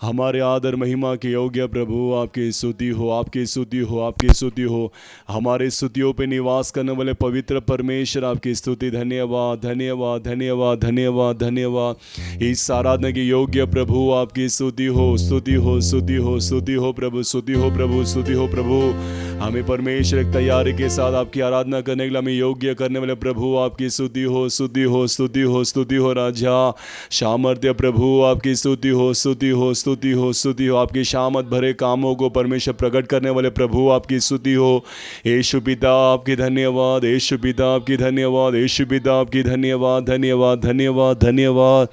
हमारे आदर महिमा के योग्य प्रभु आपकी स्तुति हो, आपकी स्तुति हो, आपकी स्तुति हो। हमारे स्तुतियों पे निवास करने वाले पवित्र परमेश्वर आपकी स्तुति। धन्यवाद धन्यवाद धन्यवाद धन्यवाद धन्यवाद। इस आराधना के योग्य प्रभु आपकी स्तुति हो, स्तुति हो, स्तुति हो, स्तुति हो प्रभु, स्तुति हो प्रभु, स्तुति हो प्रभु। हमें परमेश्वर एक तैयारी के साथ आपकी आराधना करने के लिए हमें योग्य करने वाले प्रभु आपकी स्तुति हो, स्तुति हो, स्तुति हो, स्तुति हो राजा। सामर्थ्य प्रभु आपकी स्तुति हो, स्तुति हो, स्तुति हो, स्तुति हो। आपकी शामत भरे कामों को परमेश्वर प्रकट करने वाले प्रभु आपकी स्तुति हो। यीशु पिता आपकी धन्यवाद, यीशु पिता आपकी धन्यवाद, यीशु पिता आपकी धन्यवाद, धन्यवाद धन्यवाद धन्यवाद।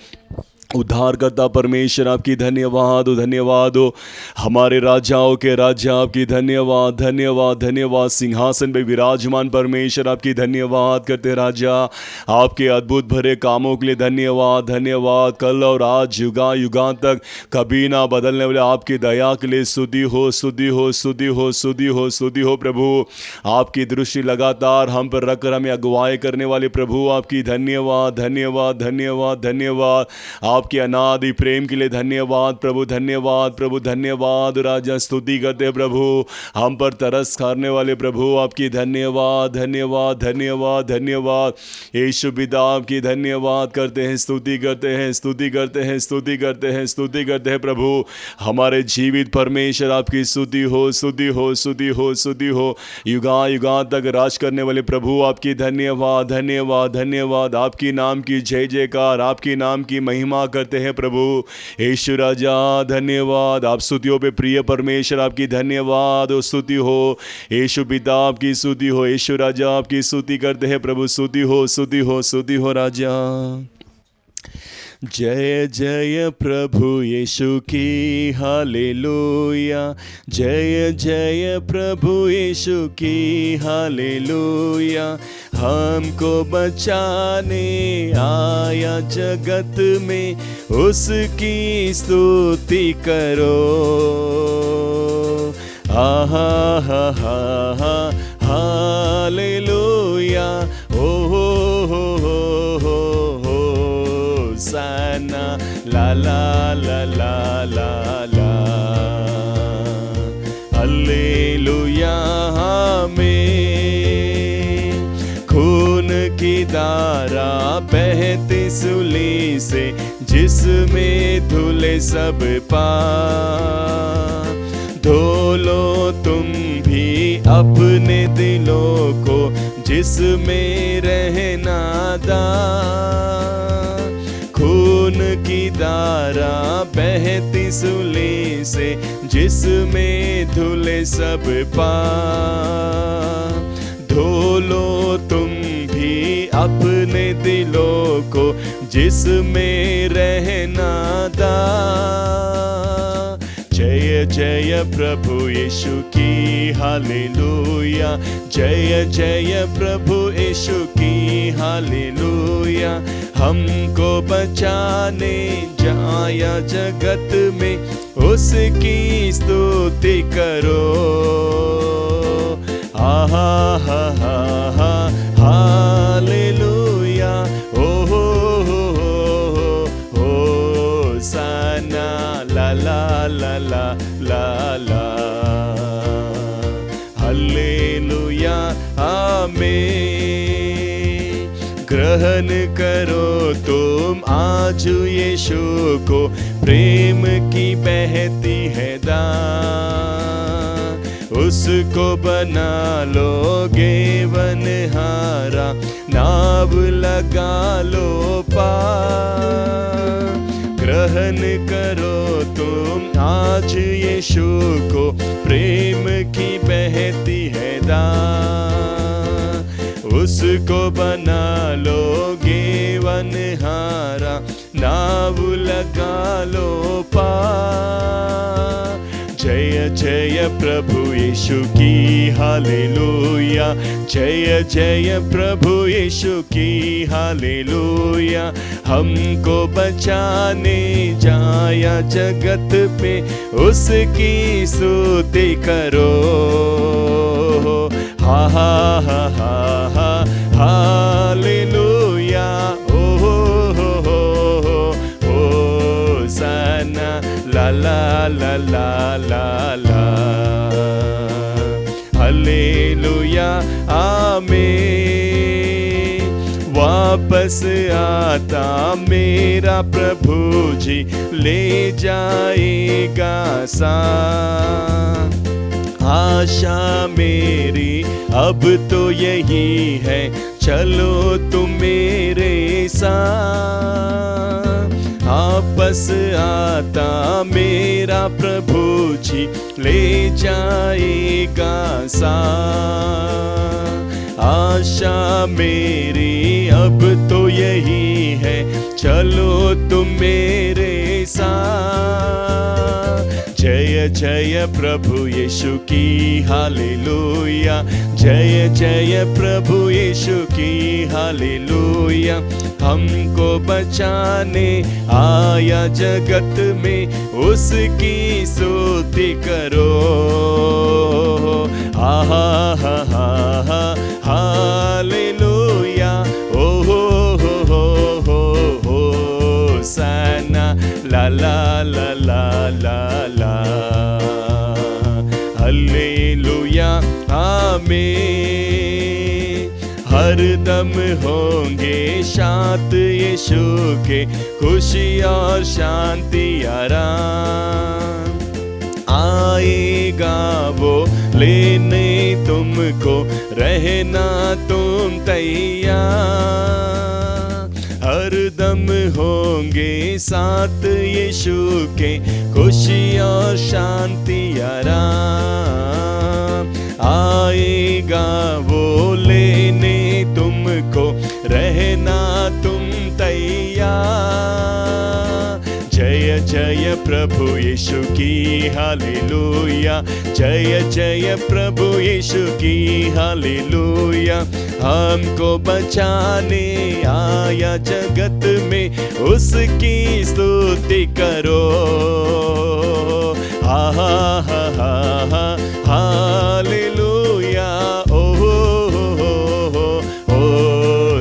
उद्धारकर्ता परमेश्वर आपकी धन्यवाद, धन्यवाद हो। हमारे राजाओं के राजा आपकी धन्यवाद, धन्यवाद धन्यवाद। सिंहासन पे विराजमान परमेश्वर आपकी धन्यवाद करते राजा। आपके अद्भुत भरे कामों के लिए धन्यवाद, धन्यवाद। कल और आज युगा युगा तक कभी ना बदलने वाले आपकी दया के लिए स्तुति हो, स्तुति हो, स्तुति हो, स्तुति हो, स्तुति हो प्रभु। आपकी दृष्टि लगातार हम पर रखकर हमें अगुवाई करने वाले प्रभु आपकी धन्यवाद, धन्यवाद धन्यवाद धन्यवाद। आपके अनादि प्रेम के लिए धन्यवाद प्रभु, धन्यवाद प्रभु, धन्यवाद राजा। स्तुति करते प्रभु, हम पर तरस खाने वाले प्रभु आपकी धन्यवाद, धन्यवाद धन्यवाद धन्यवाद। यीशु पिता आपकी धन्यवाद करते हैं, स्तुति करते हैं, स्तुति करते हैं, स्तुति करते हैं, स्तुति करते हैं प्रभु। हमारे जीवित परमेश्वर आपकी स्तुति हो, स्तुति हो, स्तुति हो, स्तुति हो। युगा युगा तक राज करने वाले प्रभु आपकी धन्यवाद, धन्यवाद धन्यवाद। आपकी नाम की जय जयकार, आपकी नाम की महिमा करते हैं प्रभु। यीशु राजा धन्यवाद। आप स्तुतियों पे प्रिय परमेश्वर आपकी धन्यवाद और स्तुति हो। यीशु पिता आपकी स्तुति हो, यीशु राजा आपकी स्तुति करते हैं प्रभु। स्तुति हो, स्तुति हो, स्तुति हो राजा। जय जय प्रभु यीशु की हालेलुया, जय जय प्रभु यीशु की हालेलुया। हमको बचाने आया जगत में, उसकी स्तुति करो। आहा हा हा हा हालेलुया। ओ हो साना ला ला ला ला ला ला। हालेलुया। हमें खून की धारा बहती सूली से, जिसमें धुले सब पाप। धो लो तुम भी अपने दिलों को, जिसमें रहना दान। खून की धारा बहती सूली से, जिसमें धुले सब पाप। धो लो तुम भी अपने दिलों को, जिसमें रहना दान। जय जय प्रभु यीशु की हालेलुया, जय जय प्रभु यीशु की हालेलुया। हमको बचाने जाया जगत में, उसकी स्तुति करो। आहा हा हा हा हालेलुया। ओ हो साना ला ला ला ला ला ला। हालेलुया। आमीन। ग्रहण करो तुम आज यीशु को, प्रेम की बहती है दान। उसको बना लोगे बनहारा, नाव लगा लो पार। ग्रहण करो तुम आज यीशु को, प्रेम की बहती है दान। उसको बना लोगे बनहारा, नाव लगा लो पार। जय जय प्रभु यीशु की हालेलुया, जय जय प्रभु यीशु की हालेलुया। हमको बचाने जाया जगत पे, उसकी स्तुति करो। हा हा हा हा हा हालेलुया। ओ हो सना ला ला ला ला। हालेलुया आमीन। वापस आता मेरा प्रभु जी ले जाएगा साथ। आशा मेरी अब तो यही है, चलो तुम मेरे साथ। वापस आता मेरा प्रभु जी ले जाएगा साथ। आशा मेरी अब तो यही है, चलो तुम मेरे साथ। जय जय प्रभु यीशु की हालेलुया। जय जय प्रभु यीशु की हालेलुया। हमको बचाने आया जगत में, उसकी स्तुति करो। आहा हा हा हा हालेलुया। ओ हो सना ला ला ला ला ला ला। हालेलुया आमीन। हर दम होंगे शांत यीशु के, खुशी और शांति आराम। आएगा वो लेने तुमको, रहना तुम तैयार। हर दम होंगे साथ यीशु के, खुशी और शांति आराम। आएगा वो लेने तुमको, रहना तुम तैयार। जय जय प्रभु यीशु की हालेलुया। जय जय प्रभु यीशु की हालेलुया। हमको बचाने आया जगत में, उसकी स्तुति करो। हा हा हा हा हा हालेलुया। ओ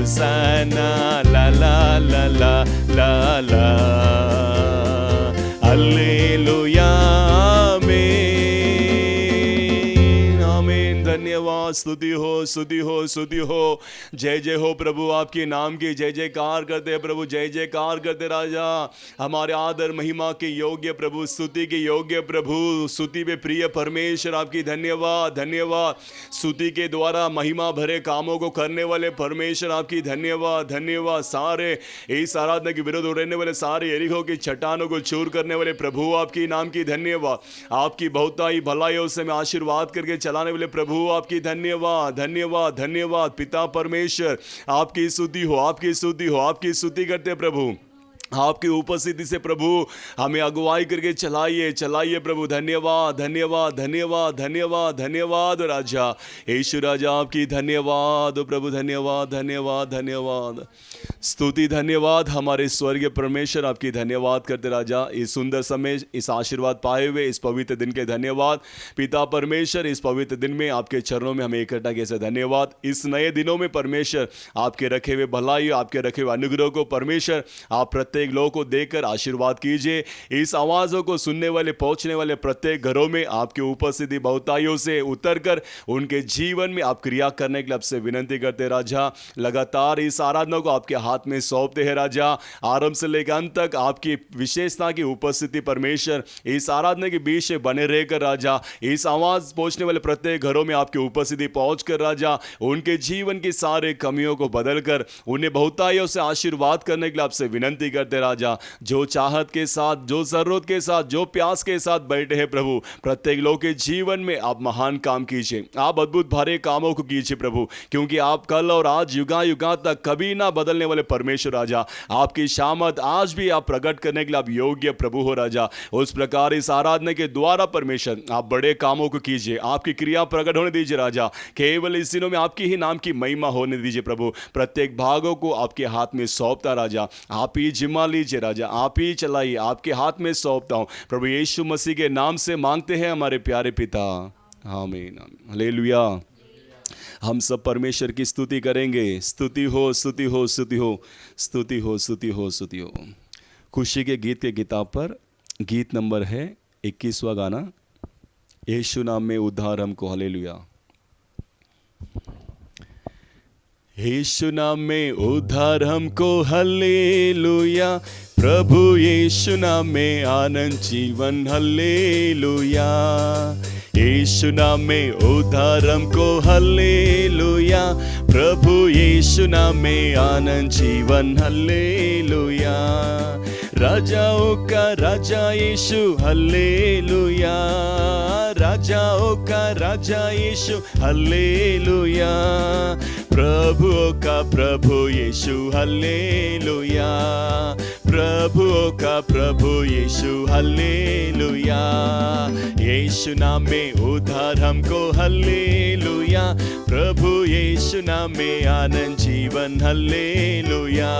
सना ला ला ला ला ला ला। हालेलुया आमीन आमीन। धन्यवाद। स्तुति हो स्तुति हो स्तुति हो। जय जय हो प्रभु, आपके नाम की जय जयकार करते प्रभु, जय जयकार करते राजा। हमारे आदर महिमा के योग्य प्रभु, स्तुति के योग्य प्रभु, स्तुति पे प्रिय परमेश्वर आपकी धन्यवाद धन्यवाद। स्तुति के द्वारा महिमा भरे कामों को करने वाले परमेश्वर आपकी धन्यवाद धन्यवाद। सारे इस आराधना के विरोध उड़ने वाले सारे यरीहो की चट्टानों को चूर करने वाले प्रभु आपकी नाम की धन्यवाद। आपकी बहुताई भलाइयों से मैं आशीर्वाद करके चलाने वाले प्रभु आपकी धन्यवाद धन्यवाद धन्यवाद। पिता परमेश्वर आपकी स्तुति हो, आपकी स्तुति हो, आपकी स्तुति करते प्रभु। आपकी उपस्थिति से प्रभु हमें अगुवाई करके चलाइए चलाइए प्रभु। धन्यवाद धन्यवाद धन्यवाद धन्यवाद धन्यवाद राजा यीशु राजा आपकी धन्यवाद प्रभु। धन्यवाद धन्यवाद धन्यवाद स्तुति धन्यवाद हमारे स्वर्गीय परमेश्वर आपकी धन्यवाद करते राजा। इस सुंदर समय इस आशीर्वाद पाए हुए इस पवित्र दिन के धन्यवाद पिता परमेश्वर। इस पवित्र दिन में आपके चरणों में हमें इकट्ठा कैसे धन्यवाद। इस नए दिनों में परमेश्वर आपके रखे हुए भलाई आपके रखे हुए अनुग्रह को परमेश्वर आप प्रत्येक लोगों को देकर आशीर्वाद कीजिए। इस आवाज़ों को सुनने वाले पहुंचने वाले प्रत्येक घरों में आपकी उपस्थिति बहुताइयों से उतर कर उनके जीवन में आप क्रिया करने के लिए आपसे विनंती करते राजा। लगातार इस आराधना को आपके हाथ में सौंपते हैं राजा। आरंभ से लेकर अंत तक आपकी विशेषता की उपस्थिति परमेश्वर इस आराधना के बीच में बने रहकर राजा। इस आवाज़ पहुंचने वाले प्रत्येक घरों में आपकी उपस्थिति पहुंच कर राजा उनके जीवन की सारे कमियों को बदल कर उन्हें बहुताइयों से आशीर्वाद करने के लिए आपसे विनंती करते राजा। जो चाहत के साथ जो जरूरत के साथ जो प्यास के साथ बैठे हैं प्रभु प्रत्येक लोग के जीवन में आप महान काम कीजिए। आप अद्भुत भारे कामों को कीजिए प्रभु, क्योंकि आप कल और आज युगा युगा तक कभी ना बदलने वाले परमेश्वर राजा। आपकी शामत आज भी आप प्रकट करने के लिए आप योग्य प्रभु हो राजा। उस प्रकार इस आराधना के द्वारा परमेश्वर आप बड़े कामों को कीजिए। आपकी क्रिया प्रकट होने दीजिए राजा। केवल इस दिनों में आपकी ही नाम की महिमा होने दीजिए प्रभु। प्रत्येक भागों को आपके हाथ में सौंपता राजा। आप ही जिम्मा लीजिए राजा, आप ही चलाइए। आपके हाथ में सौंपता हूं प्रभु यीशु मसीह के नाम से मांगते हैं हमारे प्यारे पिता, आमीन। हालेलुया। हम सब परमेश्वर की स्तुति करेंगे। स्तुति हो स्तुति हो स्तुति हो स्तुति हो स्तुति हो स्तुति हो। खुशी के गीत के किताब पर गीत नंबर है 21वां गाना, यीशु नाम में उद्धार हमको, हालेलुया। यीशु नाम में उद्धार हमको, हालेलुया। प्रभु यीशु नाम में आनंद जीवन, हालेलुया। यीशु नाम में उद्धार हमको, हालेलुया। प्रभु यीशु नाम में आनंद जीवन, हालेलुया। राजाओं का राजा यीशु, हालेलुया। राजाओं का राजा यीशु, हालेलुया। प्रभुओं का प्रभु यीशु, हालेलुया। प्रभुओं का प्रभु यीशु, हालेलुया। यीशु नाम में उद्धार हमको, हालेलुया। प्रभु यीशु नाम में आनंद जीवन, हालेलुया।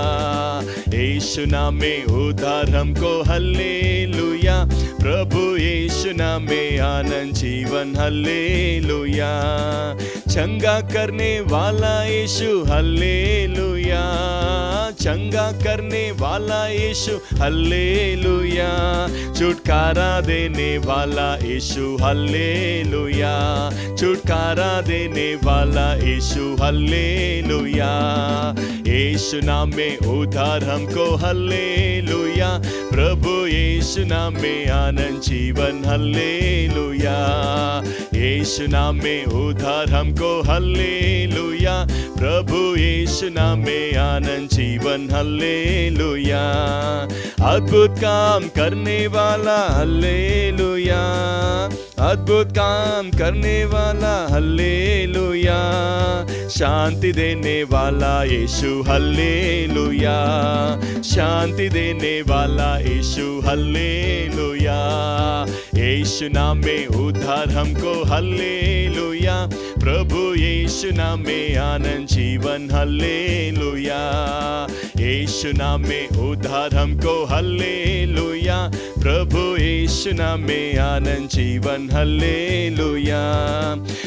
यीशु नाम में उद्धार हमको, हालेलुया। प्रभु यीशु नाम में आनंद जीवन, हालेलुया। चंगा करने वाला यीशु, हालेलुया। चंगा करने वाला यीशु, हालेलुया। छुटकारा देने वाला यीशु, हालेलुया। छुटकारा देने वाला यीशु, हालेलुया। यीशु नाम में उद्धार हमको, हालेलुया। प्रभु यीशु नाम में आनंद जीवन, हालेलुया। यीशु नाम में उद्धार हमको, हालेलुया। प्रभु यीशु नाम में आनंद जीवन, हालेलुया। अद्भुत काम करने वाला, हालेलुया। अद्भुत काम करने वाला, हालेलुया। शांति देने वाला यीशु, हालेलुया। शांति देने वाला यीशु, हालेलुया। यीशु नाम में उद्धार हमको, हालेलुया। प्रभु यीशु नाम में आनंद जीवन, हालेलुया। यीशु नाम में उद्धार हमको, हालेलुया। प्रभु यीशु नाम में आनंद जीवन, हालेलुया।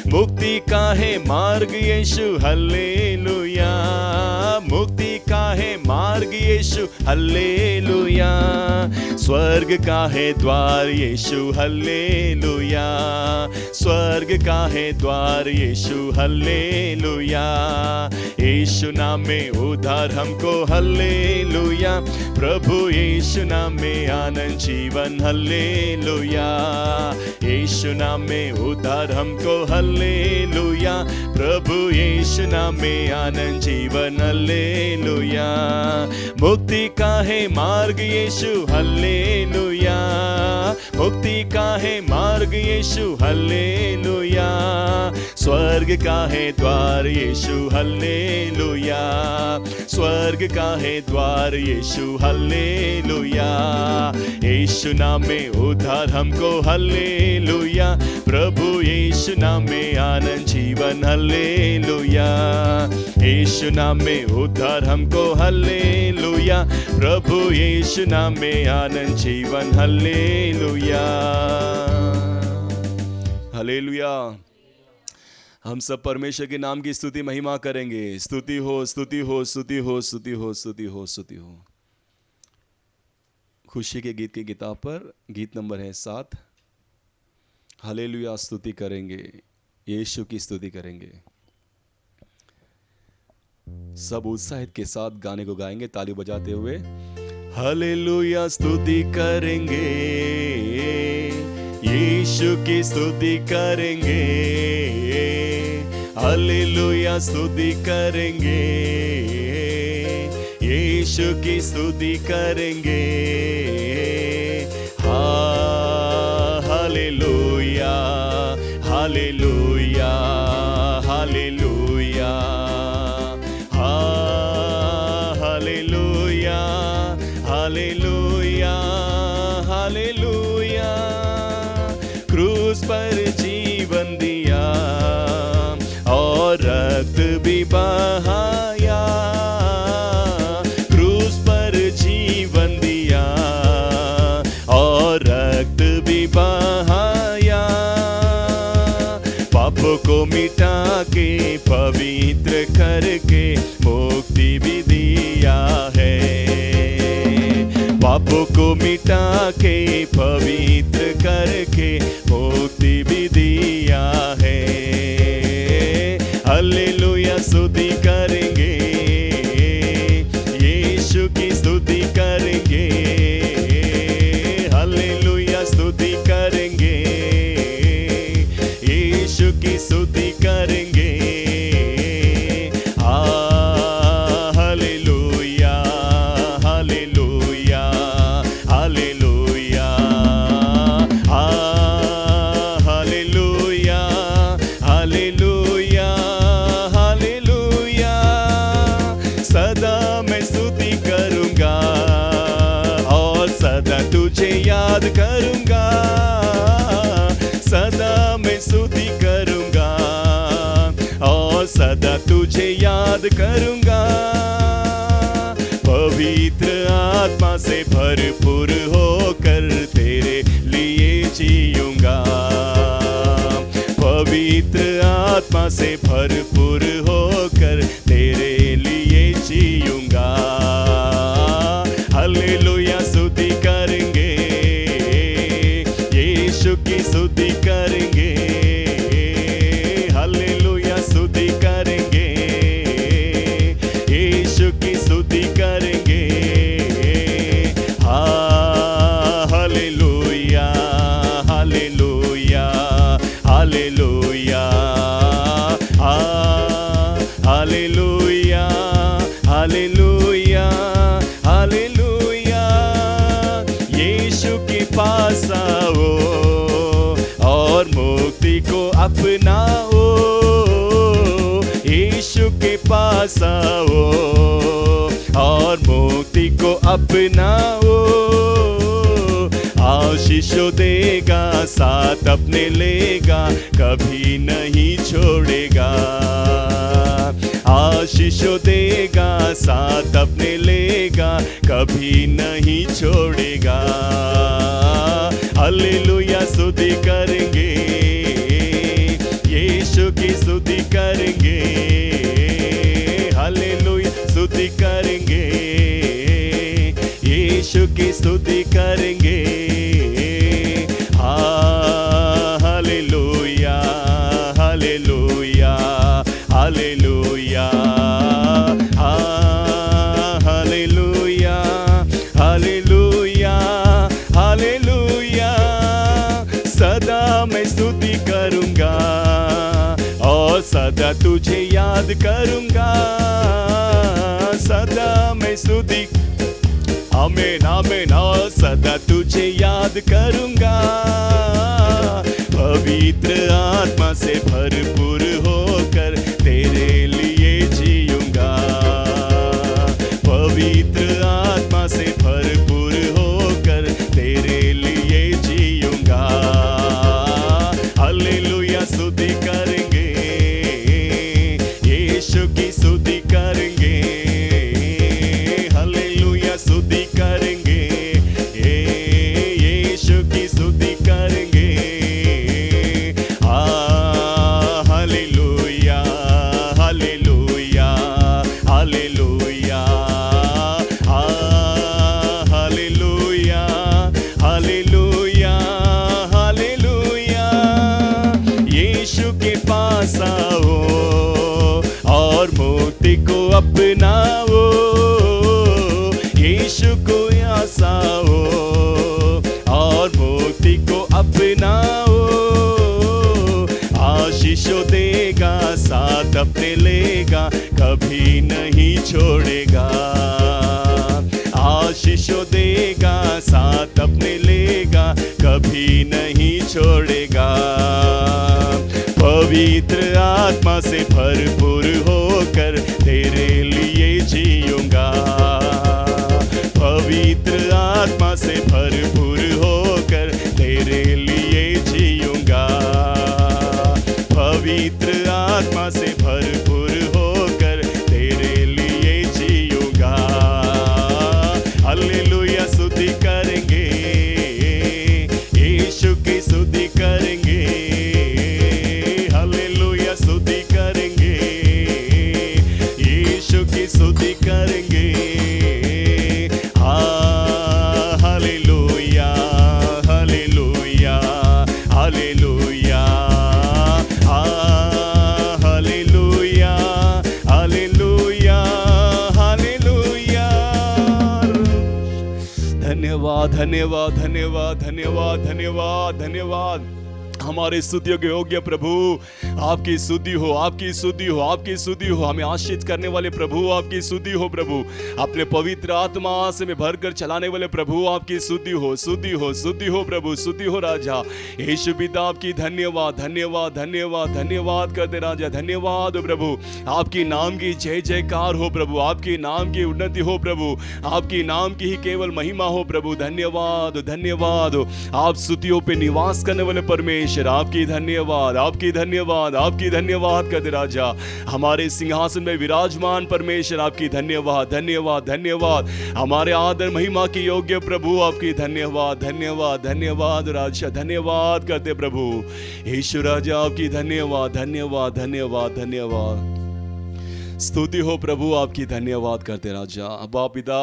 मुक्ति का है मार्ग यीशु, हालेलुया। मुक्ति का है मार्ग यीशु, हालेलुया। स्वर्ग का है द्वार यीशु, हालेलुया। स्वर्ग का है द्वार यीशु, हालेलुया। यीशु नाम में उद्धार हमको, हालेलुया। प्रभु यीशु नाम में आनंद जीवन, हालेलुया। यीशु नाम में उद्धार हमको, हालेलुया। प्रभु यीशु नाम में आनंद जीवन, हालेलुया। मुक्ति का है मार्ग यीशु, हालेलुया। मुक्ति का है मार्ग यीशु, हालेलुया। स्वर्ग का है द्वार यीशु, हालेलुया। स्वर्ग का है द्वार यीशु, हालेलुया। यीशु नाम में उद्धार हमको, हालेलुया। प्रभु यीशु नाम में आनंद जीवन, हालेलुया। यीशु नाम में उद्धार हमको, हालेलुया। प्रभु यीशु नाम में आनंद जीवन, हालेलुया। हालेलुया। हम सब परमेश्वर के नाम की स्तुति महिमा करेंगे। स्तुति हो, स्तुति हो, स्तुति हो, स्तुति हो, स्तुति हो, स्तुति हो। खुशी के गीत की किताब पर गीत नंबर है 7। हालेलुया। स्तुति करेंगे, यीशु की स्तुति करेंगे। सब उत्साहित के साथ गाने को गाएंगे ताली बजाते हुए। हालेलुया। स्तुति करेंगे, यीशु की स्तुति करेंगे। हालेलुया। स्तुति करेंगे, यीशु की स्तुति करेंगे। Hallelujah, hallelujah, hallelujah, hallelujah, hallelujah, hallelujah. क्रूस पर जीवन दिया और रक्त भी बहाया। क्रूस पर जीवन दिया और रक्त भी बहाया। पापों को मिटा के पवित्र करके मुक्ति भी दिया है। पापों को मिटा के पवित्र करके मुक्ति भी दिया है। हालेलुया स्तुति करेंगे, यीशु की स्तुति करेंगे। हालेलुया स्तुति करेंगे, यीशु की स्तुति करेंगे। Hallelujah hallelujah hallelujah hallelujah hallelujah hallelujah. सदा मैं स्तुति करूँगा और सदा तुझे याद करूँगा। सदा मैं स्तुति करूँगा और सदा तुझे याद करूँगा। पवित्र आत्मा से भरपूर होकर तेरे लिए जीऊँगा। पवित्र आत्मा से भरपूर होकर तेरे लिए जीऊँगा। हालेलुया स्तुति करेंगे, यीशु की स्तुति करेंगे। हालेलुया स्तुति करेंगे, यीशु की स्तुति करेंगे। Hallelujah hallelujah hallelujah hallelujah hallelujah hallelujah. Yeshu के पास आओ और मुक्ति को अपनाओ। यीशु के पास आओ और मुक्ति को अपनाओ। आशीषों देगा, साथ अपने लेगा, कभी नहीं छोड़ेगा। आशीषों देगा, साथ अपने लेगा, कभी नहीं छोड़ेगा। हालेलुया स्तुति करेंगे, यीशु की स्तुति करेंगे। हालेलुया स्तुति करेंगे, यीशु की स्तुति करेंगे। Hallelujah hallelujah hallelujah hallelujah hallelujah hallelujah. सदा मैं स्तुति करूँगा और सदा तुझे याद करूँगा। सदा मैं स्तुति, आमीन आमीन, और सदा तुझे याद करूँगा। पवित्र आत्मा से भरपूर होकर तेरे लिए जीऊँगा। पवित्र आत्मा से भरपूर होकर तेरे लिए जीऊँगा। हालेलुया स्तुति करेंगे, यीशु की स्तुति करेंगे। हालेलुया स्तुति करेंगे, यीशु की स्तुति करेंगे। Hallelujah hallelujah hallelujah hallelujah hallelujah hallelujah. Yeshu के पास आओ और मुक्ति को अपनाओ। यीशु को आसाओ और मुक्ति को अपनाओ। आशीषों देगा, साथ अपने लेगा, कभी नहीं छोड़ेगा। आशीषों देगा, साथ अपने लेगा, कभी नहीं छोड़ेगा। पवित्र आत्मा से भरपूर होकर तेरे लिए जीऊँगा। पवित्र आत्मा से भरपूर होकर तेरे लिए जीऊँगा। पवित्र आत्मा से भरपूर होकर तेरे लिए जीऊँगा। हालेलुया स्तुति करेंगे, यीशु की स्तुति करेंगे। हालेलुया स्तुति करेंगे, यीशु की स्तुति करेंगे। हालेलुया धन्यवाद धन्यवाद धन्यवाद धन्यवाद धन्यवाद धन्यवाद। हमारे स्तुतियों के योग्य प्रभु, आपकी स्तुति हो, आपकी स्तुति हो, आपकी स्तुति हो। हमें आशीष करने वाले प्रभु, आपकी स्तुति हो प्रभु। अपने पवित्र आत्मा से में भरकर चलाने वाले प्रभु, आपकी स्तुति हो, स्तुति हो, स्तुति हो प्रभु, स्तुति हो राजा। यीशु पिता आपकी धन्यवाद धन्यवाद धन्यवाद धन्यवाद करते राजा। धन्यवाद हो प्रभु, आपकी नाम की जय जयकार हो प्रभु, आपकी नाम की उन्नति हो प्रभु, आपकी नाम की ही केवल महिमा हो प्रभु। धन्यवाद धन्यवाद। आप स्तुतियों पे निवास करने वाले परमेश्वर, आपकी धन्यवाद, आपकी धन्यवाद, आपकी धन्यवाद करते राजा। हमारे सिंहासन में विराजमान परमेश्वर, आपकी धन्यवाद धन्यवाद धन्यवाद। हमारे आदर महिमा की योग्य प्रभु, आपकी धन्यवाद धन्यवाद धन्यवाद राजा। धन्यवाद करते प्रभु यीशु राजा, आपकी धन्यवाद धन्यवाद धन्यवाद धन्यवाद। स्तुति हो प्रभु, आपकी धन्यवाद करते राजा। अब्बा पिता,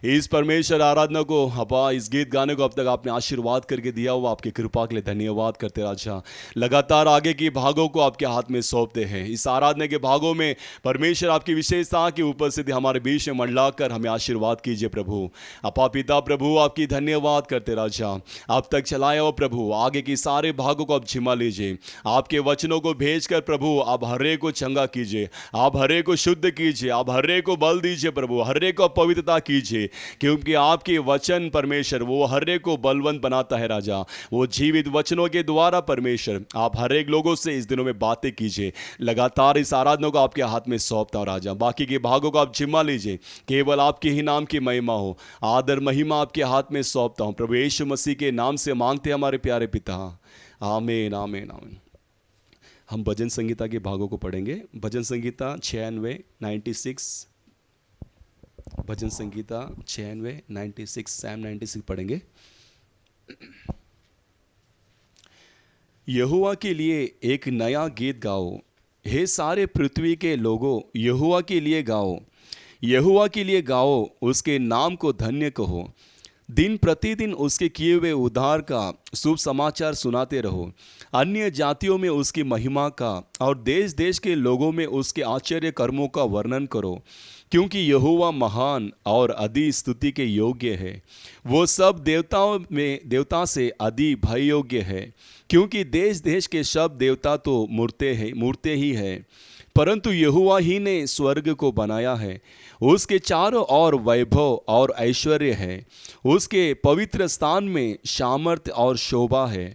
इस परमेश्वर आराधना को, अब्बा इस गीत गाने को अब तक आपने आशीर्वाद करके दिया हुआ, आपकी कृपा के लिए धन्यवाद करते राजा। लगातार आगे की भागों को आपके हाथ में सौंपते हैं। इस आराधना के भागों में परमेश्वर आपकी विशेषता की उपस्थिति हमारे बीच में मंडला कर हमें आशीर्वाद कीजिए प्रभु। अब्बा पिता प्रभु, आपकी धन्यवाद करते राजा। अब तक चलाया हो प्रभु, आगे की सारे भागों को आप झिमा लीजिए। आपके वचनों को भेजकर प्रभु आप हरे को चंगा कीजिए, आप हरे को शुद्ध कीजिए, आप हरे को बल दीजिए प्रभु, हरे को पवित्रता कीजिए, क्योंकि आपके वचन परमेश्वर वो हरे को बलवंत बनाता है राजा। वो जीवित वचनों के द्वारा परमेश्वर आप हर एक लोगों से इस दिनों में बातें कीजिए। लगातार इस आराधना को आपके हाथ में सौंपता हूं राजा। बाकी के भागों को आप जिम्मा लीजिए, केवल आपके ही नाम की महिमा हो, आदर महिमा आपके हाथ में सौंपता हूं प्रभु यीशु मसीह के नाम से मांगते हैं हमारे प्यारे पिता, आमीन आमीन आमीन। हम भजन संगीता के भागों को पढ़ेंगे। भजन संगीता 96 96, भजन संगीता 96 96, सैम 96 पढ़ेंगे। यहोवा के लिए एक नया गीत गाओ, हे सारे पृथ्वी के लोगों, यहोवा के लिए गाओ, यहोवा के लिए गाओ, उसके नाम को धन्य कहो। दिन प्रतिदिन उसके किए हुए उद्धार का शुभ समाचार सुनाते रहो। अन्य जातियों में उसकी महिमा का और देश देश के लोगों में उसके आश्चर्य कर्मों का वर्णन करो, क्योंकि यहोवा महान और अधि स्तुति के योग्य है। वो सब देवताओं में देवता से अधि भय योग्य है, क्योंकि देश देश के सब देवता तो मूर्ते ही है, परंतु यहोवा ही ने स्वर्ग को बनाया है। उसके चारों ओर वैभव और ऐश्वर्य है, उसके पवित्र स्थान में सामर्थ्य और शोभा है।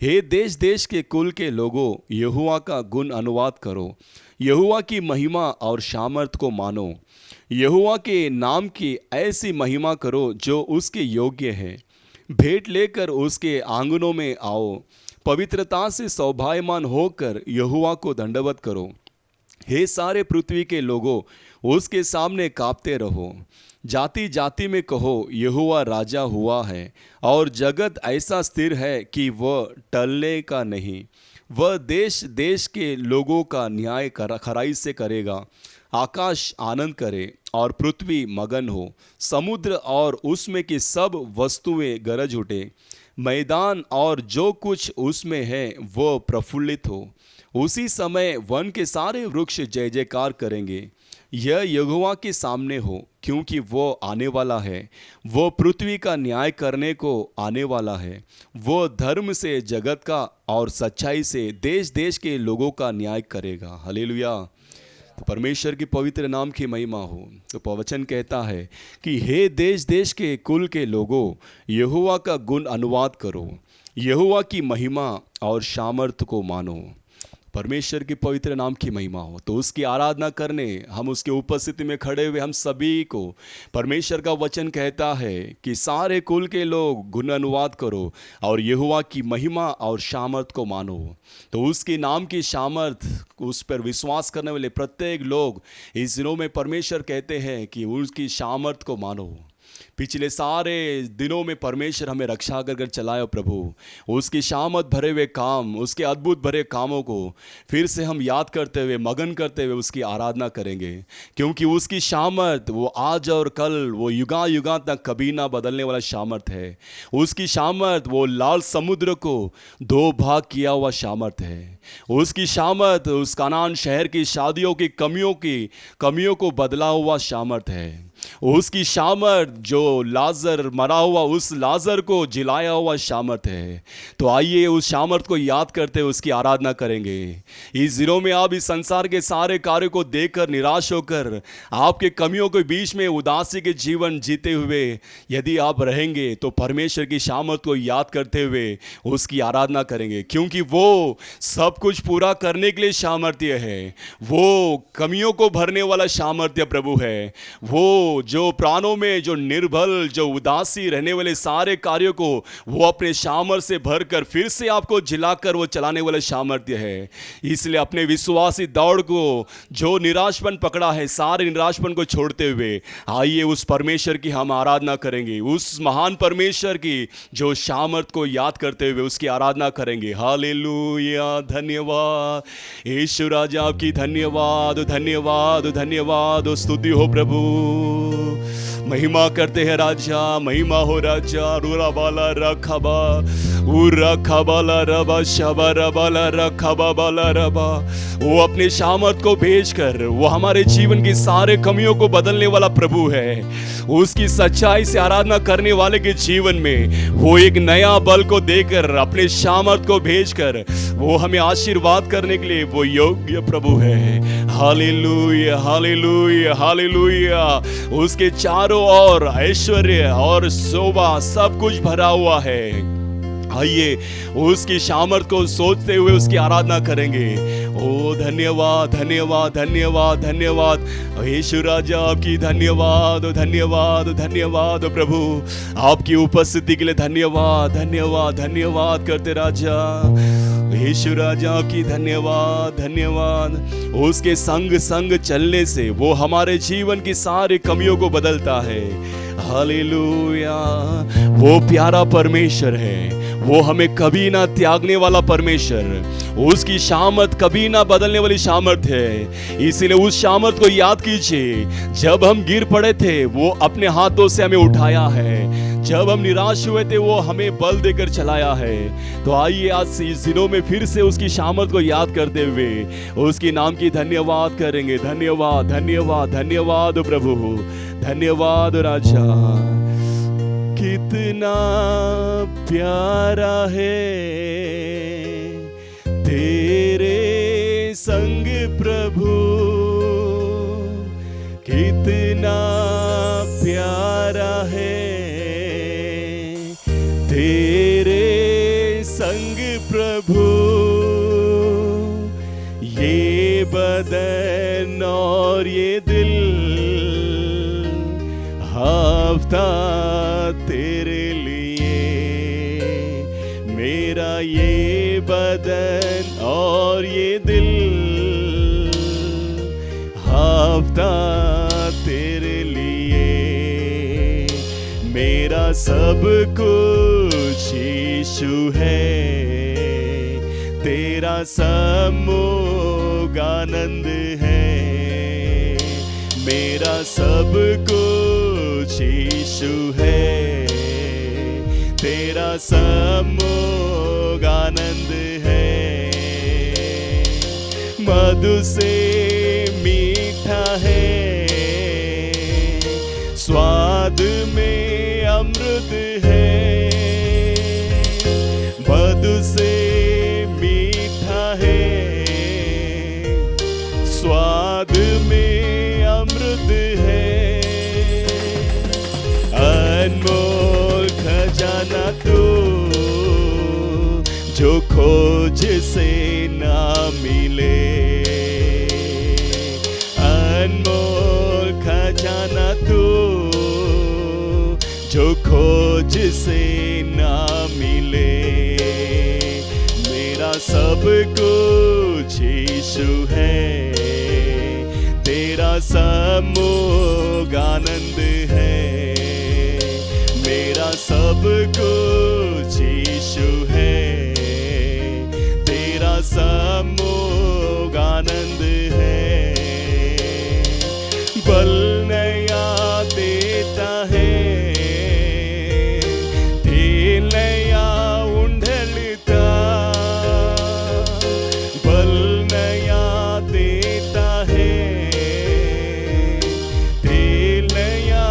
हे देश देश के कुल के लोगों, यहोवा का गुण अनुवाद करो, यहोवा की महिमा और सामर्थ्य को मानो। यहोवा के नाम की ऐसी महिमा करो जो उसके योग्य है। भेंट लेकर उसके आंगनों में आओ, पवित्रता से सौभाग्यमान होकर यहोवा को दंडवत करो। हे सारे पृथ्वी के लोगों, उसके सामने कांपते रहो। जाति जाति में कहो, यहोवा राजा हुआ है, और जगत ऐसा स्थिर है कि वह टलने का नहीं। वह देश देश के लोगों का न्याय खराई से करेगा। आकाश आनंद करे और पृथ्वी मगन हो, समुद्र और उसमें की सब वस्तुएं गरज उठे। मैदान और जो कुछ उसमें है वो प्रफुल्लित हो। उसी समय वन के सारे वृक्ष जय जयकार करेंगे। यह यहोवा के सामने हो, क्योंकि वो आने वाला है, वो पृथ्वी का न्याय करने को आने वाला है। वो धर्म से जगत का और सच्चाई से देश देश के लोगों का न्याय करेगा। हालेलुया। तो परमेश्वर की पवित्र नाम की महिमा हो। तो वचन कहता है कि हे देश देश के कुल के लोगों, यहोवा का गुण अनुवाद करो, यहोवा की महिमा और सामर्थ्य को मानो। परमेश्वर की पवित्र नाम की महिमा हो। तो उसकी आराधना करने हम उसके उपस्थिति में खड़े हुए हम सभी को परमेश्वर का वचन कहता है कि सारे कुल के लोग गुण अनुवाद करो और यहोवा की महिमा और सामर्थ को मानो। तो उसके नाम की सामर्थ, उस पर विश्वास करने वाले प्रत्येक लोग इस दिनों में परमेश्वर कहते हैं कि उसकी सामर्थ को मानो। पिछले सारे दिनों में परमेश्वर हमें रक्षा कर चलाया प्रभु। उसकी शामत भरे हुए काम, उसके अद्भुत भरे कामों को फिर से हम याद करते हुए, मगन करते हुए उसकी आराधना करेंगे, क्योंकि उसकी शामत वो आज और कल, वो युगा युगा तक कभी ना बदलने वाला शामर्थ है। उसकी शामत वो लाल समुद्र को 2 भाग किया हुआ शामर्थ है। उसकी शामत उस कनान शहर की शादियों की कमियों को बदला हुआ शामर्थ है। उसकी शामर्थ जो लाजर मरा हुआ उस लाजर को जिलाया हुआ शामर्थ है। तो आइए उस शामर्थ को याद करते हुए उसकी आराधना करेंगे। इस दिनों में आप इस संसार के सारे कार्यों को देखकर निराश होकर आपके कमियों के बीच में उदासी के जीवन जीते हुए यदि आप रहेंगे तो परमेश्वर की शामर्थ को याद करते हुए उसकी आराधना करेंगे, क्योंकि वो सब कुछ पूरा करने के लिए सामर्थ्य है। वो कमियों को भरने वाला सामर्थ्य प्रभु है। वो जो प्राणों में जो निर्बल जो उदासी रहने वाले सारे कार्यों को वो अपने सामर्थ्य से भरकर फिर से आपको जिलाकर वो चलाने वाला सामर्थ्य है। इसलिए अपने विश्वासी दौड़ को जो निराशपन पकड़ा है सारे निराशपन को छोड़ते हुए आइए उस परमेश्वर की हम आराधना करेंगे, उस महान परमेश्वर की जो सामर्थ को याद करते हुए उसकी आराधना करेंगे। हालेलुया, धन्यवाद यीशु राजा आपकी, धन्यवाद धन्यवाद धन्यवाद, स्तुति हो प्रभु। महिमा करते हैं राजा, महिमा हो राजा। रूरा बाला रखबा उरा खबाला रबा शबा रबाला रखबा बाला रबा। वो अपने सामर्थ को भेजकर वो हमारे जीवन की सारे कमियों को बदलने वाला प्रभु है। उसकी सच्चाई से आराधना करने वाले के जीवन में वो एक नया बल को देकर अपने सामर्थ को भेजकर वो हमें आशीर्वाद करने के लिए वो योग्य प्रभु है। Hallelujah hallelujah hallelujah. उसके चारों ओर ऐश्वर्य और शोभा सब कुछ भरा हुआ है। आइए उसकी सामर्थ को सोचते हुए उसकी आराधना करेंगे। ओ धन्यवाद धन्यवाद धन्यवाद धन्यवाद यीशु राजा आपकी, धन्यवाद धन्यवाद धन्यवाद प्रभु। आपकी उपस्थिति के लिए धन्यवाद धन्यवाद धन्यवाद करते राजा। यीशु राजा की धन्यवाद धन्यवाद। उसके संग संग चलने से वो हमारे जीवन की सारी कमियों को बदलता है। हालेलुया। वो प्यारा परमेश्वर है, वो हमें कभी ना त्यागने वाला परमेश्वर। उसकी सामर्थ कभी ना बदलने वाली सामर्थ है। इसीलिए उस सामर्थ को याद कीजिए। जब हम गिर पड़े थे वो अपने हाथों से हमें उठाया है। जब हम निराश हुए थे वो हमें बल देकर चलाया है। तो आइए आज इस दिनों में फिर से उसकी सामर्थ को याद करते हुए उसकी नाम की धन्यवाद करेंगे। धन्यवाद धन्यवाद धन्यवाद प्रभु, धन्यवाद राजा। कितना प्यारा है तेरे संग प्रभु, कितना प्यारा है तेरे संग प्रभु। ये बदन और ये दिल हफ्ता तेरे लिए, मेरा ये बदन और ये दिल हफ्ता तेरे लिए। मेरा सब कुछ यीशु है, तेरा समोग आनंद है। मेरा सब कुछ यीशु है, तेरा समोग आनंद है। मधु से मीठा है, स्वाद में अमृत है। मधु से मीठा है, स्वाद में अमृत है। अनमोल खजाना तो जो खोज से ना मिले। अनमोल खजाना तो जो खोज से ना मिले। मेरा सब कुछ यीशु है, तेरा समोग आनंद है। मेरा सब कुछ यीशु है, तेरा समोग आनंद है। बल नया देता है, तेल नया उंडलता। बल नया देता है, तेल नया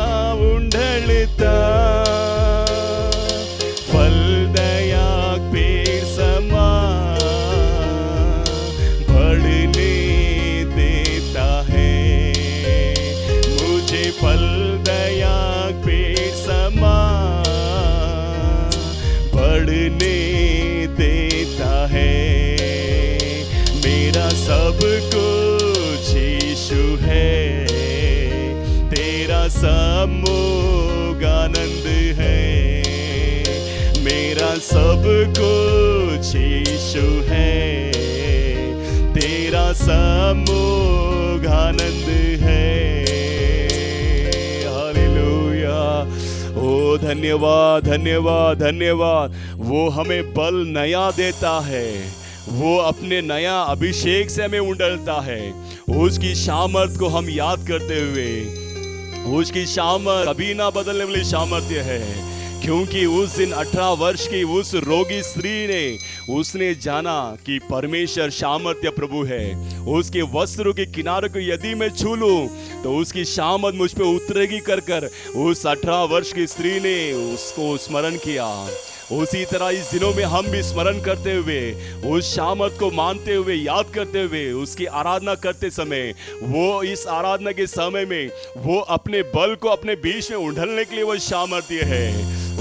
फल दया पेड़ समान बढ़ने देता है। मेरा सब कुछ यीशु है, तेरा सम्मुख आनंद है। मेरा सब कुछ यीशु है, तेरा सम्मुख आनंद है। हालेलुया। ओ धन्यवाद धन्यवाद धन्यवाद। वो हमें बल नया देता है, वो अपने नया अभिषेक से हमें उंडलता है। उसकी सामर्थ को हम याद करते हुए, उसकी सामर्थ कभी ना बदलने वाली सामर्थ्य है। क्योंकि उस दिन 18 वर्ष की उस रोगी स्त्री ने उसने जाना कि परमेश्वर सामर्थ्य प्रभु है। उसके वस्त्रों के किनारे को यदि मैं छू लूं तो उसकी सामर्थ मुझ पे उतरेगी कर कर उस 18 वर्ष की स्त्री ने उसको स्मरण किया। उसी तरह इस दिनों में हम भी स्मरण करते हुए, उस सामर्थ को मानते हुए, याद करते हुए, उसकी आराधना करते समय, वो इस आराधना के समय में वो अपने बल को अपने बीच में उंडलने के लिए वो सामर्थ्य है।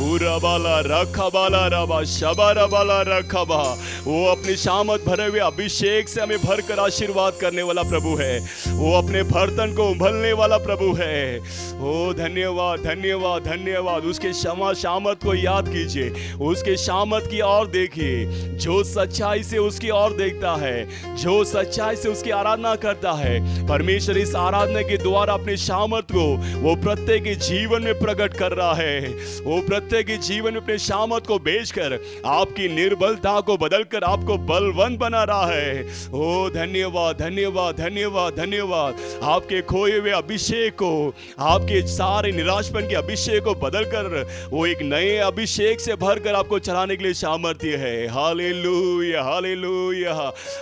उराबाला रखाबाला रबा शबाराबाला रखाबा। वो अपनी सामर्थ भरे हुए अभिषेक से हमें भरकर आशीर्वाद करने वाला प्रभु है। वो अपने बर्तन को उंभलने वाला प्रभु है। ओ धन्यवाद धन्यवाद धन्यवाद। उसके सामर्थ को याद कीजिए, उसके सामर्थ की ओर देखिए। जो सच्चाई से उसकी ओर देखता है, जो सच्चाई से उसकी आराधना करता है, परमेश्वर इस आराधना के द्वारा अपने सामर्थ को वो प्रत्येक के जीवन में प्रकट कर रहा है। वो प्रत्येक के जीवन में अपने सामर्थ को बेचकर आपकी निर्बलता को बदलकर आपको बलवंत बना रहा है। ओ धन्यवाद धन्यवाद धन्यवाद धन्यवाद। आपके खोए हुए अभिषेक को, आपके सारे निराशपन के अभिषेक को बदलकर वो एक नए अभिषेक से भरकर आपको चलाने के लिए सामर्थ्य है। Hallelujah hallelujah.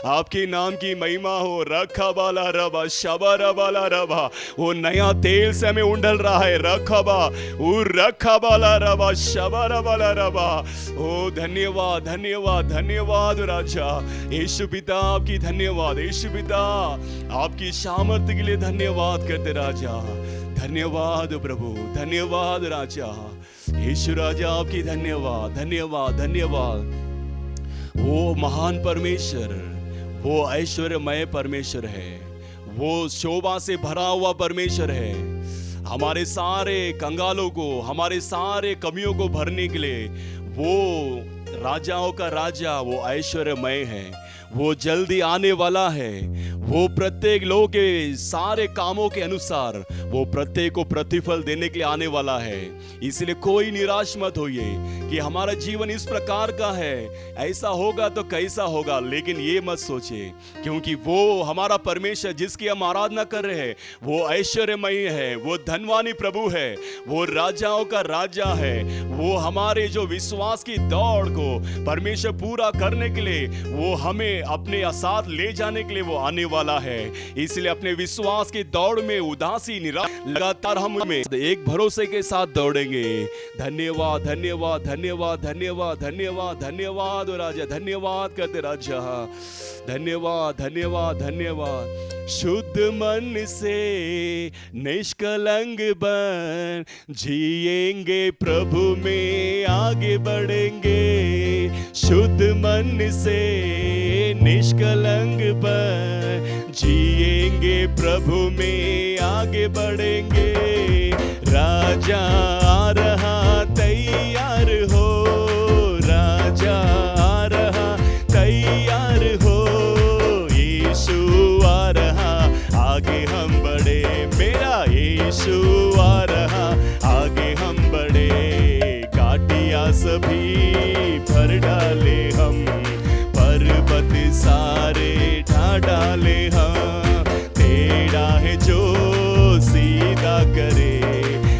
आपके नाम की महिमा हो। रखाबाला रबा शबाराबाला रबा। वो नया तेल से हमें उंडल रहा है। रखाबा रखाबाला रबा शबाराबाला रबा। ओ धन्यवाद धन्यवाद धन्यवाद राजा। यीशु पिता आपकी धन्यवाद। यीशु पिता आपकी सामर्थ्य के लिए धन्यवाद करते राजा। धन्यवाद प्रभु, धन्यवाद राजा। यीशु राजा आपकी धन्यवाद धन्यवाद धन्यवाद। वो महान परमेश्वर, वो ऐश्वर्यमय परमेश्वर है, वो शोभा से भरा हुआ परमेश्वर है। हमारे सारे कंगालों को, हमारे सारे कमियों को भरने के लिए वो राजाओं का राजा, वो ऐश्वर्यमय है। वो जल्दी आने वाला है। वो प्रत्येक लोगों के सारे कामों के अनुसार वो प्रत्येक को प्रतिफल देने के लिए आने वाला है। इसलिए कोई निराश मत होइए कि हमारा जीवन इस प्रकार का है, ऐसा होगा तो कैसा होगा। लेकिन ये मत सोचिए, क्योंकि वो हमारा परमेश्वर जिसकी हम आराधना कर रहे हैं वो ऐश्वर्यमयी है, वो धनवानी प्रभु है, वो राजाओं का राजा है। वो हमारे जो विश्वास की दौड़ को परमेश्वर पूरा करने के लिए वो हमें अपने साथ ले जाने के लिए वो आने वाला है। इसलिए अपने विश्वास की दौड़ में उदासी निराश लगातार हम में एक भरोसे के साथ दौड़ेंगे। धन्यवाद धन्यवाद धन्यवाद धन्यवाद धन्यवाद धन्यवाद राजा। धन्यवाद करते राजा। धन्यवाद धन्यवाद धन्यवाद। शुद्ध मन से निष्कलंक बन जिएंगे, प्रभु में आगे बढ़ेंगे। शुद्ध मन से निष्कलंक बन जिएंगे, प्रभु में आगे बढ़ेंगे। राजा आ रहा तैयार हो, राजा आ रहा तैयार हो। यीशु आ रहा आगे हम बढ़े, मेरा यीशु आ रहा आगे हम बढ़े। काटिया सभी भर डाले हम, पर्वत सारे ढा डाले हम। टेढ़ा है जो सीधा करे,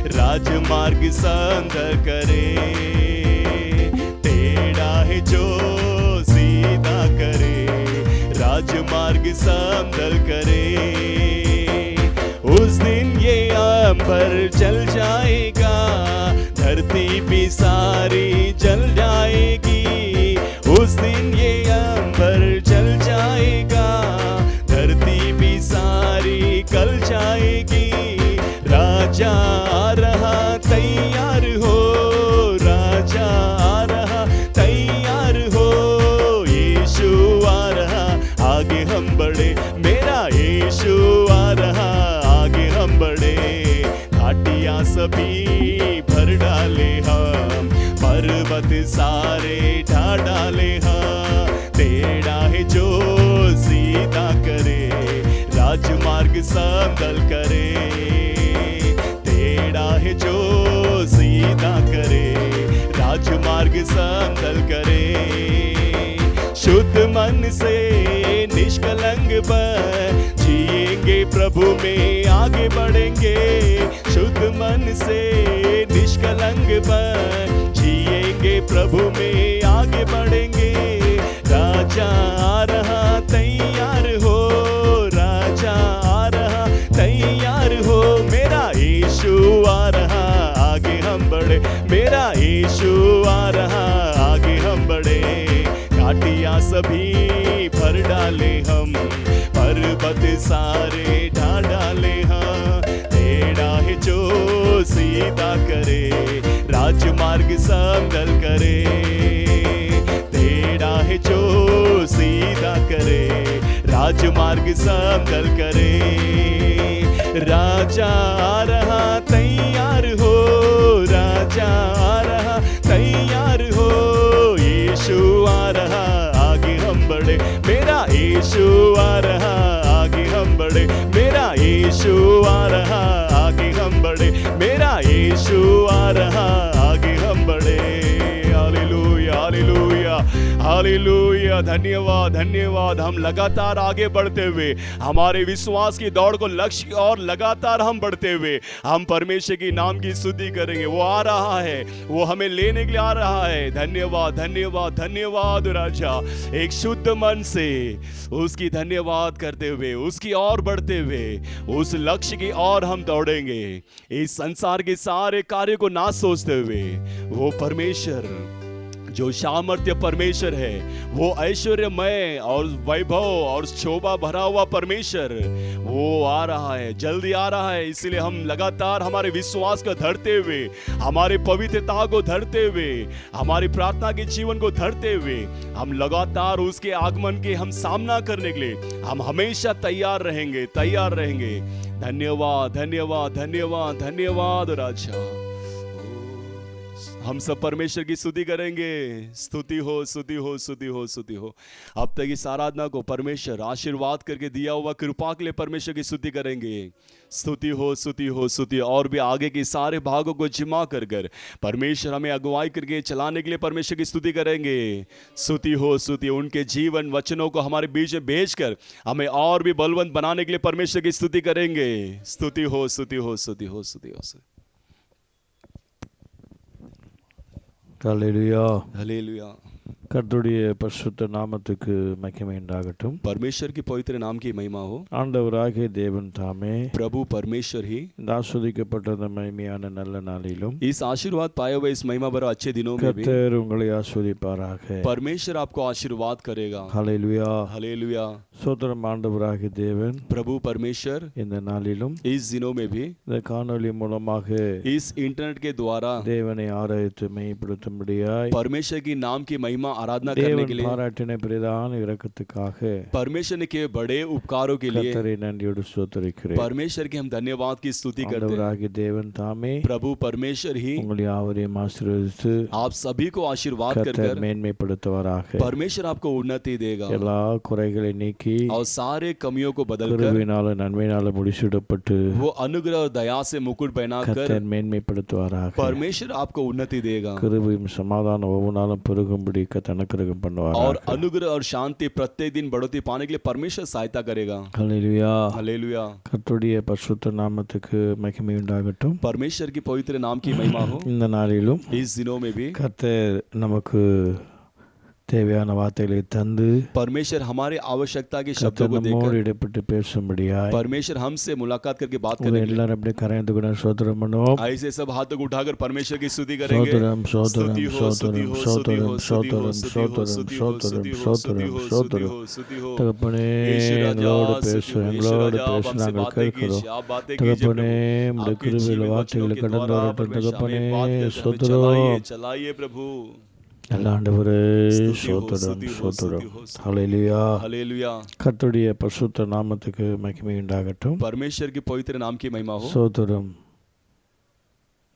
राजमार्ग समतल करे। टेढ़ा है जो सीधा करे, राजमार्ग समतल करे। उस दिन ये अंबर जल जाएगा, धरती भी सारी जल जाएगी। उस दिन ये अंबर जल जाएगा, धरती भी सारी गल जाएगी। राजा सभी भर डाले हम, पर्वत सारे ढा डाले हम। टेढ़ा है जो सीधा करे, राजमार्ग समतल करे। टेढ़ा है जो सीधा करे, राजमार्ग समतल करे। शुद्ध मन से निष्कलंक बन जिएंगे, प्रभु में आगे बढ़ेंगे। शुद्ध मन से निष्कलंक बन जिएंगे, प्रभु में आगे बढ़ेंगे। राजा आ रहा तैयार हो, राजा आ रहा तैयार हो। मेरा यीशु आ रहा आगे हम बढ़े, मेरा यीशु आ रहा आगे हम बढ़े। घाटियां सभी भर डाले हम, पर्वत सारे ढा डाले हम। टेढ़ा है जो सीधा करे, राजमार्ग समतल करे। टेढ़ा है जो सीधा करे, राजमार्ग समतल करे। राजा आ रहा तैयार हो, राजा आ रहा तैयार हो। यीशु आ रहा आगे हम बढ़े, मेरा यीशु आ रहा आगे हम बढ़े। मेरा यीशु आ रहा आगे हम बढ़े, मेरा यीशु आ रहा आगे हम बढ़े। Hallelujah hallelujah hallelujah. धन्यवाद धन्यवाद। हम लगातार आगे बढ़ते हुए हमारे विश्वास की दौड़ को लक्ष्य और लगातार हम बढ़ते हुए हम परमेश्वर की नाम की स्तुति करेंगे। वो आ रहा है, वो हमें लेने के लिए आ रहा है। धन्यवाद धन्यवाद धन्यवाद राजा। एक शुद्ध मन से उसकी धन्यवाद करते हुए, उसकी ओर बढ़ते हुए, उस लक्ष्य की ओर हम दौड़ेंगे। इस संसार के सारे कार्य को ना सोचते हुए, वो परमेश्वर जो सामर्थ्य परमेश्वर है, वो ऐश्वर्यमय और वैभव और शोभा भरा हुआ परमेश्वर, वो आ रहा है, जल्दी आ रहा है। इसलिए हम लगातार हमारे विश्वास को धरते हुए, हमारे पवित्रता को धरते हुए, हमारी प्रार्थना के जीवन को धरते हुए, हम लगातार उसके आगमन के हम सामना करने के लिए हम हमेशा तैयार रहेंगे, तैयार रहेंगे। धन्यवाद धन्यवाद धन्यवाद धन्यवाद राजा। हम सब परमेश्वर की स्तुति करेंगे। स्तुति हो स्तुति हो स्तुति हो स्तुति हो। अब तक इस आराधना को परमेश्वर आशीर्वाद करके दिया हुआ कृपा के लिए परमेश्वर की स्तुति करेंगे। स्तुति हो स्तुति हो स्तुति। और भी आगे के सारे भागों को जिमा कर कर परमेश्वर हमें अगुवाई करके चलाने के लिए परमेश्वर की स्तुति करेंगे। स्तुति हो स्तुति। उनके जीवन वचनों को हमारे बीच में भेजकर हमें और भी बलवंत बनाने के लिए परमेश्वर की स्तुति करेंगे। स्तुति हो स्तुति हो स्तुति हो स्तुति हो। ஹல்லேலூயா हालेलुया। கர்த்தருடைய பரிசுத்த நாமத்துக்கு மகிமை உண்டாகட்டும். परमेश्वर की पवित्र नाम की महिमा हो। ஆண்டவராகிய தேவன் தாமே प्रभु परमेश्वर ही இந்த ஆஸ்வதிக்கப்பட்ட இந்த மகிமையான நல்ல நாளிலும் इस आशीर्वाद पाए हुए इस महिमा भरा अच्छे दिनों में भी கர்த்தர் உங்களை ஆஸ்வதிப்பாராக. परमेश्वर आपको आशीर्वाद करेगा। ஹல்லேலூயா हालेलुया। சோதரம் ஆண்டவராகிய தேவன் प्रभु परमेश्वर இந்த நாளிலும் इस दिनों में भी இந்த காணொளி மூலமாக इस इंटरनेट के द्वारा தேவனை ஆராதித்து மெய்ப்படுத்தும்படியாய் परमेश्वर की नाम की महिमा आराधना करने के தேவன் लिए பாராட்டின பிரதான இரக்கத்துக்காக परमेश्वर ने किए बड़े उपकारों के लिए கர்த்தரை நன்றியோடு ஸ்தோத்திரிக்கிறேன். परमेश्वर के हम धन्यवाद की स्तुति करते हैं। ஆண்டவராகிய தேவன் தாமே प्रभु परमेश्वर ही உங்களை யாவரையும் ஆசீர்வதித்து आप सभी को आशीर्वाद कर கர்த்தர் कर மேன்மைப்படுத்துவாராக. परमेश्वर आपको उन्नति देगा எல்லா குறைகளை நீக்கி और सारे कमियों को बदलकर கிருபையினால நன்மையினால முடிசூடப்பட்டு वो अनुग्रह और दया से मुकुट पहनाकर கர்த்தர் மேன்மைப்படுத்துவாராக. परमेश्वर आपको उन्नति देगा கிருபையும் சமாதானம் ஒவ்வொரு நாளும் பெருகும்படி அனுக்கிரகம் பண்ணுவாராக. और अनुग्रह और शांति प्रत्येक दिन बढ़ोतरी पाने के लिए परमेश्वर सहायता करेगा। ஹல்லேலூயா हालेलुया। கர்த்தருடைய பரிசுத்த நாமத்துக்கு மகிமை உண்டாகட்டும். परमेश्वर की पवित्र नाम की महिमा हो। இந்த நாளிலும் इस दिनों में भी கர்த்தர் நமக்கு தேவையான வார்த்தைகளை தந்து परमेश्वर हमारे आवश्यकता के शब्दों को நம்மோடு देकर இடைப்பட்டு பேசும்படியாய் परमेश्वर हमसे मुलाकात करके बात करने के लिए எல்லாரும் அப்படியே கரைந்து கூட ஸ்தோத்திரம் பண்ணுவோம். ऐसे सब हाथों को उठाकर परमेश्वर की स्तुति करेंगे। சோதரம் சோதரம் स्तुति हो स्तुति சோதரம் हो स्तुति சோதரம் हो स्तुति हो சோதரம் स्तुति हो சோதரம் स्तुति हो சோதரம் स्तुति हो சோதரம் स्तुति हो சோதரம் स्तुति हो। தகப்பனே यीशु எங்களோடு राजा பேசு यीशु எங்களோடு राजा आप பேசு हमसे நாங்கள் बातें கேட்கிறோம். कीजिए, आप बातें कीजिए தகப்பனே प्रभु। உம்முடைய आपके கிருபையில் जीवन वचनों வார்த்தைகளை के கடந்து द्वारा வரட்டும். परमेश्वर தகப்பனே हमें बात करके हमें சோதரம் चलाइए चलाइए प्रभु। எல்லா ஆண்டவரே स्तुति हो சோதரம் स्तुति हो சோதரம். स्तुति हो स्तुति हो। ஹல்லேலூயா हालेलुया। கர்த்தருடைய பரிசுத்த நாமத்துக்கு மகிமை உண்டாகட்டும். परमेश्वर की पवित्र नाम की महिमा हो। சோதரம்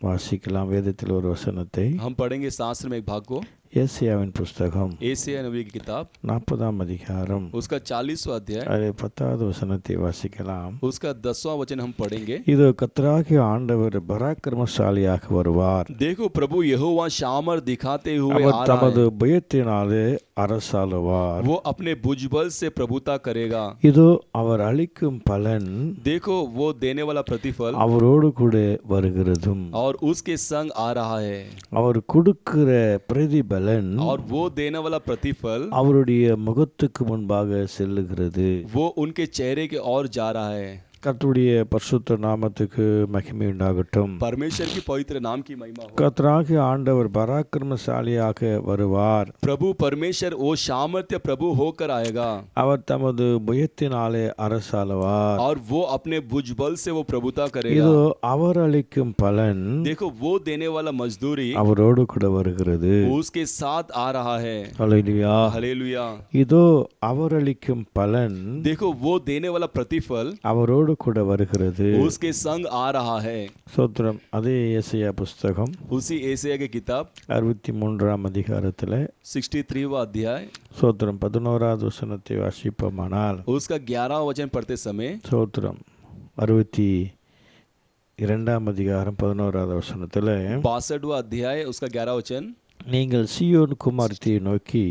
வாசிக்கலாம் வேதத்தில் ஒரு வசனத்தை. हम पढ़ेंगे शास्त्र में एक भाग को, ஏசாயாவின் புஸ்தகம் एशिया नबी की किताब 40ஆம் அதிகாரம் उसका 40वां अध्याय அதில் 10வது வசனத்தை வாசிக்கலாம். उसका 10वां वचन हम पढ़ेंगे। இதோ கர்த்தராகிய ஆண்டவர் பராக்கிரமசாலியாக வருவார். देखो प्रभु यहोवा सामर दिखाते हुए அவர் आ रहा தமது है, புயத்தினாலே அரசாளுவார். वो अपने भुजबल से प्रभुता करेगा। இதோ அவர் அளிக்கும் பலன் देखो वो देने वाला प्रतिफल அவரோடு கூட வருகிறதும் और उसके संग आ रहा है, அவர் கொடுக்கிற பிரதிபலன் और वो देने वाला प्रतिफल அவருடைய முகத்துக்கு முன்பாக செல்லுகிறது. वो उनके चेहरे के ओर जा रहा है। கர்த்தருடைய பரிசுத்த நாமத்துக்கு மகிமை உண்டாகட்டும். परमेश्वर की पवित्र नाम की महिमा हो। கர்த்தராகிய ஆண்டவர் பராக்கிரமசாலியாக வருவார். प्रभु परमेश्वर वो सामर्थ्य प्रभु होकर आएगा, அவர் தமது புயத்தினாலே அரசாளுவார். और वो अपने भुजबल से वो प्रभुता करेगा। இதோ அவர் அளிக்கும் பலன் देखो वो देने वाला मजदूरी அவரோடு கூட வருகிறது. उसके साथ आ रहा है। ஹல்லேலூயா. हालेलुया। இதோ அவர் அளிக்கும் பலன் देखो वो देने वाला प्रतिफल அவரோடு கூட வருகிறது. उसके संग आ रहा है। சோத்திரம். அதே ஏசாயா புஸ்தகம் उसी एशिया की किताब 63ஆம் அதிகாரத்தில் 63वां अध्याय சோத்திரம் 11வது வசனத்தை வாசிப்போமானால், उसका 11वां वचन पढ़ते समय சோத்திரம் 62ஆம் அதிகாரம் 11வது வசனத்தில், 62वां अध्याय उसका 11वां वचन, நீங்கள் சீயோன் குமாரத்தியை நோக்கி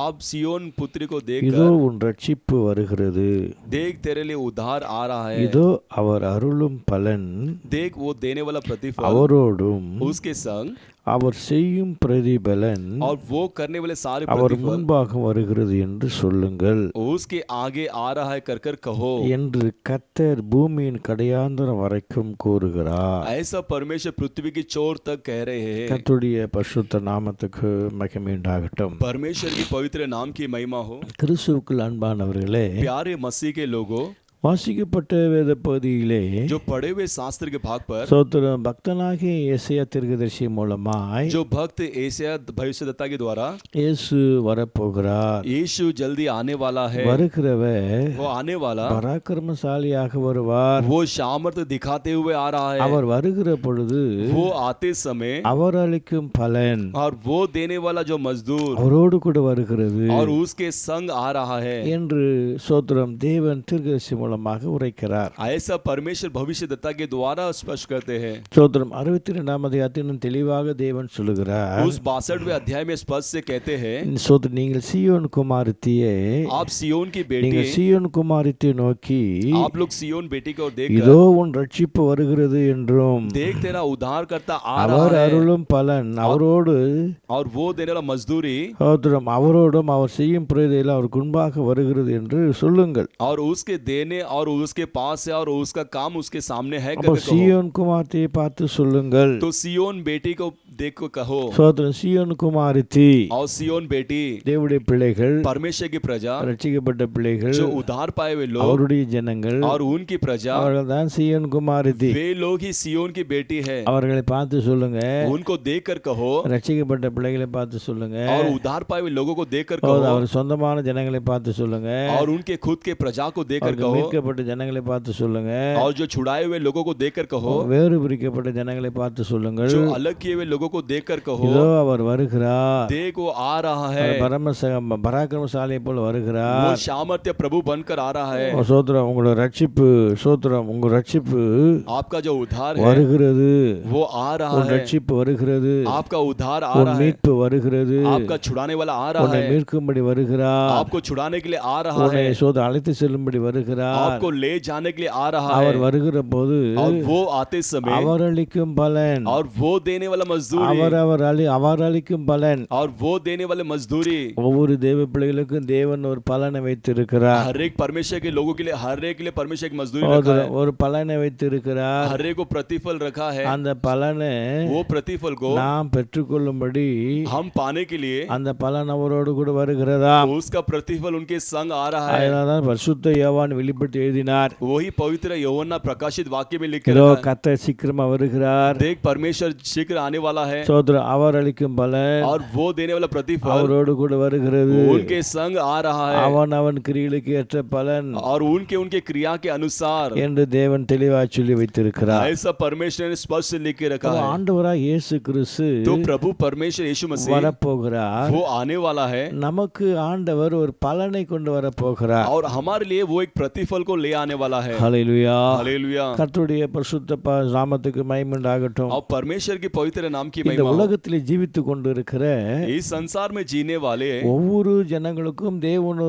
आप सियोन पुत्री को இதோ देखकर உன் ரட்சிப்பு வருகிறது, देख तेरे लिए उद्धार आ रहा है, இதோ அவர் அருளும் பலன் देख वो देने वाला प्रतिफल அவரோடும் उसके संग, அவர் செய்யும் பிரதிபலன் और वो करने वाले सारे அவர் प्रतिफल முன்பாக வருகிறது என்று சொல்லுங்கள் उसके आगे आ रहा है कर कर कहो। என்று கர்த்தர் பூமியின் கடையாந்தரம் வரைக்கும் கூறுகிறார். ऐसा परमेश्वर पृथ्वी की चोर तक कह रहे हैं। கர்த்தருடைய பரிசுத்த நாமத்துக்கு மகிமை உண்டாகட்டும். परमेश्वर की पवित्र नाम की महिमा हो। கிறிஸ்துவுக்குள் அன்பானவர்களே, प्यारे मसीह के लोगों, வாசிக்கப்பட்ட வேத பகுதியிலே जो पढ़े हुए शास्त्र के भाग पर சோத்திரம் பக்தனாகிய ஏசாயா தீர்க்கதரிசி மூலமாய் जो भक्त एशिया भविष्यद्वक्ता के द्वारा இயேசு வரப்போகிறார். यीशु जल्दी आने वाला है, வருகிறவர் वो आने वाला, பராக்கிரமசாலியாக வருவார். वो सामर्थ्य दिखाते हुए आ रहा है। அவர் வருகிற பொழுது वो आते समय அவர் அளிக்கும் பலன் और वो देने वाला जो मजदूर அவரோடு கூட வருகிறது और उसके संग आ रहा है என்று சோத்திரம் தேவன் தீர்க்கதரிசி மூலமாக உரைக்கிறார். ऐसा परमेश्वर भविष्यद्वक्ता के द्वारा स्पष्ट करते हैं। சோத்திரம் 62ஆம் அதிகாரத்தில் தெளிவாக தேவன் சொல்லுகிறார். उस 62वें अध्याय में स्पष्ट से कहते हैं, சோத்திரம் நீங்கள் சீயோன் குமாரத்தியே, आप सियोन की நீங்கள் बेटी, சீயோன் குமாரத்தியை நோக்கி आप लोग सियोन बेटी को இதோ देखकर உன் ரட்சிப்பு வருகிறது என்றும் देख तेरा उद्धार करता आ அவர் रहा है, அருளும் பலன் அவரோடு और वो देने वाला मजदूरी சோத்திரம் அவரோடும் அவர் செய்யும் பிரதியில் அவருக்கு முன்பாக வருகிறது என்று சொல்லுங்கள். और उसके देने और उसके पास है और उसका काम उसके सामने है அப்போ करके कहो। சீயோன் குமாரத்தியை பார்த்து சொல்லுங்கள். तो सियोन बेटी को देख को कहो, சோத்திரம் சீயோன் குமாரத்தி और सियोन बेटी தேவனுடைய பிள்ளைகள், परमेश्वर की प्रजा, ரட்சிக்கப்பட்ட பிள்ளைகள், जो उद्धार पाए हुए लोग அவருடைய ஜனங்கள், और उनकी प्रजा, அவர்கள் தான் சீயோன் குமாரத்தி. वे लोग ही सियोन की बेटी है। அவர்களை பார்த்து சொல்லுங்க. उनको देख कर कहो, ரட்சிக்கப்பட்ட பிள்ளைகளை பார்த்து சொல்லுங்க. और उद्धार पाए हुए लोगों को देख कर அவர் कहो, அவர் சொந்தமான ஜனங்களை பார்த்து சொல்லுங்க. और उनके खुद के प्रजा को देख कर அவருக்கு कहो, மீட்கப்பட்ட ஜனங்களை பார்த்து சொல்லுங்க. और जो छुड़ाए हुए लोगों को देख कर कहो, வேறு பிரிக்கப்பட்ட ஜனங்களை பார்த்து சொல்லுங்கள். जो अलग किए हुए लोगों को देख कर कहो, இதோ அவர் வருகிறார். देख वो आ रहा है, பராக்கிரமசாலியை போல वो வருகிறார். सामर्थ्य प्रभु बनकर आ रहा है। சோத்திரம் உங்களோட ரட்சிப்பு, சோத்திரம் உங்க ரட்சிப்பு आपका जो उद्धार है வருகிறது. वो आ रहा உன் है, ரட்சிப்பு வருகிறது. आपका उद्धार आ உன் रहा है, மீட்பு வருகிறது. आपका छुड़ाने वाला आ रहा உன்னை है, மீட்கும்படி வருகிறார். आपको छुड़ाने के लिए आ रहा உன்னை है, சோதனை அழைத்து செல்லும்படி வருகிறார். आपको ले जाने के लिए आ रहा அவர் है, வருகிற போது और वो आते समय அவர் அளிக்கும் பலன், और वो देने वाला मजदूरी, அவர் அளிக்கும் பலன், और वो देने वाले मजदूरी, ஒவ்வொரு தேவ பிள்ளைகளுக்கும் தேவன் ஒரு பலனை வைத்திருக்கிறார். हर एक परमेश्वर के लोगों के लिए, हर एक के लिए परमेश्वर की मजदूरी रखा है, ஒரு பலனை வைத்திருக்கிறார். हर एक को प्रतिफल रखा है। அந்த பலனை वो प्रतिफल को நாம் பெற்றுக்கொள்ளும்படி हम पाने के लिए அந்த பலன் அவரோடு கூட வருகிறதா. उसका प्रतिफल उनके संग आ रहा है। அதனால்தான் பரிசுத்த யோவான் வெளிப்படுத்தி எழுதினார். वही पवित्र यूहन्ना प्रकाशित वाक्य में लिख के இதோ रखा है, கர்த்தர் சீக்கிரமா வருகிறார். देख परमेश्वर शीघ्र आने वाला वाला है சோதரம் அவர் அளிக்கும் பலன் और वो देने वाला प्रतिफल அவரோடு கூட வருகிறது. उनके संग आ रहा है அவன் கிரியைகளுக்கு ஏற்ற பலன் और उनके क्रिया के अनुसार என்று தேவன் தெளிவாய் சொல்லி வைத்திருக்கிறார். ऐसा परमेश्वर ने स्पष्ट लिख के रखा है। ஆண்டவராய் இயேசு கிறிஸ்து तो प्रभु परमेश्वर यीशु मसीह வரப்போகிறார். वो आने वाला है நமக்கு ஆண்டவர் ஒரு பலனை கொண்டு வரப்போகிறார். और हमारे लिए वो एक प्रतिफल को ले आने वाला है। ஹல்லேலூயா. हालेलुया। கர்த்தருடைய பரிசுத்த நாமத்துக்கு மகிமை உண்டாகட்டும். और परमेश्वर की पवित्र नाम की இந்த महिमा हो। உலகத்திலே ஜீவித்துக் கொண்டிருக்கிற इस संसार में जीने वाले ஒவ்வொரு ஜனங்களுக்கும் தேவன்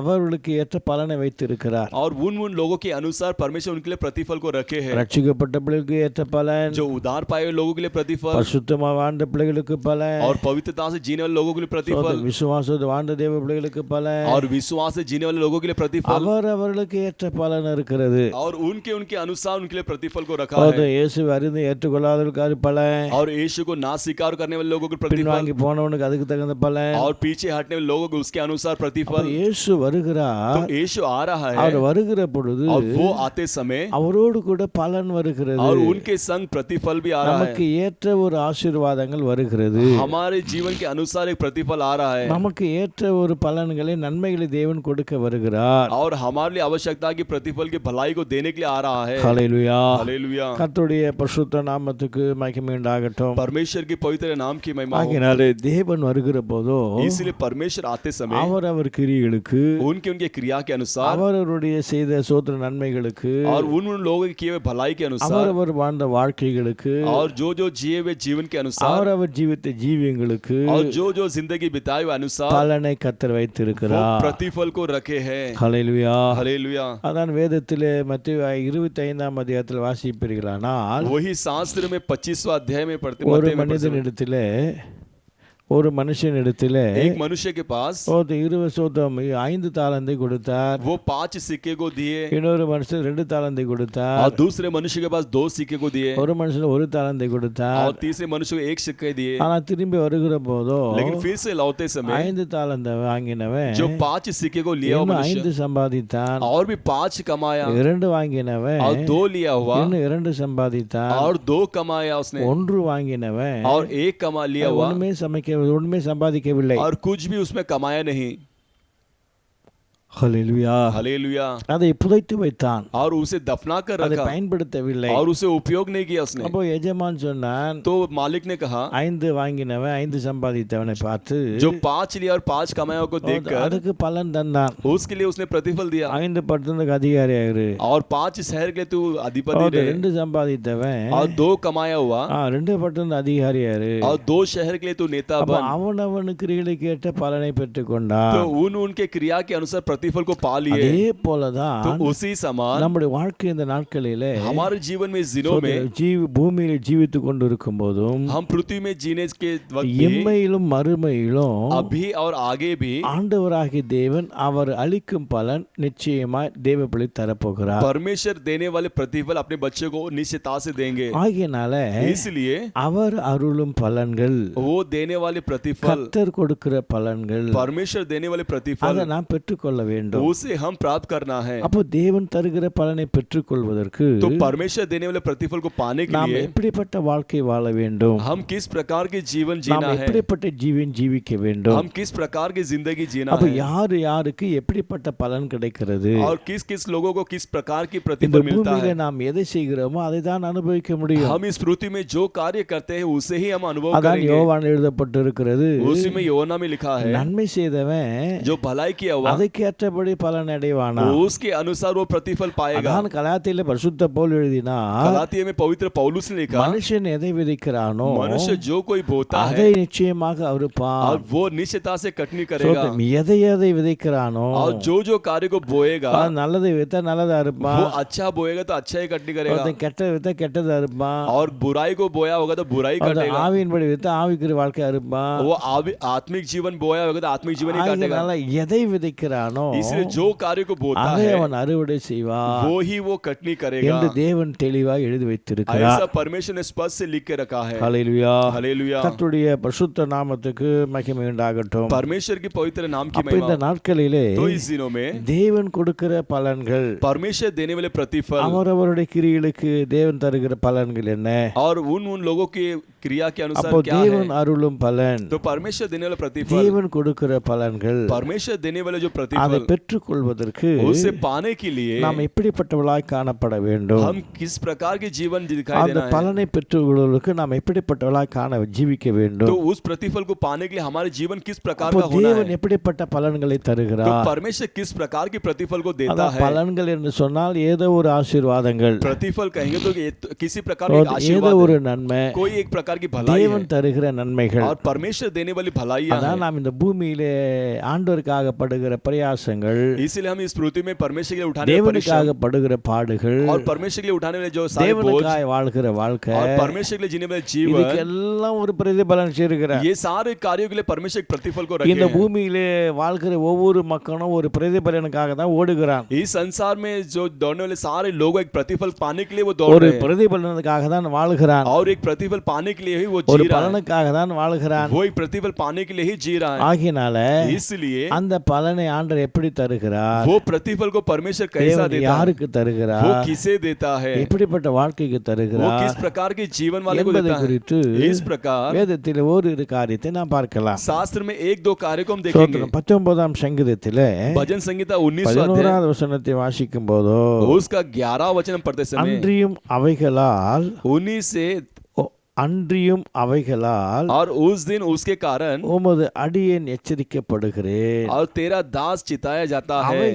அவர்களுக்கு ஏற்ற பலனை வைத்திருக்கிறார். और उन लोगों के अनुसार परमेश्वर उनके लिए प्रतिफल को रखे हैं। ரட்சிக்கப்பட்ட பிள்ளைகளுக்கு ஏற்ற பலன், जो उद्धार पाए हुए लोगों के लिए प्रतिफल பரிசுத்தமா வாழ்ந்த பிள்ளைகளுக்கு பலன், और पवित्रता से जीने वाले लोगों के लिए प्रतिफल விசுவாசத்தோடு வாழ்ந்த தேவ பிள்ளைகளுக்கு பலன், और विश्वास से जीने वाले लोगों के लिए प्रतिफल அவர்களுக்கு ஏற்ற பலன் இருக்கிறது. और उनके अनुसार उनके लिए प्रतिफल को रखा है। இயேசு அறிந்து ஏற்றுக்கொள்ளாதவர்களுக்கு பலன், और यीशु को ना स्वीकार करने वाले लोगों को प्रतिफल, பின்வாங்கி போனவனுக்கு அதுக்கு தகுந்த பலன், और पीछे हटने वाले लोगों को उसके अनुसार प्रतिफल। இயேசு வருகிறார். तो यीशु आ रहा है அவர் வருகிற பொழுது और वो आते समय அவரோடு கூட பலன் வருகிறது. और उनके संग प्रतिफल भी आ रहा நமக்கு है। ஏற்ற ஒரு ஆசீர்வாதங்கள் வருகிறது. हमारे जीवन के अनुसार एक प्रतिफल आ रहा है நமக்கு ஏற்ற ஒரு பலன்களை நன்மைகளை தேவன் கொடுக்க வருகிறார். और हमारे लिए आवश्यकता की प्रतिफल की भलाई को देने के लिए आ रहा है। ஹல்லேலூயா. हालेलुया। கர்த்தருடைய பரிசுத்த நாமத்துக்கு மகிமை உண்டாகட்டும். परमेश्वर की पवित्र नाम की महिमा हो। ஆகையினாலே தேவன் வருகிற போதோ इसलिए परमेश्वर आते समय அவர் கிரியைகளுக்கு, उनके क्रिया के अनुसार அவருடைய செய்த சோதர நன்மைகளுக்கு, और उन लोगों के किए हुए भलाई के अनुसार அவர் வாழ்ந்த வாழ்க்கைகளுக்கு, और जो जिए हुए जीवन के अनुसार அவர் ஜீவித்த ஜீவியங்களுக்கு और जो जिंदगी बिताए हुए अनुसार பலனை கர்த்தர் वो வைத்திருக்கிறார். प्रतिफल को रखे हैं। ஹல்லேலூயா. हालेलुया। அதான் வேதத்திலே மத்தேயு 25ஆம் அதிகாரத்தில் வாசிப்பீர்களானால், वही शास्त्र में 25वां अध्याय में पढ़ते ஒரு मत्ती में पढ़ते- மனிதனிடத்திலே, ஒரு மனுஷனிடத்திலே एक मनुष्य के पास 5 தாலந்தை கொடுத்தார். वो 5 सिक्के को दिए இன்னொரு மனுஷன் 2 தாலந்தை கொடுத்தார். और दूसरे मनुष्य के पास 2 सिक्के को दिए ஒரு மனுஷன் 1 தாலந்தை கொடுத்தார். और तीसरे मनुष्य को 1 सिक्के दिए। ஆனா திரும்பி வருகிற போதோ लेकिन फिर से लौटते समय 5 தாலந்தை வாங்கினவன் जो 5 सिक्के को लिया हुआ இன்னும் मनुष्य 5 சம்பாதித்தான். और भी 5 कमाया 2 வாங்கினவன் और 2 लिया हुआ இன்னும் 2 சம்பாதித்தான். और 2 कमाया उसने 1 வாங்கினவன் और 1 कमा लिया हुआ ஒண்ணுமே சம்பாதிக்கவில்லை. और कुछ भी उसमें कमाया नहीं। ஹல்லேலூயா. हालेलुया। அதை புதைத்து வைத்தான். और उसे दफना कर அதை रखा பயன்படுத்தவில்லை. और उसे उपयोग नहीं किया उसने। அப்போ எஜமான் சொன்னான், तो मालिक ने कहा 5 வாங்கினவன் 5 சம்பாதித்தவனை பார்த்து जो 5 लिया और 5 कमाया को देखकर அதுக்கு பலன் தந்தான். उसके लिए उसने प्रतिफल दिया 5 பட்டணத்துக்கு அதிகாரி ஆயிரு. और 5 शहर के लिए तू अधिपति रहे 2 சம்பாதித்தவன் और 2 कमाया हुआ 2 பட்டணத்து அதிகாரி ஆயிரு. और 2 शहर के लिए तू नेता அப்ப बन। அவனவனுக்கு கிரியைகளுக்கு ஏற்ற பலனை பெற்றுக்கொண்டான். तो उनके क्रिया के अनुसार प्रतिफल को पा लिए। அதே போலதான் तो उसी समान நம்முடைய வாழ்க்கை இந்த நாட்களிலே हमारे जीवन में इस दिनों में பூமியில ஜீவித்துக் கொண்டிருக்கும் போதும் हम पृथ्वी में जीने के वक्त भी இம்மையிலும் மறுமையிலும் अभी और आगे भी ஆண்டவராகிய தேவன் அவர் அளிக்கும் பலன் நிச்சயமாய் தேவ பிள்ளை தரப்போகிறார். परमेश्वर देने वाले प्रतिफल अपने बच्चों को निश्चितता से देंगे। ஆகையினால इसलिए அவர் அருளும் பலன்கள், वो देने वाले प्रतिफल, கர்த்தர் கொடுக்கிற பலன்கள், परमेश्वर देने वाले அதை प्रतिफल நாம் பெற்றுக்கொள்ள வேண்டும். उसे हम प्राप्त करना है। அப்போ தேவன் தருகிற பலனை பெற்றுக்கொள்வதற்கு तो परमेश्वर देने वाले प्रतिफल को पाने के நாம் लिए எப்படிப்பட்ட வாழ்க்கை வாழ வேண்டும், हम किस प्रकार के जीवन நாம் जीना है, எப்படிப்பட்ட ஜீவன் ஜீவிக்க வேண்டும், हम किस प्रकार की जिंदगी जीना அப்ப है யாருக்கு எப்படிப்பட்ட பலன் கிடைக்கிறது, और किस किस लोगों को किस प्रकार की இந்த प्रतिफल मिलता பூமியில है। நாம் எதை செய்கிறோமோ அதை தான் அனுபவிக்க முடியும். हम इस पृथ्वी में जो कार्य करते हैं उसे ही हम अनुभव அதான் करेंगे। யோவான் எழுதப்பட்டிருக்கிறது, उसी में योना में लिखा है நன்மை செய்தவன் जो भलाई किया हुआ அதுக்கு ஏற்றபடி பலன் அடைவானா. उसके अनुसार वो प्रतिफल पाएगा। அதான் கலாத்தியில பரிசுத்த பவுல் எழுதினா, गलातिया में पवित्र पौलुस ने लिखा மனுஷன் எதை விதைக்கிறானோ मनुष्य जो कोई बोता है அதை நிச்சயமாக அறுப்பான். और वो निश्चितता से कटनी करेगा எதை விதைக்கிறானோ और जो कार्य को बोएगा நல்லதை வித்தா நல்லதா இருப்பான், वो अच्छा बोएगा तो अच्छा ही कटनी करेगा கெட்ட வித்தா கெட்டதா இருப்பான், और बुराई को बोया होगा तो बुराई कटेगा। ஆவியின்படி வித்தா ஆவிக்குரிய வாழ்க்கையா இருப்பான். वो आत्मिक जीवन बोया होगा तो आत्मिक जीवन ही काटेगा। அதனால எதை விதைக்கிறானோ इसलिए जो कार्य को बोता அதை है அவன் அறுவடை செய்வான் वो ही वो कटनी करेगा। என்று தேவன் தெளிவாக எழுதி வைத்திருக்கிறார். ऐसा परमेश्वर ने स्पष्ट से लिख के रखा है। ஹல்லேலூயா. हालेलुया। கர்த்தருடைய பரிசுத்த நாமத்துக்கு மகிமை உண்டாகட்டும். परमेश्वर की पवित्र नाम की அப்ப இந்த महिमा। நாட்களிலே तो इस दिनों में தேவன் கொடுக்கிற பலன்கள், परमेश्वर देने वाले प्रतिफल அவரவருடைய கிரியைகளுக்கு தேவன் தருகிற பலன்கள் என்ன, और उन लोगों के क्रिया के அப்போ अनुसार क्या है। தேவன் அருளும் பலன், तो परमेश्वर देने वाला प्रतिफल, தேவன் கொடுக்கிற பலன்கள், परमेश्वर देने वाले जो அதை प्रतिफल, பெற்றுக்கொள்வதற்கு उसे पाने के लिए நாம் எப்படிப்பட்டவர்களாய் காணப்பட வேண்டும், हम किस प्रकार के जीवन दिखाई அந்த देना है। பலனை பெற்றுக்கொள்வதற்கு நாம் எப்படிப்பட்டவர்களாய் ஜீவிக்க तो வேண்டும். उस प्रतिफल को पाने के लिए हमारे जीवन किस प्रकार அப்போ का होना தேவன் है। எப்படிப்பட்ட பலன்களை तो தருகிறார். परमेश्वर किस प्रकार की प्रतिफल को देता அதான் है। பலன்கள் என்று சொன்னால் ஏதோ ஒரு ஆசீர்வாதங்கள், प्रतिफल कहेंगे तो किसी प्रकार का ஏதோ आशीर्वाद ஒரு है, நன்மை, कोई एक प्रकार की भलाई தேவன் है தருகிற நன்மைகள். और परमेश्वर देने वाली भलाइयां அதான் हैं। நாம் இந்த பூமியிலே ஆண்டவருக்காக படுகிற பிரயாசங்கள், इसीलिए हम इस पृथ्वी में परमेश्वर के लिए उठाने वाले தேவனுக்காக परिश्रम படுகிற பாடுகள், और परमेश्वर के लिए उठाने वाले जो सारे बोझ தேவனுக்காக வாழ்கிற வாழ்க்கை, और परमेश्वर के लिए जीने वाले जीवन, இதுக்கெல்லாம் ஒரு பிரதிபலன் செய்கிறார். ये सारे कार्यों के लिए परमेश्वर एक प्रतिफल को रखे இந்த हैं। பூமியிலே வாழ்கிற ஒவ்வொரு மக்களும் ஒரு பிரதிபலனுக்காக தான் ஓடுகிறான். इस संसार में जो दौड़ने वाले सारे लोग एक प्रतिफल पाने के लिए वो दौड़ ஒரு रहे हैं பிரதிபலனுக்காக தான் வாழ்கிறான், और एक प्रतिफल पाने के लिए ही वो ஒரு जी रहा है। பலனுக்காக தான் வாழ்கிறான். वो एक प्रतिफल पाने के लिए ही जी रहा है। ஆகினால इसलिए அந்த பலனை ஆண்டவர் எப்படி தருகிறார், वो प्रतिफल को परमेश्वर कैसा தேவன் देता है, யாருக்கு वो தருகிறார், किसे देता है, எப்படிப்பட்ட வாழ்க்கைக்கு वो தருகிறார் किस प्रकार के जीवन वाले को என்பதை देता है। குறித்து इस प्रकार வேதத்தில் ஓரிரு காரியத்தை நாம் பார்க்கலாம். शास्त्र में एक दो कार्य को हम देखेंगे। 19ஆம் சங்கீதத்திலே भजन संहिता 19वां अध्याय 11வது வசனத்தை வாசிக்கும் போதோ, उसका 11वां वचन पढ़ते समय அன்றியும் அவைகளால் उन्हीं से அன்றியும் அவைகளால் और उस दिन उसके कारण உமது அடியேன் எச்சரிக்கப்படுகிறேன். और तेरा दास चिताया जाता है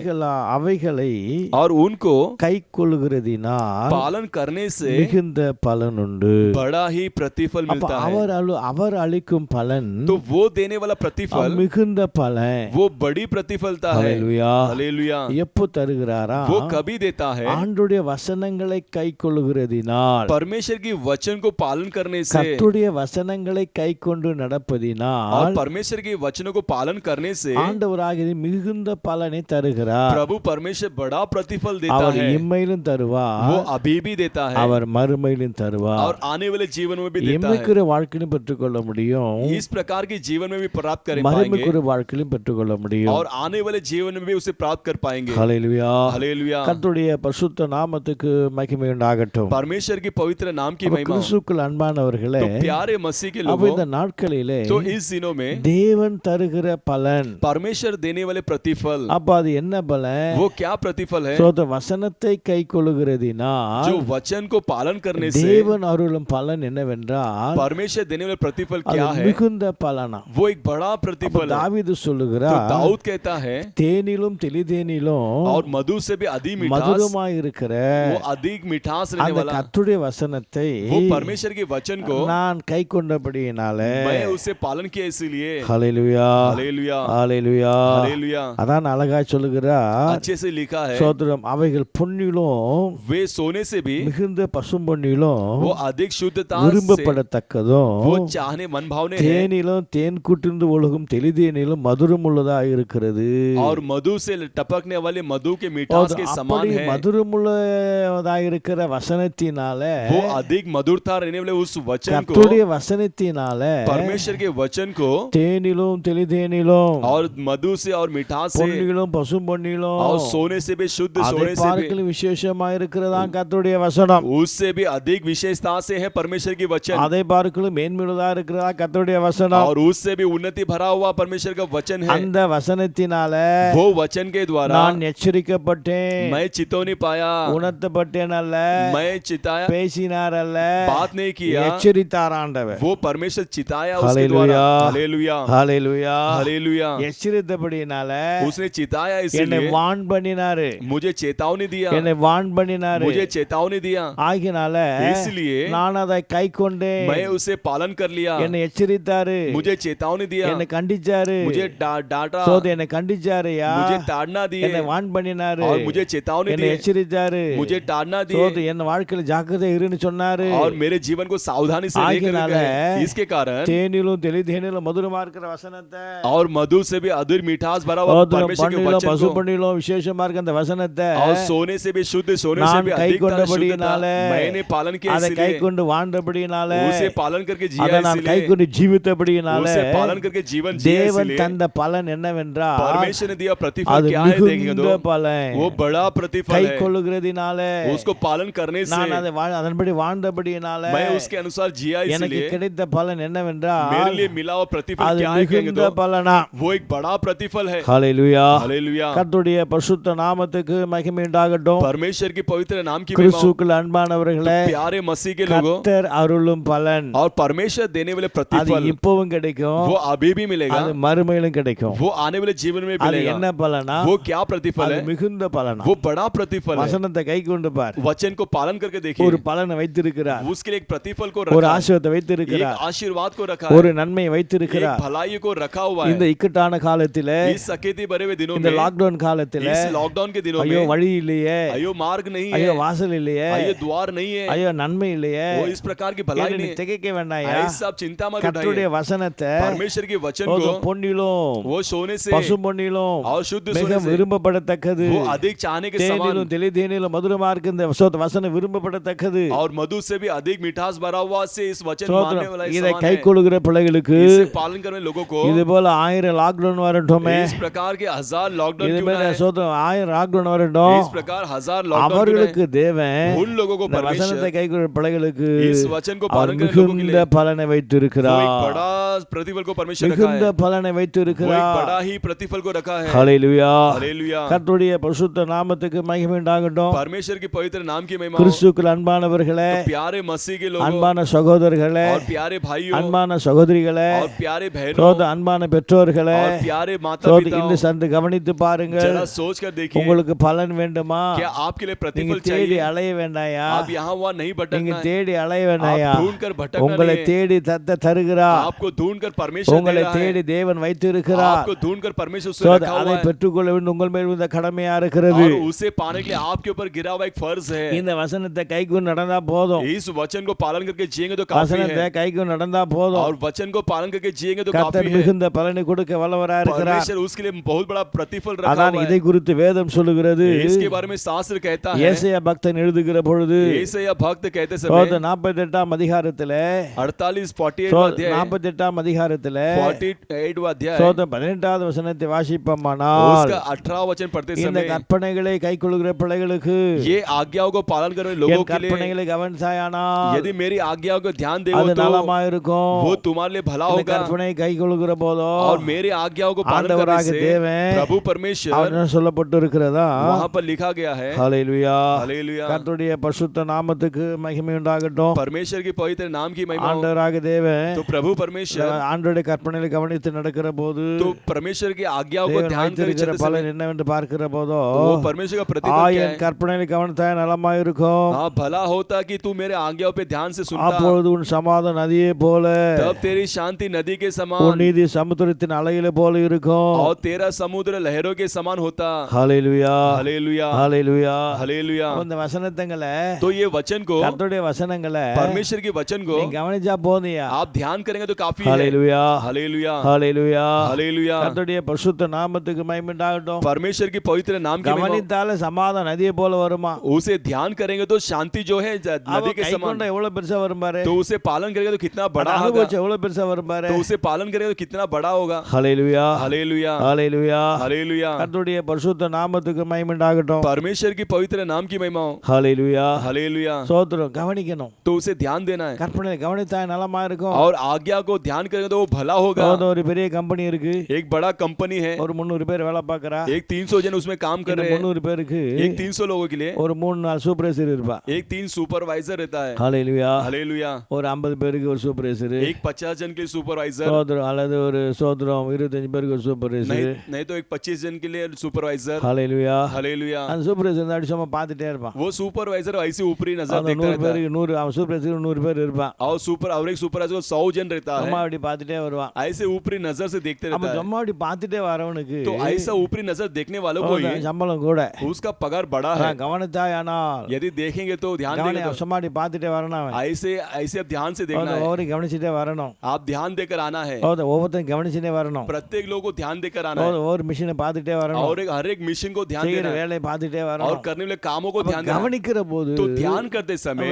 அவைகளை और उनको கை கொள்கிறதினால் पालन करने से மிகுந்த பலன் உண்டு. बड़ा ही प्रतिफल அப்ப मिलता है। அவர் அளிக்கும் பலன் तो वो देने वाला प्रतिफल மிகுந்த பலன். वो बड़ी प्रतिफलता है। ஹல்லேலூயா. हालेलुया। எப்போ தருகிறாரா? वो कभी देता है ஆண்டுடைய வசனங்களை கை கொள்கிறதினால், परमेश्वर की वचन को पालन करने से கர்த்தருடைய வசனங்களை கை கொண்டு और நடப்பதினால் परमेश्वर के वचनों को पालन करने से ஆண்டவராகிய மிகுந்த பலனை தருகிறார். प्रभु परमेश्वर बड़ा प्रतिफल देता அவர் है। இம்மையிலும் தருவார், वो अभी भी देता है அவர் மறுமையிலும் தருவார். और आने वाले जीवन में भी देता है। இம்மைக்குற வாழ்க்கையிலும் பெற்றுக்கொள்ள முடியும், इस प्रकार के जीवन में भी प्राप्त कर पाएंगे மறுமைக்குற வாழ்க்கையிலும் பெற்றுக்கொள்ள முடியும். और आने वाले जीवन में भी उसे प्राप्त कर पाएंगे। ஹல்லேலூயா. हालेलुया। கர்த்தருடைய பரிசுத்த நாமத்துக்கு மகிமை உண்டாகட்டும். परमेश्वर की पवित्र नाम की அப்ப महिमा हो। கிறிஸ்துவுக்குள் அன்பானவர்களே, तो प्यारे मसीह के அப்ப लोगों, இந்த நாட்களிலே तो इस दिनों में தேவன் தருகிற பலன், परमेश्वर देने वाले प्रतिफल, அப்ப அது என்ன பலன்? वो क्या प्रतिफल है? சோத வசனத்தை கை கொள்கிறதினால் जो वचन को पालन करने से தேவன் அருளும் பலன் என்னவென்றால் परमेश्वर देने वाला प्रतिफल அது क्या है? மிகுந்த பலனா. वो एक बड़ा அப்ப प्रतिफल है। தாவீது तो சொல்லுகிறார், दाऊद कहता है தேனிலும் தெளிதேனிலும் और मधु से भी अधिक मिठास, மதுரமாய் இருக்கிற वो अधिक मिठास रहने அந்த वाला கர்த்தருடைய வசனத்தை वो परमेश्वर के वचन को நான் கை கொண்டபடியினாலே, मैं उसे पालन किया इसलिए। ஹல்லேலூயா, हालेलुया। ஹல்லேலூயா. हालेलुया। அதான் அழகாய் சொல்லுகிறார், अच्छे से लिखा है, சோதரம் அவைகள் பொன்னிலும் वे सोने से भी மிகுந்த பசும்பொன்னிலும் वो अधिक शुद्धता से விரும்பப்படத்தக்கதும் वो चाहने मन भावने है தேனிலும் தேன் கூட்டிருந்து ஒழுகும் தெளிதேனிலும் மதுரம் உள்ளதாக இருக்கிறது. और मधु से टपकने वाले मधु के मिठास के समान அப்படி है। மதுரமுள்ளதாக இருக்கிற வசனத்தினால, वो अधिक मधुरता रहने वाले उस वचन को, கர்த்தருடைய வசனத்தினால परमेश्वर के वचन को தேனிலும் தெளிதேனிலும் और मधु से और मिठास से பொன்னிலும் பசும்பொன்னிலும் और सोने से भी शुद्ध, அதை सोने से भी பார்க்கலும் விசேஷமா இருக்கிறதா கர்த்தருடைய வசனம். उससे भी अधिक विशेषता से है परमेश्वर की वचन அதை பார்க்கலும் மேன்மையுள்ளதா இருக்கிறதா கர்த்தருடைய வசனம். और उससे भी उन्नति भरा हुआ परमेश्वर का वचन है। அந்த வசனத்தினால वो वचन के द्वारा நான் எச்சரிக்கப்பட்டேன், मैं चितौनी पाया, உணர்த்தப்பட்டேன் அல்ல, मैं चिताया, பேசினார் அல்ல, बात नहीं किया, எச்சரித்தார் ஆண்டவர். वो परमेश्वर चिताया उसके हालेलुया। द्वारा। हालेलुया। ஹல்லேலூயா. हालेलुया। எச்சரித்தபடினால उसने चिताया என்னை इसलिए வான் பண்ணினாரு, मुझे चेतावनी दिया, என்னை வான் பண்ணினாரு. मुझे चेतावनी दिया, ஆகினால इसलिए நான் அதை கை கொண்டேன். मैं उसे पालन कर लिया, என்னை எச்சரித்தாரு, मुझे चेतावनी दिया, என்னை கண்டிச்சாரு, मुझे डांटा, சோத என்னை கண்டிச்சாருயா, मुझे ताड़ना दिए என்னை வான் பண்ணினாரு, और मुझे चेतावनी என்னை दिए, எச்சரித்தாரு, मुझे ताड़ना दिए சோத என் வாழ்க்கையில ஜாக்கிரதை இருன்னு சொன்னாரு. और मेरे जीवन को सावधानी से लेकर ஆகினால गए। इसके कारण தேனிலும் தெளிதேனிலும் மதுரமா இருக்கிற வசனத்தை, और मधु से भी अधूर मिठास भरा हुआ சோதரம் परमेश्वर के பண்ணிலும் वचन பசு को பண்ணிலும் விசேஷமா இருக்க அந்த வசனத்தை और सोने से भी शुद्ध, सोने से நான் भी கை अधिक शुद्धता கொண்டபடியினாலே, मैंने पालन किया அதை கை इसलिए, கொண்டு வாழ்ந்தபடியினாலே, उसे पालन करके அதை जिया நான் கை इसलिए, கொண்டு ஜீவித்தபடியினாலே, उसे पालन करके जीवन जिया தேவன் इसलिए, தந்த பலன் என்னவென்றால் परमेश्वर ने दिया प्रतिफल அது क्या है देखेंगे மிகுந்த तो பலன். वो बड़ा கை प्रतिफल है। கொள்ளுகிறதினாலே, उसको पालन करने से நான் அதை அதன்படி வாழ்ந்தபடியினாலே, मैं उसके अनुसार जिया, எனக்கு इसलिए கிடைத்த பலன் मेरे என்னவென்றால் लिए मिला हुआ प्रतिफल அது क्या है कहेंगे மிகுந்த तो பலனா. वो एक बड़ा प्रतिफल है। ஹalleluya. हालेलुया। கர்த்தருடைய பரிசுத்த நாமத்துக்கு மகிமை உண்டாகட்டும். परमेश्वर के पवित्र नाम की महिमा हो। கிறிஸ்துவுக்குள் அன்பானவர்களே, प्यारे मसीह के लोगों, கர்த்தர் அருளும் பலன் और परमेश्वर देने वाले அது प्रतिफल இப்பவும் கிடைக்கும், वो अभी भी मिलेगा, அது மறுமையிலும் கிடைக்கும். वो आने वाले जीवन में அது मिलेगा। என்ன பலனா? वो क्या प्रतिफल அது है? மிகுந்த பலனா. वो बड़ा प्रतिफल है। வசனத்தை கை கொண்டு பார். वचन को पालन करके ஒரு देखिए, பலனை வைத்திருக்கிறார், उसके लिए एक प्रतिफल को ஒரு रखा है, ஆசீர்வாதத்தை एक வைத்திருக்கிறார், आशीर्वाद को रखा ஒரு है, நன்மையை एक வைத்திருக்கிறார். भलाई को रखा हुआ இந்த है। இக்கட்டான காலத்திலே, इस सकेती भरे हुए दिनों இந்த में, லாக்டவுன் காலத்திலே, इस लॉकडाउन के दिनों ஐயோ में, வழி இல்லையே, अयो मार्ग नहीं ஐயோ है, வாசல் இல்லையே, अयो द्वार नहीं है, ஐயோ நன்மை இல்லையே, वो इस प्रकार की भलाई என்று नहीं நீ है, திகைக்க வேண்டாயா. ऐसा आप चिंता मत கர்த்தருடைய उठाइए। வசனத்தை परमेश्वर के वचन ஒரு को பொன்னிலும் वो सोने से பசு பொன்னிலும் और शुद्ध மிக सोने से விரும்பப்படத்தக்கது, वो अधिक चाहने के समान தேனிலும் தெளிதேனிலும் மதுரமா இருக்கு இந்த வசனம் விரும்பப்படத்தக்கது. और मधु से भी अधिक मिठास भरा हुआ से इस वचन मानने वाला एक இதை समान கை है। கொள்ளுகிற பிள்ளைகளுக்கு इसे पालन करने वाले लोगों को இது போல 1000 லாக்டவுன் வரட்டுமே, इस प्रकार के 1000 लॉकडाउन இது क्यों மேல ना है? சோதரம் 1000 லாக்டவுன் வரட்டும். इस प्रकार 1000 लॉकडाउन क्यों ना அவர்களுக்கு है? தேவன் उन लोगों को இந்த வசனத்தை परमेश्वर கை கொள்ளுகிற பிள்ளைகளுக்கு इस वचन को அவர் पालन करने लोगों के மிகுந்த लिए பலனை वो வைத்திருக்கிறார். एक बड़ा प्रतिफल को परमेश्वर रखा மிகுந்த है। பலனை वो एक வைத்திருக்கிறார். बड़ा ही प्रतिफल को रखा है। ஹalleluya. हालेलुया। கர்த்தருடைய பரிசுத்த நாமத்துக்கு மகிமை உண்டாகட்டும். परमेश्वर के पवित्र नाम की महिमा हो। கிறிஸ்துவுக்குள் அன்பானவர்களே, तो प्यारे मसीह के लोगों அன்பான சகோதரர்களே, और प्यारे भाइयों அன்பான சகோதரிகளே, और प्यारे बहनों சோத அன்பான பெற்றோர்களே, और प्यारे माता சோத पिताओं, இந்த சந்து கவனித்து பாருங்கள். जरा सोच कर देखिए, உங்களுக்கு பலன் வேண்டுமா? क्या आपके लिए நீங்க प्रतिफल தேடி चाहिए? அலைய வேண்டாயா, आप यहाँ वहाँ नहीं நீங்க भटकना है, தேடி அலைய வேண்டாயா, आप ढूंढ कर भटकना உங்களை नहीं है, தேடி தத்த தருகிறார், आपको ढूंढ कर परमेश्वर दे உங்களை रहा है, தேடி தேவன் வைத்திருக்கிறார். आपको ढूंढ कर परमेश्वर उसे சோத रखा அதை हुआ है, பெற்றுக்கொள்ள வேண்டும் உங்கள் மேல் இந்த கடமையா இருக்கிறது. और उसे पाने के लिए आपके ऊपर गिरा हुआ एक फर्ज है। இந்த வசனத்தை கைக்கு நடந்தா போதும், इस वचन को पालन करके जिएंगे तो काफी வசனத்தை है, கைக்கு நடந்தா போதும். और वचन को पालन करके जिएंगे तो கர்த்தர் काफी है। மிகுந்த பலனை கொடுக்க வல்லவரா இருக்கிறார். परमेश्वर उसके लिए बहुत बड़ा प्रतिफल रखा அதான் हुआ இதை है। குறித்து வேதம் சொல்லுகிறது. इसके बारे में शास्त्र कहता है, ஏசாயா பக்தன் எழுதுகிற பொழுது ஏசாயா भक्त कहते சோத समय 48ஆம் அதிகாரத்திலே 48 சோத अध्याय 48ஆம் அதிகாரத்திலே 48 अध्याय சோத 18வது வசனத்தை வாசிப்போமானால், उसका 18 वचन पढ़ते இந்த समय கற்பனைகளை கைக்கொள்கிற பிள்ளைகளுக்கு ये आज्ञाओं को पालन करने वाले लोगों என் के लिए கற்பனைகளை கவனித்தாயானால் यदि मेरी आज्ञाओं को ध्यान देवो அது तो நலமா இருக்கும். वो तुम्हारे लिए भला இந்த होगा, கற்பனை கைக்கொள்கிற போதோ और मेरी आज्ञाओं को पालन करने ஆண்டவராக से தேவன் प्रभु परमेश्वर அவர் சொல்லப்பட்டு இருக்கிறதா. वहां पर लिखा गया है। ஹalleluya. हालेलुया। கர்த்தருடைய பரிசுத்த நாமத்துக்கு மகிமை உண்டாகட்டும். परमेश्वर के पवित्र नाम की महिमा हो। ஆண்டவராக தேவன் तो प्रभु परमेश्वर ஆண்டவருடைய கற்பனைகளை கவனித்து நடக்கிற போது तो परमेश्वर की आज्ञाओं को தேவன் ध्यान करके வைத்திருக்கிற चलते பலன் समय என்னவென்று பார்க்கிற போதோ वो परमेश्वर का प्रतिफल क्या என் है? கற்பனைகளை கவனித்தாய் நலமா இருக்கும். हाँ, भला होता कि तू मेरे आज्ञाओं पे ध्यान से सुनता, அப்பொழுது உன் சமாதானம் நதியை போல, तब तेरी शांति नदी के உன் समान நீதி சமுத்திரத்தின் அலையில போல இருக்கும். और तेरा समुद्र लहरों के समान होता। ஹalleluya. हालेलुया। ஹalleluya. हालेलुया। இந்த வசனங்களை तो ये वचन को, கர்த்தருடைய வசனங்களை परमेश्वर के वचन को நீ கவனிச்சா போதியா. आप ध्यान करेंगे तो काफी है। ஹalleluya. हालेलुया। ஹalleluya. हालेलुया। கர்த்தருடைய பரிசுத்த நாமத்துக்கு மகிமை உண்டாகட்டும். परमेश्वर की पवित्र नाम की महिमा, கவனித்தால சமாதானம் நதியை போல வருமா. उसे ध्यान करेंगे तो शांति जो है नदी के समान, கைக்கொண்ட எவ்வளவு பெருசா வரும் பாரு. तो उसे पालन करेगा तो कितना बड़ा होगा, அனுபவிச்ச எவ்வளவு பெருசா வரும் பாரு. तो उसे पालन करेगा तो कितना बड़ा होगा। ஹalleluya. हालेलुया। ஹalleluya. हालेलुया। கர்த்தருடைய பரிசுத்த நாமத்துக்கு மகிமை உண்டாகட்டும். परमेश्वर की पवित्र नाम की महिमा हो। ஹalleluya. हालेलुया। சோத்திரம் கவனிக்கணும். तो उसे ध्यान देना है, கற்பனை கவனித்தாய் நலமா இருக்கும். और आज्ञा को ध्यान करेंगे तो वो भला होगा। ஒரு பெரிய கம்பெனி இருக்கு, एक बड़ा कंपनी है, ஒரு 300 பேர் வேலை பார்க்கறா. एक 300 जन उसमें काम कर இந்த रहे हैं। 300 பேருக்கு एक 300 लोगों के लिए ஒரு 3-4 சூப்பர்வைசர் இருப்பா. एक 3 सुपरवाइजर रहता है। ஹalleluya. हालेलुया। ஒரு 50 பேருக்கு ஒரு சூப்பர்வைசர். एक 50 जन के लिए सुपरवाइजर, சோத்திரம் அல்லது ஒரு சோத்திரம் 25 பேருக்கு ஒரு சூப்பர்வைசர். नहीं तो एक 25 जन के लिए सुपरवाइजर। ஹalleluya. हालेलुया। அந்த சூப்பர்வைசர் அடி சும்மா பார்த்துட்டே இருப்பான். वो सुपरवाइजर ऐसे ऊपरी नजर அந்த देखता 100 रहता है, பேருக்கு 100 அவன் சூப்பர்வைசர் 100 பேர் இருப்பான். और एक सुपरवाइजर को 100 जन रहता சும்மா है, அப்படி பார்த்துட்டே வருவான். ऐसे ऊपरी नजर से देखते அப்ப रहता है। சும்மா அப்படி பார்த்துட்டே வரவனுக்கு तो ऐसा ऊपरी नजर देखने वालों को ही சம்பளம் கூட. उसका पगार बड़ा है। கவனித்தாயானால் यदि देखेंगे तो ध्यान देंगे तो சும்மா அப்படி பார்த்துட்டே வரணும். அவன் ऐसे ऐसे अब ध्यान से देखना है, ஒவ்வொரு கவனிச்சுட்டே வரணும். आप ध्यान देकर आना है, ஒவ்வொருத்தரும் கவனிச்சுட்டே வரணும். प्रत्येक लोग को ध्यान देकर आना है, ஒவ்வொரு மிஷினை பார்த்துட்டே வரணும். और हर एक मिशन को ध्यान செய்கிற देना है, வேலையை பார்த்துட்டே और வரணும். करने वाले कामों को ध्यान देना है। கவனிக்கிற போது तो ध्यान करते समय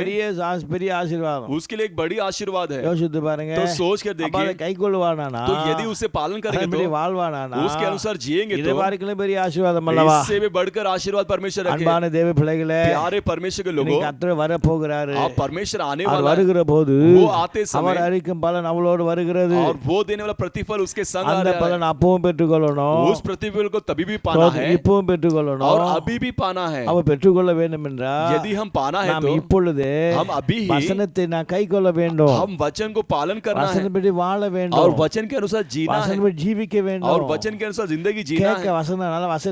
பெரிய ஆசீர்வாதம். उसके लिए एक बड़ी आशीर्वाद है। யோசித்து பாருங்க. तो सोच कर அப்ப அப்ப அதை देखिए கை கொள்வானா तो यदि उसे पालन करेंगे அதன்படி तो வாழ்வானா उसके अनुसार जिएंगे இதை तो பார்க்கலாம் பெரிய ஆசீர்வாதம் அல்லவா इससे भी बढ़कर आशीर्वाद परमेश्वर रखे। அன்பான தேவ பிள்ளைகளே प्यारे परमेश्वर के இன்னைக்கு लोगों, கர்த்தர் வர போகிறாரு आप परमेश्वर आने அவர் वाला है, வருகிற போது वो आते அவர் समय அறிக்கும் பலன் அவளோடு வருகிறது और वो देने वाला प्रतिफल उसके संग आ அந்த रहा பலன் அப்பவும் பெற்றுக்கொள்ளணும் है। उस प्रतिफल को तभी भी पाना है இப்பவும் பெற்றுக்கொள்ளணும் और अभी भी पाना है। அவ பெற்றுக்கொள்ள வேண்டும் என்றால் यदि हम पाना है நாம் तो இப்பொழுதே हम अभी ही வசனத்தை நான் கை கொள்ள வேண்டும் हम वचन को पालन करना है வசனப்படி வாழ और வேண்டும் वचन के अनुसार जीना है வசனப்படி ஜீவிக்க और வேண்டும் वचन के अनुसार जिंदगी जीना கேட்க है வசனம்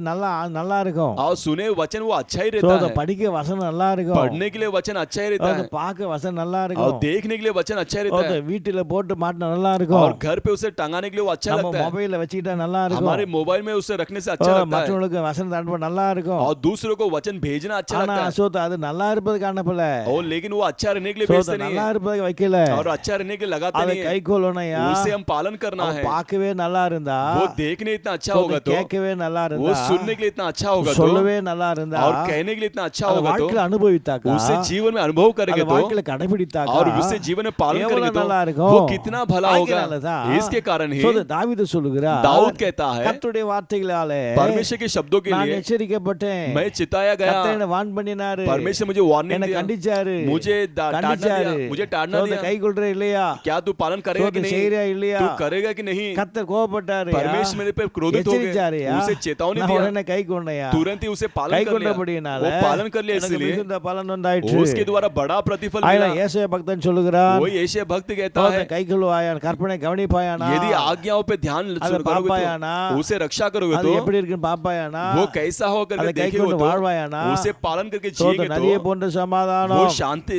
நல்லா நல்லா இருக்கும் और सुने वचन वो अच्छा ही रहता है। படிக்க வசனம் நல்லா இருக்கும் पढ़ने के लिए वचन अच्छा ही रहता है பார்க்க वचन நல்லா और இருக்கும் देखने के लिए वचन अच्छा ही रहता है வீட்டுல போட்டு மாட்டினா நல்லா இருக்கும் और घर पे उसे टंगाने के लिए वो अच्छा நம்ம लगता है। மொபைல்ல வச்சிட்டா நல்லா இருக்கும் हमारे मोबाइल में उसे रखने से अच्छा लगता है மற்றவங்களுக்கு வசனம் அனுப்ப நல்லா இருக்கும் और दूसरों को वचन भेजना अच्छा ஆனா लगता है அது நல்லா இருப்பதுக்கு அனுப்பல और लेकिन वो अच्छा रहने के लिए भेजते नहीं நல்லா है இருப்பதுக்கு வைக்கல और अच्छा रहने के लिए लगाते அதை नहीं கை है। கொள்ளணும்யா उसे हम पालन करना है। பார்க்கவே நல்லா இருந்தா वो देखने इतना अच्छा होगा तो கேட்கவே நல்லா वो இருந்தா सुनने के लिए इतना अच्छा होगा तो சொல்லவே நல்லா இருந்தா और कहने के लिए इतना अच्छा அதை होगा तो வாழ்க்கையில அனுபவித்தாக்கா उसे जीवन में अनुभव அதை करेंगे तो வாழ்க்கையில கடைபிடித்தாக்கா और उसे जीवन में पालन எவ்வளவு करेंगे நல்லா तो இருக்கும் वो कितना भला होगा। ஆகையினாலதான் इसके कारण ही தாவீது சொல்லுகிறார் दाऊद कहता है கர்த்தருடைய வார்த்தைகளாலே परमेश्वर के शब्दों के நான் लिए எச்சரிக்கப்பட்டேன் मैं चिताया गया। கர்த்தர் என்னை வார்ன் பண்ணினாரு परमेश्वर मुझे वार्निंग என்னை दिया, கண்டிச்சாரு मुझे टाड़ना கண்டிச்சாரு दिया, मुझे टाड़ना दिया। கை கொள்ற இல்லையா क्या तू पालन करेगा कि नहीं, செய்யறியா இல்லையா तू करेगा कि नहीं। கர்த்தர் கோபப்பட்டாரு परमेश्वर मेरे पे क्रोधित हो गए, उसे चेतावनी நான் दिया, உடனே கை கொண்டேயா तुरंत ही उसे கை पालन कर लिया। கொண்டபடியினால वो पालन कर लिया எனக்கு इसलिए மிகுந்த பலன் உண்டாயிற்று उसके द्वारा बड़ा प्रतिफल मिला। ஆயினா ஏசாயா பக்தன் சொல்லுகிறான் वही ஏசாயா भक्त कहता है கை கொள்வாயான் கற்பனை கவனிப்பாயானா यदि आज्ञाओं पे ध्यान அதை करोगे பாப்பாயானா तो उसे रक्षा करोगे அது तो எப்படி இருக்குன்னு பாப்பாயானா वो कैसा हो அதை करके கை देखे हो கொண்டு तो வாழ்வாயானா उसे पालन करके சோதர जिएंगे நதியை तो போன்ற वो சமாதானம் शांति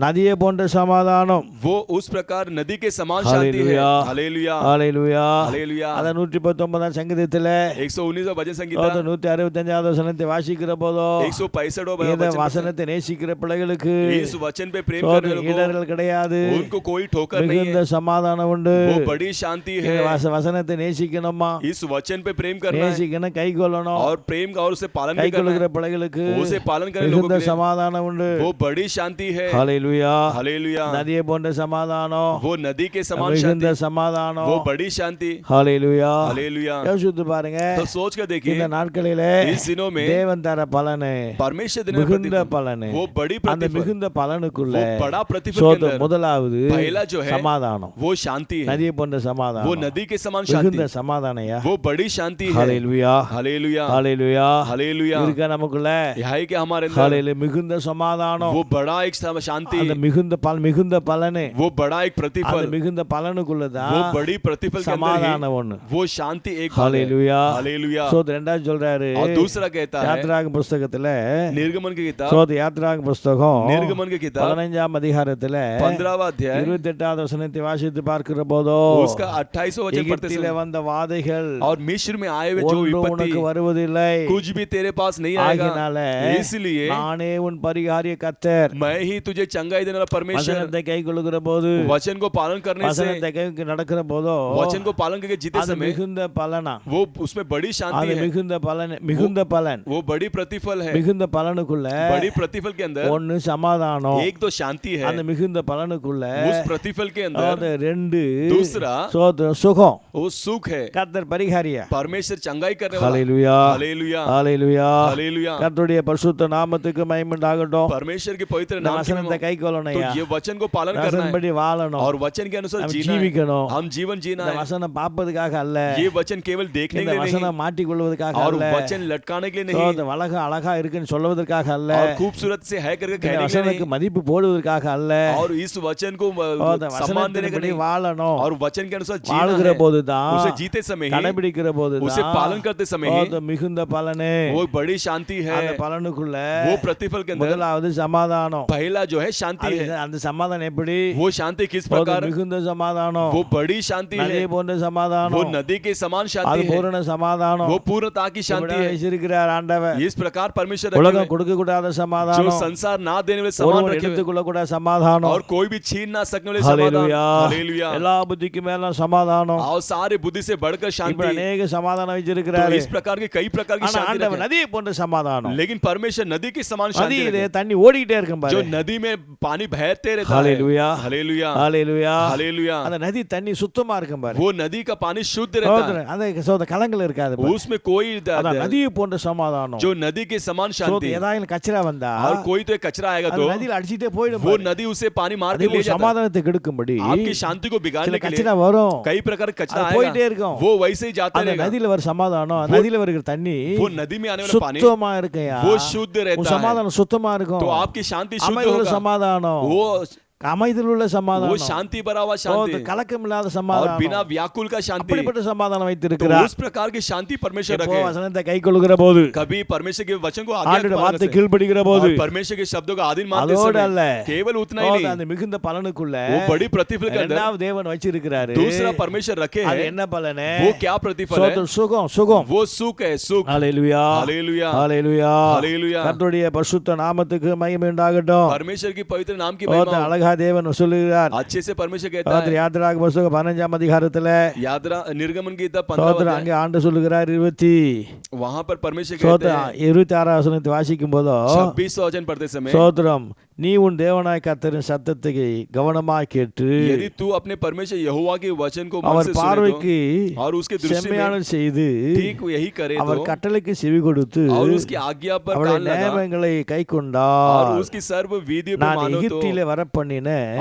நதியை போன்ற சமாதானம் वो उस प्रकार नदी के समान शांति है। हालेलुया हालेलुया ஹalleluya हालेलुया। அத 119 சங்கீதத்துல 119 भजन संगीता 165வது வசனத்தை வாசிக்கிற போதோ 165 இந்த वचन வசனத்தை நேசிக்கிற பிள்ளைகளுக்கு इस वचन पे प्रेम करने वालों இடர்கள் கிடையாது को उनको कोई ठोकर नहीं மிகுந்த है, சமாதானம் உண்டு वो बड़ी शांति है। இந்த வசனத்தை நேசிக்கணுமா इस वचन पे प्रेम करना है நேசிக்கணும் கை கொள்ளணும் और प्रेम का और उसे पालन கை भी करना கொள்ளுகிற है, பிள்ளைகளுக்கு उसे पालन करने लोगों மிகுந்த के लिए சமாதானம் உண்டு वो बड़ी शांति है। ஹalleluya हालेलुया। நதியை போன்ற சமாதானம் वो नदी के समान மிகுந்த शांति, சமாதானம் वो बड़ी शांति। ஹalleluya हालेलुया। யோசித்து பாருங்க तो सोच कर இந்த देखिए நாட்களிலே इस दिनों में தேவன் தர பலனு परमेश्वर देने वाला மிகுந்த प्रतिफल, பலனு वो बड़ी அந்த प्रतिफल, மிகுந்த பலனுக்குள்ள वो बड़ा प्रतिफल के சோதர अंदर முதலாவது पहला जो है சமாதானம் वो शांति है। நதியை போன்ற वो சமாதானம் नदी के समान மிகுந்த शांति, சமாதானையா वो बड़ी शांति है। ஹalleluya हालेलुया ஹalleluya हालेलुया। இருக்க நமக்குள்ள यह है कि हमारे अंदर ஹalleluya மிகுந்த சமாதானம் वो बड़ा एक शांति, அந்த மிகுந்த பலனு वो बड़ा एक அந்த प्रतिफल, மிகுந்த பலனுக்குள்ளதான் वो बड़ी प्रतिफल के अंदर சமாதானம் ही ஒண்ணு वो शांति एक भाग है। ஹalleluya हालेलुया। சோதர ரெண்டாவது சொல்றாரு और दूसरा कहता है யாத்ராக புஸ்தகத்துல निर्गमन की किताब, சோதர யாத்ராக புஸ்தகம் निर्गमन की किताब 15ஆம் அதிகாரத்துல 15वां अध्याय 28வது வசனத்தை வாசித்து பார்க்கிற போதோ उसका 28वां वचन पढ़ते எகிப்திலே समय வந்த வாதைகள் और मिस्र में आए हुए जो ஒன்றும் विपत्ति உனக்கு வருவதில்லை कुछ भी तेरे पास नहीं आएगा, ஆகினால इसलिए நானே உன் பரிகாரிய கர்த்தர் मैं ही तुझे चंगाई देने वाला परमेश्वर। வசனத்தை கை கொள்ளுகிற போது वचन को पालन करने से, வசனத்தை கை நடக்கிற போதோ वचन को पालन करके जीते அது समय மிகுந்த பலனா वो उसमें बड़ी शांति அது है, மிகுந்த பலன் वो बड़ी प्रतिफल है। மிகுந்த பலனுக்குள்ள बड़ी प्रतिफल के अंदर ஒன்னு சமாதானம் एक तो शांति है, அந்த மிகுந்த பலனுக்குள்ள उस प्रतिफल के अंदर அது ரெண்டு दूसरा சோதரம் சுகம் वो सुख है, கர்த்தர் பரிகாரியா परमेश्वर चंगाई करने वाला। ஹalleluya हालेलुया ஹalleluya हालेलुया। கர்த்தருடைய பரிசுத்த நாமத்துக்கு மகிமை உண்டாகட்டும் परमेश्वर के पवित्र இந்த नाम के வசனத்தை नाम, கை तो கொள்ளணும்யா ये वचन को पालन करना है வசனப்படி வாழணும் और वचन के अनुसार நம்ம जीना है, ஜீவிக்கணும் हम जीवन जीना இந்த है। வசனம் பார்ப்பதுக்காக அல்ல ये वचन केवल देखने இந்த के लिए नहीं வசனம் மாட்டிக்கொள்வதற்காக और அல்ல वचन लटकाने के लिए சோ, नहीं இந்த உலகம் அழகா இருக்குன்னு சொல்வதற்காக அல்ல और खूबसूरत से है करके இந்த कहने के लिए வசனத்துக்கு नहीं மதிப்பு போடுவதற்காக அல்ல और इस वचन को சோ, இந்த सम्मान देने का வசனத்தின்படி नहीं வாழணும் और वचन के अनुसार जीना வாழுகிற है। போதுதான் उसे जीते समय ही, கடைபிடிக்கிற उसे போதுதான் पालन करते समय ही அது மிகுந்த பலனே वो बड़ी शांति है। அந்த பலனுக்குள்ள वो प्रतिफल के अंदर முதலாவது சமாதானம் पहला जो है शांति है। அந்த சமாதானம் எப்படி वो शांति किस அது प्रकार, மிகுந்த சமாதானம் वो बड़ी शांति है, நதியை போன்ற वो சமாதானம் नदी के समान அது शांति है, பூரண சமாதானம் वो पूर्णता की शांति இப்படிதான் है। வச்சிருக்கிறார் ஆண்டவர் इस प्रकार परमेश्वर रखे உலகம் हुए, கொடுக்க கூடாத जो சமாதானம் संसार ना देने वाले समान ஒருவன் रखे हुए, எடுத்துக்கொள்ள கூடாத சமாதானம் और कोई भी छीन ना सकने वाले समाधान। ஹalleluya हालेलुया। எல்லா புத்திக்கு மேல சமாதானம் और सारे बुद्धि से बढ़कर இப்ப शांति। அநேக சமாதானம் तो வச்சிருக்கிறாரு इस प्रकार के कई प्रकार की ஆனா शांति ஆண்டவர் रखे। நதியை போன்ற சமாதானம் लेकिन परमेश्वर नदी के समान शांति நதியிலே रखे, தண்ணி ஓடிட்டே இருக்கும் जो பாரு नदी में पानी बहते रहता है। ஹalleluya हालेलुया ஹalleluya हालेलुया। அந்த நதி தண்ணி சுத்தமா இருக்கும் பாரு. वो नदी का पानी शुद्ध रहता है, சோதரன் அந்த சோத கலங்கள் இருக்காது பாரு. उसमें कोई அதான் நதியை போன்ற சமாதானம். जो नदी के समान சோத शांति। ஏதாவது கச்சரா வந்தா और कोई तो एक कचरा आएगा அந்த तो நதியில அடிச்சிட்டே போயிடும் वो பாரு. नदी उसे पानी मार அதே के ले ஒரு जाता है। சமாதானத்தை கெடுக்கும்படி आपकी शांति को बिगाड़ने சில के लिए கச்சரா வரும். कई प्रकार का कचरा அது போயிட்டே आएगा, இருக்கும். वो वैसे ही जाता அந்த रहेगा। நதியில வர சமாதானம், நதியில வருகிற தண்ணி वो नदी में आने वाला पानी சுத்தமா இருக்குயா. वो शुद्ध உன் रहता है, சமாதானம் சுத்தமா இருக்கும். तो आपकी शांति शुद्ध அமைதியுள்ள होगा। சமாதானம், वो அமைதியில் உள்ள वो சமாதானம், शांति भरा हुआ சோத शांति கலக்கம் இல்லாத और சமாதானம், बिना व्याकुल का शांति। அப்படிப்பட்ட சமாதானம் तो வைத்திருக்கிறார். उस प्रकार की शांति परमेश्वर எப்போ रखे। வசனத்தை கை கொள்ளுகிற போது, कभी परमेश्वर के वचन को ஆண்டோட आज्ञा வார்த்தை पालन கீழ்ப்படுகிற போது, और परमेश्वर के शब्दों का आधीन मानते அதோடு அல்ல, समय केवल उतना ही சோத नहीं, அந்த மிகுந்த பலனுக்குள்ள वो बड़ी प्रतिफल के अंदर இரண்டாவது தேவன் வச்சிருக்கிறாரு. दूसरा परमेश्वर रखे அது है। என்ன பலனே? वो क्या प्रतिफल சோத है? சுகம், சுகம். वो सुख है, सुख। ஹalleluya, हालेलुया, ஹalleluya, हालेलुया। கர்த்தருடைய பரிசுத்த நாமத்துக்கு மகிமை உண்டாகட்டும். परमेश्वर की पवित्र नाम की சோத महिमा। அழகா தேவன் சொல்லுகிறார். अच्छे से परमेश्वर कहता சோதர है, யாத்திராக புஸ்தகம் 15ஆம் அதிகாரத்துல यात्रा निर्गमन गीता சோதர 15 அங்கே ஆண்டு சொல்லுகிறார் 20 वहां पर परमेश्वर சோதர कहते हैं 26ஆம் வசனத்தை வாசிக்கும் போதோ 26 वचन पढ़ते समय, சோதரம் நீ உன் தேவனாய் கர்த்தரின் சத்தத்தை கவனமாய் கேட்டு यदि तू अपने परमेश्वर यहोवा के वचन को मन அவர் से सुने பார்வைக்கு तो और उसके दृष्टि में செம்மையானது செய்து ठीक यही करे அவர் तो கட்டளைக்கு செவி கொடுத்து और उसकी आज्ञा पर அவருடைய कान लगा நியமங்களை கை और கொண்டார், उसकी सर्व विधि पर நான் मानो तो எகிப்திலே வரப்பண்ணின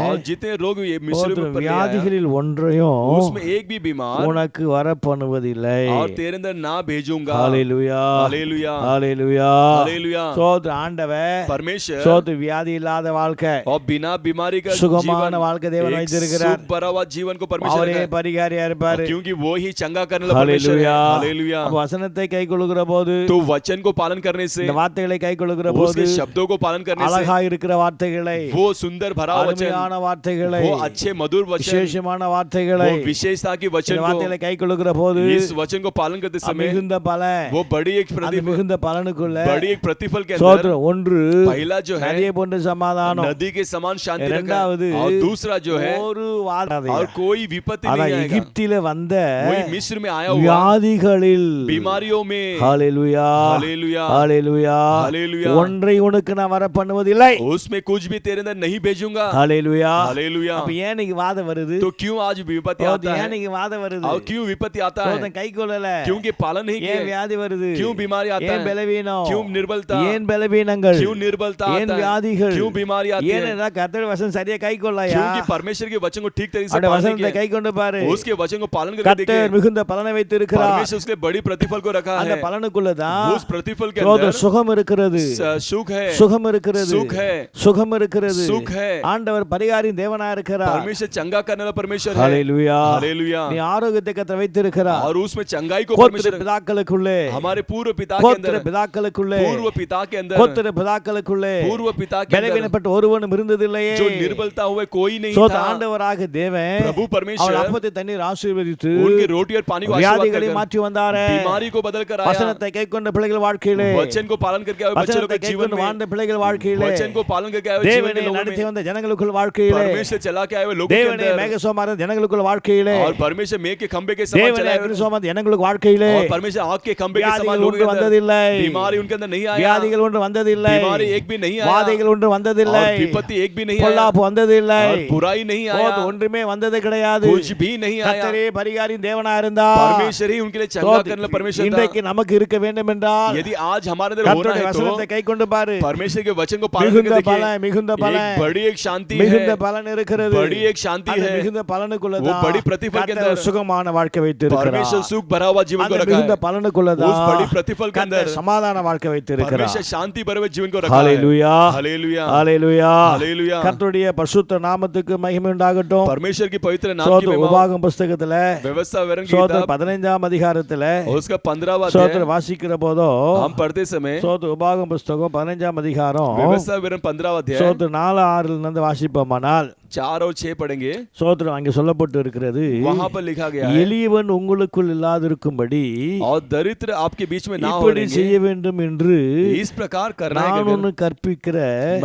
और जितने रोग ये मिस्र में पर ले आया, வியாதிகளில் ஒன்றையும் उसमें एक भी बीमार உனக்கு வரப்பண்ணுவதில்லை. और तेरे अंदर ना भेजूंगा। ஹalleluya, हालेलुया, ஹalleluya. हालेलुया। சோதர ஆண்டவர் परमेश्वर சோதர வியாதி இல்லாத வாழ்க்கை, और बिना बीमारी का சுகமான जीवन, வாழ்க்கை தேவன் एक வைத்திருக்கிறார். सुख भरा हुआ जीवन को परमेश्वर அவரே रखा है। பரிகாரியா இருப்பாரு. क्योंकि वो ही चंगा करने वाला परमेश्वर है। ஹalleluya. हालेलुया। அப்ப வசனத்தை கை கொள்ளுகிற போது, तो वचन को पालन करने से, இந்த வார்த்தைகளை கை கொள்ளுகிற போது, उसके शब्दों को पालन करने से, அழகா இருக்கிற வார்த்தைகளை, वो सुंदर भरा वचन, அருமையான வார்த்தைகளை, वो अच्छे मधुर वचन, விசேஷமான வார்த்தைகளை, वो विशेषता की இந்த वचन வார்த்தைகளை को, கை கொள்ளுகிற போது इस वचन को पालन करते समय மிகுந்த பலன், वो बड़ी एक அந்த प्रतिफल, மிகுந்த பலனுக்குள்ள बड़ी एक प्रतिफल के अंदर சோதர ஒன்று पहला जो है நதியை போன்ற சமாதானம், नदी के समान शांति रखा இரண்டாவது है, और दूसरा जो है ஒரு வார்த்தை, और कोई विपत्ति அதான் नहीं आएगा। எகிப்திலே வந்த वही मिस्र में आया हुआ வியாதிகளில், बीमारियों में, ஹalleluya, हालेलुया, ஹalleluya, हालेलुया, ஒன்றை உனக்கு நான் வர பண்ணுவதில்லை. उसमें कुछ भी तेरे अंदर नहीं भेजूंगा। ஹalleluya. हालेलुया। அப்ப ஏன் இன்னைக்கு வாதம் வருது? तो क्यों आज विपत्ति आता ஏன் है? இன்னைக்கு வாதம் வருது? और क्यों विपत्ति आता है? சோதரன் கை கொள்ளல, क्योंकि पालन नहीं ஏன் किया। வியாதி வருது? क्यों बीमारी आता ஏன் है? பலவீனம்? क्यों निर्बलता? ஏன் பலவீனங்கள்? क्यों निर्बलता ஏன் आता है? வியாதிகள்? क्यों बीमारी आती है? ஏன்னா கர்த்தர் வசனம் சரியா கை கொள்ளயா? क्योंकि परमेश्वर के वचन को ठीक तरीके से அவருடைய पालन வசனத்தை नहीं கை किया। கொண்டு பாரு. उसके वचन को पालन करके கர்த்தர் देखिए, மிகுந்த பலனை வைத்திருக்கிறார். परमेश्वर उसके बड़ी प्रतिफल को रखा அந்த है। பலனுக்குள்ளதான் उस प्रतिफल के சோதர अंदर சுகம் இருக்கிறது, सुख है, சுகம் இருக்கிறது, सुख है, சுகம் இருக்கிறது. सुख है। ஆண்டவர் பரிகாரின் தேவனா இருக்கிறார். परमेश्वर चंगा करने वाला परमेश्वर है। ஹalleluya. हालेलुया। நீ ஆரோக்கியத்தை கர்த்தர் வைத்திருக்கிறார். और उसमें चंगाई को கோத்திர परमेश्वर பிதாக்களுக்குள்ளே, हमारे पूर्व पिता के கோத்திர अंदर, பிதாக்களுக்குள்ளே, पूर्व पिता के अंदर, கோத்திர பிதாக்களுக்குள்ளே पूर्व पिता के अंदर பலவீனப்பட்ட ஒருவனும் இருந்ததில்லையே. जो निर्बलता हुए कोई नहीं சோதர था। ஆண்டவராக தேவன் प्रभु அவர் परमेश्वर அப்பத்தை தண்ணீர் ஆசீர்வதித்து उनके रोटी और पानी को आशीर्वाद வியாதிகளை कर மாற்றி வந்தாரே. बीमारी को बदल कर आया। வசனத்தை கைக்கொண்ட பிள்ளைகள் வாழ்க்கையிலே, वचन को पालन करके आए बच्चों வசனத்தை के जीवन கைக்கொண்டு में, வாழ்ந்த பிள்ளைகள் வாழ்க்கையிலே, वचन को पालन करके आए जीवन தேவனை के लोगों நடத்தி में, வந்த ஜனங்களுக்குள் வாழ்க்கையிலே, परमेश्वर चला के आए हुए लोगों के தேவனை अंदर, மேகசோமார ஜனங்களுக்குள் வாழ்க்கையிலே, और परमेश्वर मेघ के खंबे के समान தேவனை चलाए हुए, அக்னிசோமார ஜனங்களுக்கு வாழ்க்கையிலே और परमेश्वर आग के खंबे के समान வியாதிகள் लोगों ஒன்று के अंदर, வந்ததில்லை, बीमारी उनके अंदर नहीं आया, வியாதிகள் ஒன்று வந்ததில்லை, बीमारी एक भी नहीं आया, வாதைகள் ஒன்று வந்ததில்லை, और विपत्ति एक भी नहीं आया, பொல்லாப்பு வந்ததில்லை, और बुराई नहीं आया, சோதர ஒன்றுமே வந்தது கிடையாது. कुछ भी नहीं आया। கர்த்தரே பரிகாரின் தேவனா இருந்தார். परमेश्वर ही उनके लिए चंगा करने वाला परमेश्वर था। இன்றைக்கு நமக்கு இருக்க வேண்டும் என்றால் यदि आज हमारे अंदर होना கர்த்தருடைய है வசனத்தை तो கைக்கொண்டு பாரு. परमेश्वर के वचन को पालन மிகுந்த करके பலன், மிகுந்த देखिए, பலன், एक बड़ी एक शांति மிகுந்த है, பலன் இருக்கிறது. बड़ी एक शांति அந்த है, மிகுந்த பலனுக்குள்ள वो தான் बड़ी प्रतिफल के கர்த்தர் अंदर சுகமான வாழ்க்கை வைத்திருக்கிறார். परमेश्वर सुख भरा हुआ जीवन को அந்த रखा மிகுந்த है, பலனுக்குள்ள उस தான் बड़ी प्रतिफल के கர்த்தர் अंदर சமாதான வாழ்க்கை வைத்திருக்கிறார். परमेश्वर शांति भरे हुए जीवन को रखा है। ஹalleluya, हालेलुया, ஹalleluya. हालेलुया। கர்த்தருடைய பரிசுத்த நாமத்துக்கு மகிமை உண்டாகட்டும். परमेश्वर की पवित्र नाम की சோதர महिमा। உபாகம் புஸ்தகத்துல व्यवस्था विवरण சோதர गीता 15ஆம் அதிகாரத்துல उसका 15वां சோதர अध्याय வாசிக்கிற போதோ हम पढ़ते समय, சோதர உபாகம் புஸ்தகம் 15ஆம் அதிகாரம் व्यवस्था विवरण 15वां अध्याय சோதர 4-6 இருந்து வாசிப்போமானால் 4 और 6 पढ़ेंगे। சோதரம் அங்கே சொல்லப்பட்டு இருக்கிறது, वहां पर लिखा गया है, எளியவன் உங்களுக்குள் இல்லாதிருக்கும்படி और दरिद्र आपके बीच में ना இப்படி होंगे, செய்ய வேண்டும் என்று इस प्रकार करना है நான் कि உனக்கு கற்பிக்கிற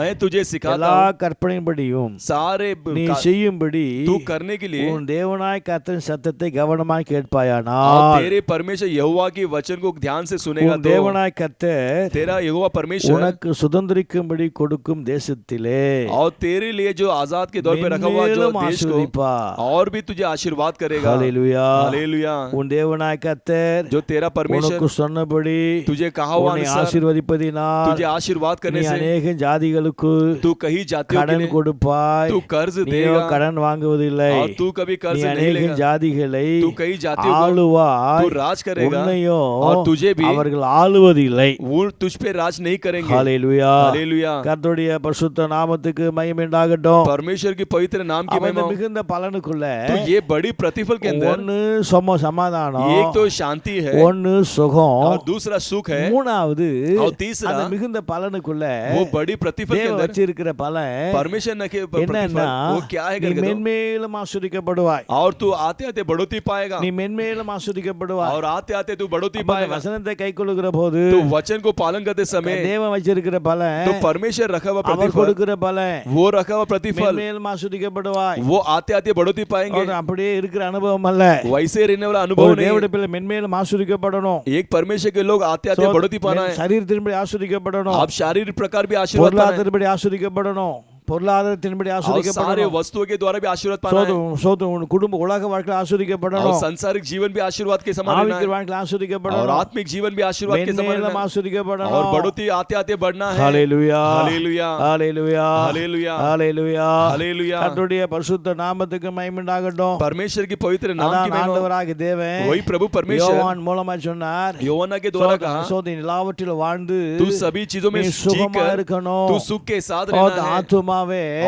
मैं तुझे सिखाता எல்லா हूं, கற்பனையின்படியும் सारे நீ செய்யும்படி तू करने के लिए, உன் தேவனாய் கர்த்தரின் சத்தத்தை கவனமாய் और கேட்பாயானால் तेरे परमेश्वर यहोवा के वचन को ध्यान से सुनेगा உன் तो தேவனாய் கர்த்தர் तेरा यहोवा परमेश्वर உனக்கு சுதந்திரிக்கும்படி கொடுக்கும் தேசத்திலே और तेरे लिए जो आजाद के दौर पे रखा हुआ जो மென்மேலும் देश को ஆசீர்வதிப்பார். और भी तुझे आशीर्वाद करेगा। ஹல்லேலூயா. हालेलुया। உன் தேவனாய் கர்த்தர் जो तेरा परमेश्वर உனக்கு சொன்னபடி तुझे कहा हुआ உன்னை अनुसार ஆசீர்வதிப்பதினால் तुझे आशीर्वाद நீ करने से அநேக ஜாதிகளுக்கு तू कई जातियों के கடன் लिए கொடுப்பாய். तू कर्ज நீயோ देगा கடன் வாங்குவதில்லை. और तू कभी நீ कर्ज नहीं அநேக लेगा। ஜாதிகளை तू कई जातियों को ஆளுவாய். तू राज करेगा உன்னையோ और तुझे भी அவர்கள் ஆளுவதில்லை. वो तुझ पे राज नहीं करेंगे। ஹல்லேலூயா. हालेलुया। கர்த்தருடைய பரிசுத்த நாமத்துக்கு மகிமை உண்டாகட்டும். परमेश्वर की पवित्र नाम की அவன் महिमा हो। மிகுந்த பலனுக்குள்ள तो ये बड़ी प्रतिफल के अंदर ஒன்னு சமாதானம், एक तो शांति है ஒன்னு சுகம், और दूसरा सुख है மூணாவது और तीसरा அந்த மிகுந்த பலனுக்குள்ள वो बड़ी प्रतिफल के தேவன் अंदर வச்சிருக்கிற பலன் परमेश्वर ने के प्रतिफल என்னன்னா वो क्या है நீ करके दो। மென்மேலும் ஆசீர்வதிக்கப்படுவாய். और तू आते आते बढ़ोतरी पाएगा நீ மென்மேலும் ஆசீர்வதிக்கப்படுவாய். और आते आते तू बढ़ोतरी அப்ப அந்த पाएगा। வசனத்தை கைக்கொள்ளுகிற போது तो वचन को पालन करते समय தேவன் வச்சிருக்கிற பலன், तो परमेश्वर रखा हुआ அவர் प्रतिफल கொடுக்கிற பலன், वो रखा हुआ प्रतिफल மென்மேலும் ஆசீர்வதிக்கப்படுவாய். वो आते आते बढ़ोतरी पाएंगे। அது அப்படியே இருக்கிற அனுபவம் அல்ல. वैसे रहने वाला अनुभव ஒரு नहीं है। தேவனுடைய பிள்ளை மென்மேலும் ஆசீர்வதிக்கப்படணும். एक परमेश्वर के लोग आते आते बढ़ोतरी पाना है। சரீரத்தின்படி ஆசீர்வதிக்கப்படணும். आप शारीरिक प्रकार भी आशीर्वाद पाना है பொருளாதாரத்தின்படி ஆசீர்வதிக்கப்படணும். பொருளாதாரத்தின்படி और सारे ஆசீர்வதிக்கப்படணும். वस्तुओं के द्वारा भी आशीर्वाद पाना है சோதம் குடும்ப உலக வாழ்க்கையில் और ஆசீர்வதிக்கப்படணும். सांसारिक जीवन भी आशीर्वाद के समान रहना ஆவிக்குரிய है வாழ்க்கையில் और ஆசீர்வதிக்கப்படணும். आत्मिक जीवन भी आशीर्वाद के समान மென்மேலும் रहना है ஆசீர்வதிக்கப்படணும். और बढ़ोतरी आते आते बढ़ना है। ஹல்லேலூயா. हालेलुया ஹல்லேலூயா. हालेलुया ஹல்லேலூயா. हालेलुया। கர்த்தருடைய பரிசுத்த நாமத்துக்கு மகிமை உண்டாகட்டும். परमेश्वर की पवित्र नाम की அதான் महिमा। ஆண்டவராகிய தேவன் वही प्रभु परमेश्वर யோவான் மூலமா சொன்னார். யோவானா के द्वारा कहा சோதனை எல்லாவற்றிலும் வாழ்ந்து तू सभी चीजों में நீ சுகமா जीकर இருக்கணும். तू सुख के साथ ஓ रहना है। ஆத்துமாவே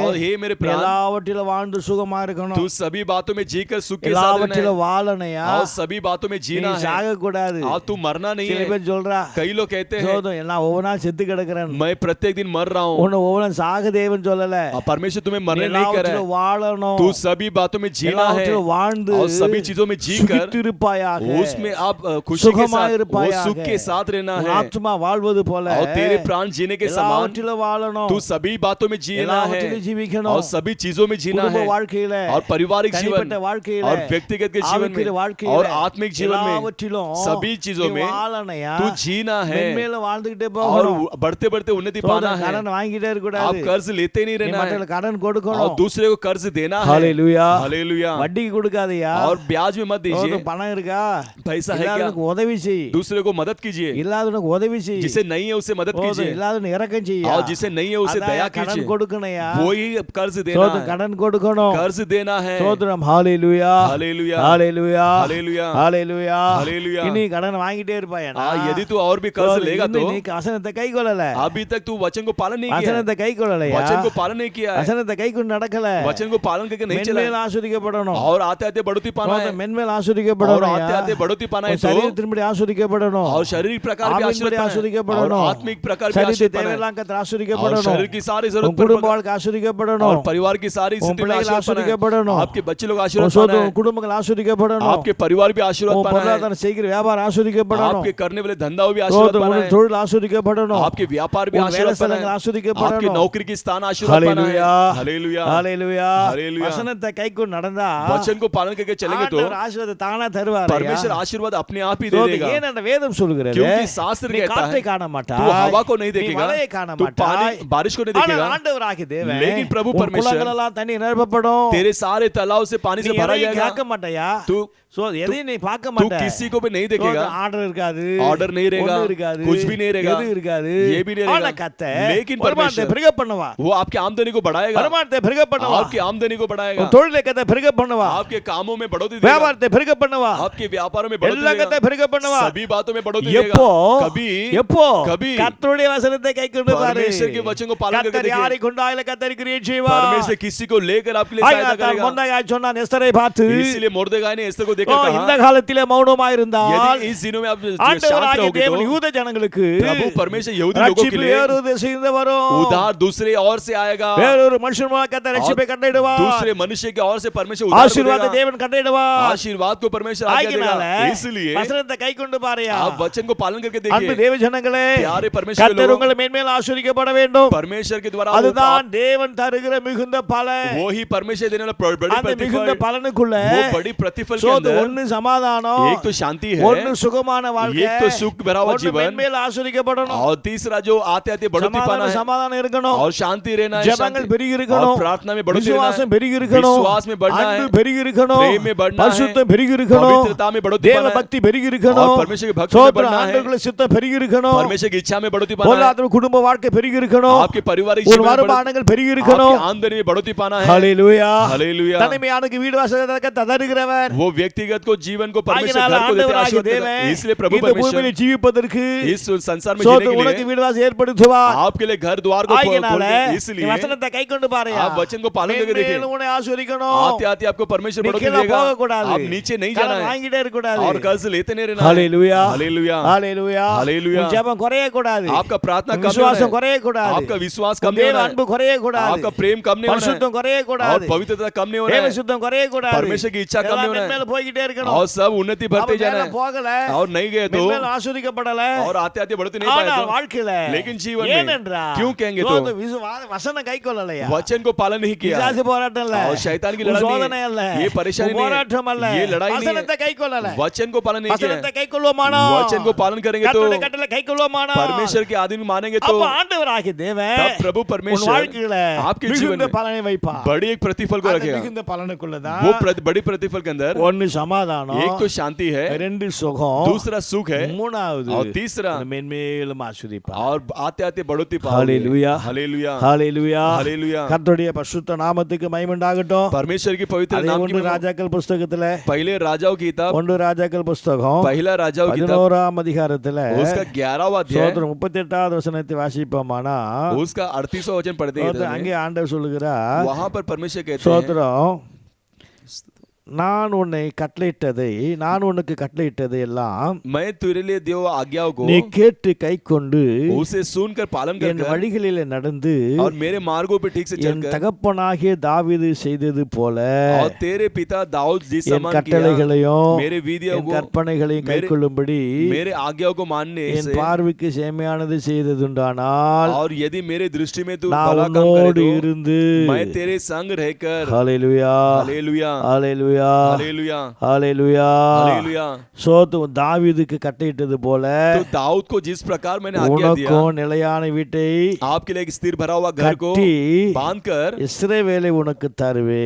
और हे मेरे நீ प्राण எல்லாவற்றிலும் வாழ்ந்து சுகமா இருக்கணும். तू सभी बातों में जीकर सुख के साथ रहना எல்லாவற்றிலும் வாழணையா, है और सभी बातों में நீ जीना है சாக கூடாது. और तू मरना नहीं சில है। பேர் சொல்றா, कई लोग कहते हैं சோதம் நான் ஒவ்வொரு நாள் செத்து கிடக்குறேன். मैं प्रत्येक दिन मर रहा हूँ। உன்னை ஒவ்வொரு நாள் சாக தேவன் சொல்லல. परमेश्वर तुम्हें நீ मरने नहीं कर रहा எல்லாவற்றிலும் வாழணும். है। तू सभी बातों में जीना है எல்லாவற்றிலும் வாழ்ந்து और सभी चीजों में जीकर சுகித்திருப்பாயாக. उसमें आप खुशी के साथ वो சுகமாயிருப்பாயாக. सुख के साथ रहना உன் है ஆத்துமா வாழ்வது போல और तेरे प्राण जीने के समान எல்லாவற்றிலும் வாழணும். तू सभी बातों में जीना है எல்லாவற்றிலும் ஜீவிக்கணும். और सभी चीजों में जीना குடும்ப है வாழ்க்கையில, और पारिवारिक जीवन தனிப்பட்ட வாழ்க்கையில, और व्यक्तिगत के जीवन ஆவிக்குரிய में வாழ்க்கையில, और आत्मिक जीवन में எல்லாவற்றிலும் सभी चीजों நீ में வாழணையா, तू जीना है மென்மேலும் வாழ்ந்துகிட்டே और போகணும். बढ़ते बढ़ते उन्नति पाना சோதனை है। கடன் வாங்கிட்டே இருக்க आप கூடாது. कर्ज लेते नहीं நீ रहना है மற்றவங்களுக்கு கடன் और கொடுக்கணும். दूसरे को कर्ज देना है। ஹல்லேலூயா. हालेलुया। வட்டிக்கு கொடுக்காதயா. और ब्याज में मत दीजिए। பணம் இருக்கா, पैसा है क्या இல்லாதவனுக்கு உதவி செய். दूसरे को मदद कीजिए। இல்லாதவனுக்கு உதவி செய். जिसे नहीं है उसे मदद कीजिए இல்லாதவனுக்கு இரக்கம் செய். और जिसे नहीं है उसे दया கடன் कीजिए। கொடுக்கணையா. वही कर्ज देना சோதனை है கடன் கொடுக்கணும். कर्ज देना है। சோதரம் ஹalleluya. हालेलुया ஹalleluya. हालेलुया ஹalleluya. हालेलुया। இனி கடன் வாங்கிட்டே இருப்பாயா. यदि तू और भी कर्ज लेगा तो நீ வசனத்தை கைக்கொள்ளல. अभी तक तू वचन को पालन नहीं किया है। வசனத்தை கைக்கொள்ளலையா. वचन को पालन नहीं किया है। வசனத்தை கைக்கொண்டு நடக்கல. वचन को पालन करके नहीं चला மென்மேல் ஆசீர்வதிக்கப்படணும். और आते आते बढ़ोतरी पाना है மென்மேல் और ஆசீர்வதிக்கப்படணும். आते आते बढ़ोतरी पाना है तो சரீரத்தின்படி ஆசீர்வதிக்கப்படணும். और शारीरिक प्रकार भी ஆவியின்படி आशीर्वाद पाना है और ஆசீர்வதிக்கப்படணும். आत्मिक प्रकार भी சரீரத்தை आशीर्वाद पाना है தேவையெல்லாம் கர்த்தர் और ஆசீர்வதிக்கப்படணும். शरीर की सारी உன் जरूरत குடும்ப पर வாழ்க்கை ஆசீர்வதிக்கப்படணும். और परिवार की सारी உன் स्थिति में பிள்ளைகள் आशीर्वाद पाना ஆசீர்வதிக்கப்படணும். है। आपके बच्चे लोग உன் आशीर्वाद சொந்த पाना உன் குடும்பங்கள் है। ஆசீர்வதிக்கப்படணும். आपके परिवार भी आशीर्वाद உன் पाना है। பொருளாதாரம் செய்கிற வியாபாரம் ஆசீர்வதிக்கப்படணும். आपके करने वाले धंधा भी आशीर्वाद पाना உன் है। தொழில் ஆசீர்வதிக்கப்படணும். आपके व्यापार भी உன் வேலை आशीर्वाद पाना ஸ்தலங்கள் है। आपके ஆசீர்வதிக்கப்படணும். नौकरी की स्थान आशीर्वाद पाना है। ஹalleluya. हालेलुया ஹalleluya. हालेलुया। வசனத்தை கைக்கொண்டு நடந்தா वचन को पालन करके चलेंगे तो ஆண்டவர் ஆசீர்வாதத்தை தானா தருவார். परमेश्वर आशीर्वाद अपने आप ही दे देगा। ஏன் அந்த வேதம் சொல்கிறது? क्योंकि शास्त्र நீ कहता காற்றை है காண மாட்டாய். तू हवा को नहीं நீ देखेगा மழையை காண तू மாட்டாய். पानी बारिश को नहीं ஆனால் देखेगा ஆண்டவராகிய தேவன் लेकिन प्रभु உன் परमेश्वर குளங்களெல்லாம் தண்ணி நிரப்பப்படும். तेरे सारे तालाब से पानी நீ से भरा எதையும் जाएगा। கேட்க மாட்டாயா. तू எதையும் நீ பார்க்க तू மாட்டாய். किसी को भी नहीं देखेगा। ஆர்டர் இருக்காது. ஆர்டர் नहीं रहेगा, ஒண்ணும் இருக்காது. कुछ भी नहीं रहेगा, எதுவும் இருக்காது. ये भी नहीं रहेगा। ஆனா கர்த்தர் लेकिन வருமானத்தை परमेश्वर பெருக பண்ணுவா. वो आपके आमदनी को बढ़ाएगा। வருமானத்தை பெருக பண்ணுவா. आपकी आमदनी को बढ़ाएगा। உன் தொழிலை கர்த்தர் பெருக பண்ணுவா. आपके कामों में बढ़ोतरी देगा। வியாபாரத்தை பெருக பண்ணுவா. आपके व्यापारों में बढ़ोतरी எல்லா देगा। கர்த்தர் பெருக பண்ணுவா. सभी बातों में बढ़ोतरी எப்போ देगा। कभी எப்போ कभी கர்த்தருடைய வசனத்தை கைக்கொண்டு பாரு. परमेश्वर के वचन को पालन करके கர்த்தர் யாரை देखिए। கொண்டாயில கர்த்தர் கிரியை செய்வார். परमेश्वर किसी को लेकर आपके लिए सहायता ஆயனாத்தார் करेगा। மொர்தெகாய் சொன்னான் எஸ்தரை பார்த்து, इसलिए मोर्देखाई ने एस्तर को ஓ, देखकर இந்த कहा காலத்திலே மௌனமாயிருந்தால் यदि इस दिनों में आप शांत ஆண்டவராகிய रहोगे தேவன் तो யூத ஜனங்களுக்கு प्रभु परमेश्वर यहूदी लोगों के ரட்சிப்பு लिए வேறு திசையிலிருந்து வரும். उधार दूसरे और से आएगा। வேறொரு மனுஷன் மூலமாக கர்த்தர் ரட்சிப்பை கண்டறிடுவார். दूसरे मनुष्य के और से परमेश्वर उधार को ஆசீர்வாதத்தை देगा। தேவன் கண்டறிடுவார். आशीर्वाद को परमेश्वर आज्ञा ஆகினால देगा। इसलिए வசனத்தை கைக்கொண்டு பாருயா. आप वचन को पालन करके அன்பு देखिए। தேவ ஜனங்களே, प्यारे परमेश्वर के கர்த்தர் लोगों, உங்களை மேன்மேல் ஆசீர்வதிக்கப்பட வேண்டும். परमेश्वर के द्वारा அதுதான் அதுதான் தேவன் தருகிற மிகுந்த பலன். वो ही परमेश्वर देने वाला बड़ी அந்த மிகுந்த प्रतिफल, பலனுக்குள்ள वो बड़ी प्रतिफल के சோது अंदर ஒன்னு சமாதானம், एक तो शांति है, ஒன்னு சுகமான வாழ்க்கை, एक तो सुख भरा हुआ ஒன்னு जीवन, மென்மேல் ஆசீர்வதிக்கப்படணும். और तीसरा जो आते आते बढ़ोतरी पाना है, சமாதானம் இருக்கணும், और शांति रहना है, ஜெபங்கள் शांति, பெருகி और இருக்கணும், प्रार्थना में बढ़ोतरी रहना விசுவாசம் है, பெருகி இருக்கணும், विश्वास में बढ़ना है, அன்பு பெருகி இருக்கணும், प्रेम में बढ़ना है, பரிசுத்தம் பெருகி இருக்கணும், पवित्रता में बढ़ोतरी தேவ पाना है, பக்தி பெருகி இருக்கணும், और परमेश्वर की भक्ति में சோத்திரம் बढ़ना है, ஆண்டவருடைய சித்தம் பெருகி இருக்கணும், परमेश्वर की इच्छा में बढ़ोतरी पाना है, பொருளாதார குடும்ப வாழ்க்கை பெருகி இருக்கணும், आपके पारिवारिक உன் जीवन में வருமானங்கள் பெருகி இருக்கணும். आपकी आमदनी में बढ़ोतरी पाना है। ஹalleluya. हालेलुया। தனிமையானுக்கு வீடு வாசலுக்கு தருகிறவர், वो व्यक्तिगत को जीवन को परमेश्वर ஆகினால घर को देते ஆண்டவராகிய आशीर्वाद देता தேவன் है। इसलिए प्रभु இந்த பூமியில परमेश्वर ஜீவிப்பதற்கு इस संसार में जीने சோத்திரம் के உனக்கு लिए வீடு வாசல் ஏற்படுத்துவார். आपके लिए घर द्वार को खोल ஆகினால के, நீ इसलिए வசனத்தை கைக்கொண்டு பாருயா, आप वचन को पालन करके देखिए। மேன்மேலும் உன்னை ஆசீர்வதிக்கணும். आते आते आपको परमेश्वर நீ बढ़ोतरी கீழே देगा, போகக்கூடாது, आप नीचे नहीं जाना கடன் है வாங்கிட்டே இருக்கக்கூடாது. और कर्ज लेते नहीं रहना है। ஹalleluya. हालेलुया। ஹalleluya. हालेलुया। உன் ஜெபம் குறைய கூடாது, आपका प्रार्थना कम नहीं விசுவாசம் होना குறைய है, கூடாது, आपका विश्वास உன் कम नहीं தேவ होना है, அன்பு குறைய கூடாது, आपका प्रेम कम नहीं होना है, பரிசுத்தம் குறைய और கூடாது, पवित्रता कम नहीं होना தேவ है, சுத்தம் குறைய கூடாது. परमेश्वर की इच्छा कम नहीं होना மேல है, போய்கிட்டே இருக்கணும். और सब उन्नति बढ़ते அவன் जाना மேல है, போகல, और नहीं गए तो மேல ஆசீர்வதிக்கப்படல, और आते आते बढ़ते नहीं ஆனா पाए तो, வாழ்க்கையில लेकिन जीवन में ஏனென்றா क्यों कहेंगे तो, வசனம் கைக்கொள்ளலையா, वचन को पालन नहीं किया, பிசாசு போராட்டம் இல்ல, और शैतान की உன் लड़ाई சோதனை नहीं அல்ல, है, ये परेशानी உன் नहीं போராட்டம் அல்ல, है, ये लड़ाई नहीं வசனத்தை है, கைக்கொள்ளல, वचन को पालन नहीं किया வசனத்தை கைக்கொள்வோமானா, वचन को पालन करेंगे तो, கர்த்தருடைய கட்டளை கைக்கொள்வோமானா, परमेश्वर के आदमी मानेंगे तो, அப்ப ஆண்டவராகிய தேவன் तब प्रभु உன் परमेश्वर வாழ்க்கையில आपके जीवन மிகுந்த में பலனை வைப்பார். बड़ी एक प्रतिफल को அந்த रखेगा। மிகுந்த பலனுக்குள்ளதான் वो बड़ी प्रतिफल के अंदर ஒன்னு சமாதானம், एक तो शांति है, ரெண்டு சுகம், दूसरा सुख है, மூணாவது और तीसरा மென்மேலும் ஆசீர்வதிப்பார். और आते आते बढ़ोतरी पाओगे। हालेलुया। हालेलुया। ஹalleluya. हालेलुया। கர்த்தருடைய பரிசுத்த நாமத்துக்கு மகிமை உண்டாகட்டும். परमेश्वर की पवित्र அதே नाम की ஒன்று महिमा। ராஜாக்கள் புஸ்தகத்துல पहले राजाओं की किताब, ஒன்று ராஜாக்கள் புஸ்தகம் पहला राजाओं की किताब 11ஆம் அதிகாரத்துல उसका 11वां अध्याय, சோத்திரம் 38வது வசனத்தை வாசிப்போமானா, उसका 38वां वचन पढ़ते சோத்திரம் हैं, அங்கே ஆண்டவர் சொல்லுகிறார், वहां पर परमेश्वर कहते हैं, சோத்திரம் நான் உனக்கு கட்டளையிட்டதை எல்லாம் मैं तेरे लिए देव आज्ञाओं को நீ கேட்டு கைக்கொண்டு उसे सुनकर पालन என் कर வழிகளிலே நடந்து और मेरे मार्गों पे ठीक से என் चलकर, தகப்பனாகிய தாவீது செய்தது போல और तेरे पिता दाऊद जिस என் समान किया, கட்டளைகளையும் मेरे विधियों என் को, கற்பனைகளையும் கைக்கொள்ளும்படி मेरे आज्ञाओं को मानने என் से, பார்வைக்கு சேமையானது செய்ததுண்டானால் और यदि मेरे दृष्टि में तू நான் भला काम உன்னோடு करे तो இருந்து मैं तेरे संग रहकर, ஹalleluya हालेलुया, ஹalleluya हालेलुया, ஹalleluya हालेलुया। சோத்து தாவீதுக்கு கட்டளையிட்டது போல तो दाऊद को जिस प्रकार मैंने आज्ञा दिया, உனக்கும் நிலையான வீட்டை आपके लिए एक स्थिर भरा हुआ घर को கட்டி बांधकर இஸ்ரவேலை உனக்கு தருவே.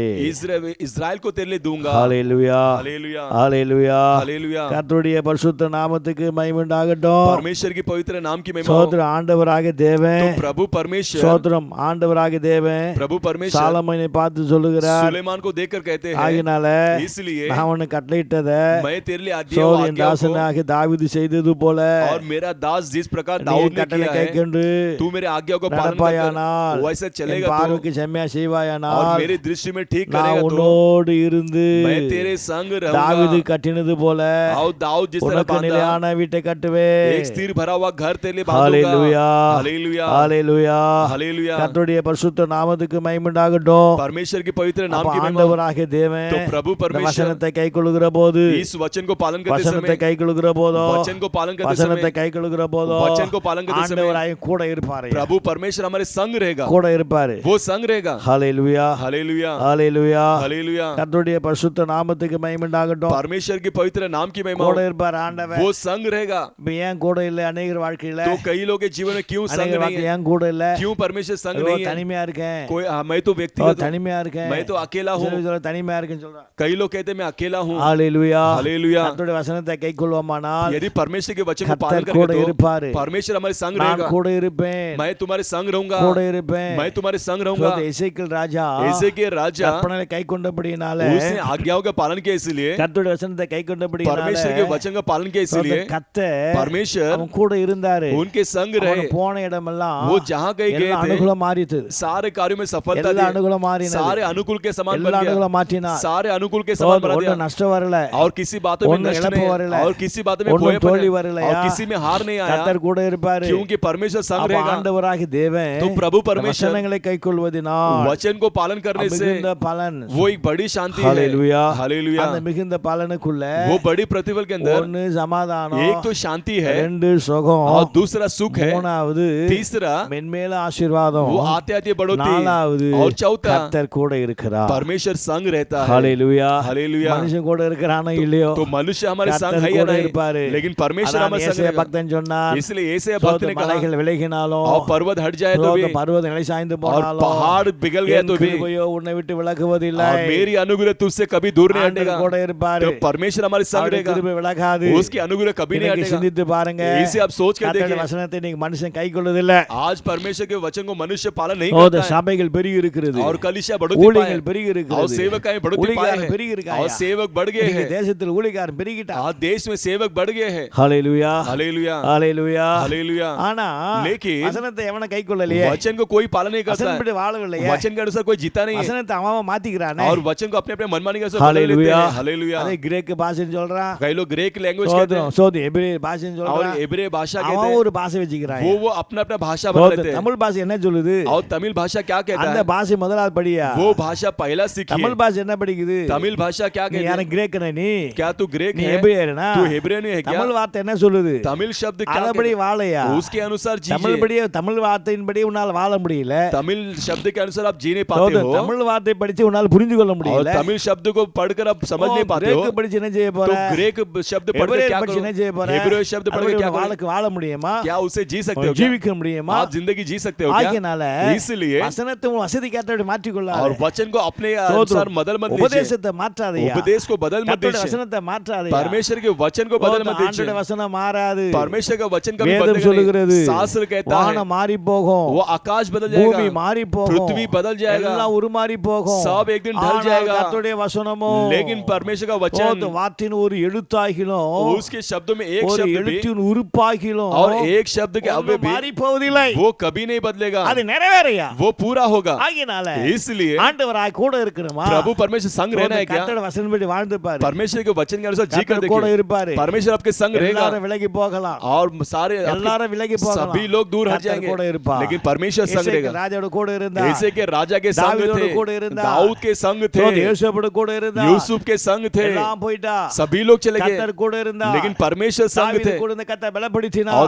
इस्राएल को तेरे लिए दूंगा। ஹalleluya हालेलुया, ஹalleluya. हालेलुया। கர்த்தருடைய பரிசுத்த நாமத்துக்கு மகிமை உண்டாகட்டும். परमेश्वर की पवित्र नाम की महिमा हो। சோத்திரம் ஆண்டவராகிய தேவன், तो प्रभु परमेश्वर, சோத்திரம் ஆண்டவராகிய தேவன் प्रभु परमेश्वर சாலமோனை பார்த்து சொல்லுகிறார், सुलेमान को देखकर कहते हैं, ஆகினால इसलिए நான் உனக்கு கட்டளையிட்டத मैं तेरे लिए சோதரின் आज्ञा को, தாசனாகிய தாவீது செய்தது போல और मेरा दास जिस प्रकार நீ दाऊद ने கட்டளை किया है, கைக்கொண்டு तू मेरे आज्ञा को पालन कर, நடப்பாயானால் वैसे என் चलेगा तो, பார்வைக்கு செம்மையா और செய்வாயானால் मेरी दृष्टि में ठीक நான் करेगा तो உன்னோடு இருந்து मैं तेरे संग தாவீது रहूंगा। கட்டினது போல और दाऊद जिस तरह உனக்கு बांधा, நிலையான வீட்டை கட்டுவே. एक स्थिर भरा हुआ घर तेरे लिए बांधूंगा। ஹalleluya हालेलुया, ஹalleluya. हालेलुया। கர்த்தருடைய பரிசுத்த நாமத்துக்கு மகிமை உண்டாகட்டும். परमेश्वर की पवित्र नाम அப்ப की महिमा। ஆண்டவராகிய தேவன் तो प्रभु இந்த परमेश्वर வசனத்தை கைக்கொள்ளுகிற போது, इस वचन को पालन करते வசனத்தை समय, கைக்கொள்ளுகிற போதோ, वचन को पालन करते வசனத்தை समय, கைக்கொள்ளுகிற போதோ वचन को पालन करते समय ஆண்டவராய் கூட இருப்பாரு, प्रभु परमेश्वर हमारे संग रहेगा, கூட இருப்பாரு. वो संग रहेगा। ஹalleluya हालेलुया, ஹalleluya. हालेलुया। கர்த்தருடைய பரிசுத்த நாமத்துக்கு மகிமை உண்டாகட்டும். परमेश्वर की पवित्र नाम की महिमा கூட हो, இருப்பார் ஆண்டவர். वो संग रहेगा। இப்ப ஏன் கூட இல்ல அநேகர் வாழ்க்கையில? तो कई लोग के जीवन में क्यों संग அநேகர் नहीं வாழ்க்கையில है? ஏன் கூட இல்ல? क्यों परमेश्वर संग ஐயோ, नहीं है? தனிமையா இருக்கேன், कोई मैं तो ஓ, व्यक्तिगत हूं, தனிமையா இருக்கேன், मैं तो अकेला हूँ। தனிமையா இருக்கேன்னு சொல்றான். कई लोग कहते हैं मैं अकेला हूँ। ஹalleluya. हालेलुया। கர்த்தருடைய வசனத்தை கைக்கொள்வோமானால் यदि परमेश्वर के वचन को கர்த்தர் पालन கூட करेंगे तो இருப்பாரு. परमेश्वर हमारे संग நான் रहेगा। கூட இருப்பேன், मैं तुम्हारे संग रहूंगा, கூட இருப்பேன். मैं तुम्हारे संग रहूंगा। எசேக்கியேல் ராஜா ऐसे के राजा கற்பனையை கைக்கொண்டபடியினால, उसने आज्ञाओं का पालन किया, इसलिए கர்த்தருடைய वचனத்தை கைக்கொண்டபடியினால परमेश्वर के वचन का पालन किया, इसलिए கர்த்தர் परमेश्वर அவன் கூட இருந்தாரு. उनके संग அவன் रहे। போன இடமெல்லாம் वो जहाँ कहीं गए எல்லா थे அனுகூலம் மாறிட்டு, सारे कार्यों में सफलता எல்லா दी, அனுகூலம் மாறினது, सारे अनुकूल के समान எல்லா बन गया, அனுகூலம் மாற்றினார். सारे अनुकूल अनुकूल के समान बना ஒன்றும் दिया நஷ்டம் வரல, और किसी बातों में ஒன்றும் नष्ट இழப்பு नहीं வரல, और किसी बातों में ஒன்றும் खोएपन தோல்வி है வரலையா, और किसी में हार नहीं आया கர்த்தர் கூட இருப்பாரு. क्योंकि परमेश्वर संग அப்ப रहेगा। ஆண்டவராகிய தேவன் तो प्रभु परमेश्वर வசனங்களை கைக்கொள்வதினால் वचन को पालन करने से மிகுந்த பலன், वो एक बड़ी शांति है। ஹalleluya, हालेलुया। அந்த மிகுந்த பலனுக்குள்ள वो बड़ी प्रतिफल के अंदर ஒன்னு சமாதானம், एक तो शांति है ரெண்டு சுகம், और दूसरा सुख है, மூணாவது तीसरा மென்மேல ஆசீர்வாதம், वो आते आते बढ़ोतरी, நாலாவது और चौथा கர்த்தர் கூட இருக்கிறார். परमेश्वर संग रहता है। ஹalleluya. हालेलुया। மனுஷன் கூட இருக்கிறானோ இல்லையோ, तो मनुष्य हमारे संग கர்த்தர் है या கூட नहीं, இருப்பாரு. लेकिन परमेश्वर அதான் हमारे संग ஏசாயா रहेगा। பக்தன் சொன்னார், इसलिए ऐसे भक्त ने कहा மலைகள் விலகினாலும், और पर्वत हट जाए तो भी பர்வதம் நிலை சாய்ந்து और போனாலும், पहाड़ पिघल गया என் तो भी கிருபையோ உன்னை விட்டு விலகுவதில்லை. और मेरी अनुग्रह तुझसे कभी दूर नहीं ஆண்டவர் हटेगा। கூட இருப்பாரு. तो परमेश्वर हमारे संग அவருடைய रहेगा, கிருபை விலகாது. उसकी अनुग्रह कभी नहीं இன்னைக்கு हटेगा। சிந்தித்து பாருங்க, इसे आप सोच कर கர்த்தருடைய देखिए, வசனத்தை நீங்க மனுஷன் கைக்கொள்வதில்லை. आज परमेश्वर के वचन को मनुष्य पालन नहीं ஓ, करता है சபைகள் பெருகி இருக்கிறது, और कलीसिया बढ़ोतरी पाए ஊழியர்கள் हैं, பெருகி और இருக்கிறது, सेवकाएं बढ़ोतरी पाए ஊழியக்காரர் हैं, பெருகி और இருக்காயா, सेवक बढ़ गए இன்னைக்கு हैं, தேசத்தில் ஊழியக்காரன் பெருகிட்டா. आज देश में सेवक बढ़ गए हैं। ஹalleluya, हालेलुया, ஹalleluya. हालेलुया। ஆனா लेकिन வசனத்தை எவன கைக்கொள்ளலையே, वचन को कोई पालन नहीं करता வசனப்படி है, வாழவில்லையே, वचन के अनुसार कोई जीता नहीं है, வசனத்தை அவன் மாத்திக்கிறானே. और वचन को अपने अपने मनमानी के अनुसार बदल लेते ஹalleluya. हैं। हालेलुया। அதே கிரேக்கு பாஷைன்னு சொல்றான், कई लोग ग्रीक लैंग्वेज कहते हैं சோது எபிரே பாஷைன்னு और சொல்றான், इब्री भाषा कहते அவன் हैं, ஒரு பாஷை வச்சுக்கிறான். वो अपना अपना भाषा बना लेते हैं। தமிழ் பாஷை என்ன சொல்லுது, और तमिल भाषा क्या कहता அந்த है, பாஷை முதலாவது படியா, वो भाषा पहला सीखिए। தமிழ் பாஷை என்ன படிக்குது, तमिल भाषा क्या நீ कहती யார है, கிரேக்கன, நீ क्या तू ग्रीक நீ है, எபிரேயனா, तू हेब्रेय नहीं है क्या, தமிழ் வார்த்தை என்ன சொல்லுது, तमिल शब्द क्या அதபடி कहता வாழையா, है, उसके अनुसार தமிழ் जीजिए। படி தமிழ் வார்த்தையின்படி உன்னால வாழ முடியல, तमिल शब्द के अनुसार आप जी नहीं पाते हो, தமிழ் வார்த்தை படிச்சு உன்னால புரிஞ்சு கொள்ள और முடியல, तमिल शब्द को पढ़कर आप समझ नहीं पाते हो, கிரேக்கு படிச்சு என்ன செய்ய போற, तो ग्रीक शब्द पढ़कर எபிரேய क्या படிச்சு என்ன செய்ய करो, போற, हेब्रेय शब्द पढ़कर क्या करो, வாழ்க்கை வாழ முடியுமா, क्या उसे जी सकते हो, क्या ஜீவிக்க முடியுமா, आप जिंदगी जी सकते हो क्या, ஆகியனால इसलिए வசனத்தை உன் வசதிக்கேற்றபடி மாற்றிக் கொள்ளாத, और वचन को अपने अनुसार बदल मत लीजिए, உபதேசத்தை மாற்றாதயா, उपदेश को बदल मत கர்த்தருடைய दीजिए, வசனத்தை மாற்றாதயா, परमेश्वर के वचन को बदल मत ஆண்டவருடைய दीजिए, வசனம் மாறாது, परमेश्वर का वचन कभी வேதம் बदलेगा சொல்லுகிறது, नहीं, शास्त्र कहता है வானம் மாறி போகும், वो आकाश बदल பூமி जाएगा, மாறி போகும், पृथ्वी बदल जाएगा, எல்லாம் உருமாறி போகும், सब एक दिन ढल ஆனால் जाएगा, கர்த்தருடைய வசனமோ, लेकिन परमेश्वर का वचन வார்த்தையின் ஒரு எழுத்தாகிலும், उसके शब्दों में एक ஒரு शब्द भी எழுத்தின் உறுப்பாகிலும், और एक शब्द के अव्यय भी மாறி போவதில்லை, वो कभी नहीं बदलेगा, அது நிறைவேறையா, वो पूरा होगा। ஆகினால इसलिए ஆண்டவராய் கூட இருக்கணுமா, प्रभु परमेश्वर संग रहना है क्या, கர்த்தருடைய வசனப்படி வாழ்ந்து பாரு, परमेश्वर के वचन के अनुसार जी कर கர்த்தர் கூட देखिए, இருப்பாரு, परमेश्वर आपके संग रहेगा, எல்லாரும் விலகி போகலாம், और सारे எல்லாரும் விலகி போகலாம், सभी लोग दूर हट கர்த்தர் जाएंगे, கூட இருப்பார், लेकिन परमेश्वर संग எசேக்கியா रहेगा। ராஜாவோட கூட இருந்தார், ऐसे के राजा के संग दाऊदोடு थे, கூட இருந்தார், दाऊद के संग थे, யோசேப்போடு கூட இருந்தார், यूसुफ के संग थे, எல்லாம் போயிட்டா, सभी लोग चले गए, கர்த்தர் கூட இருந்தார், लेकिन परमेश्वर संग தாவீது थे, கூட இருந்த கர்த்தர் பலப்படுத்தினார், और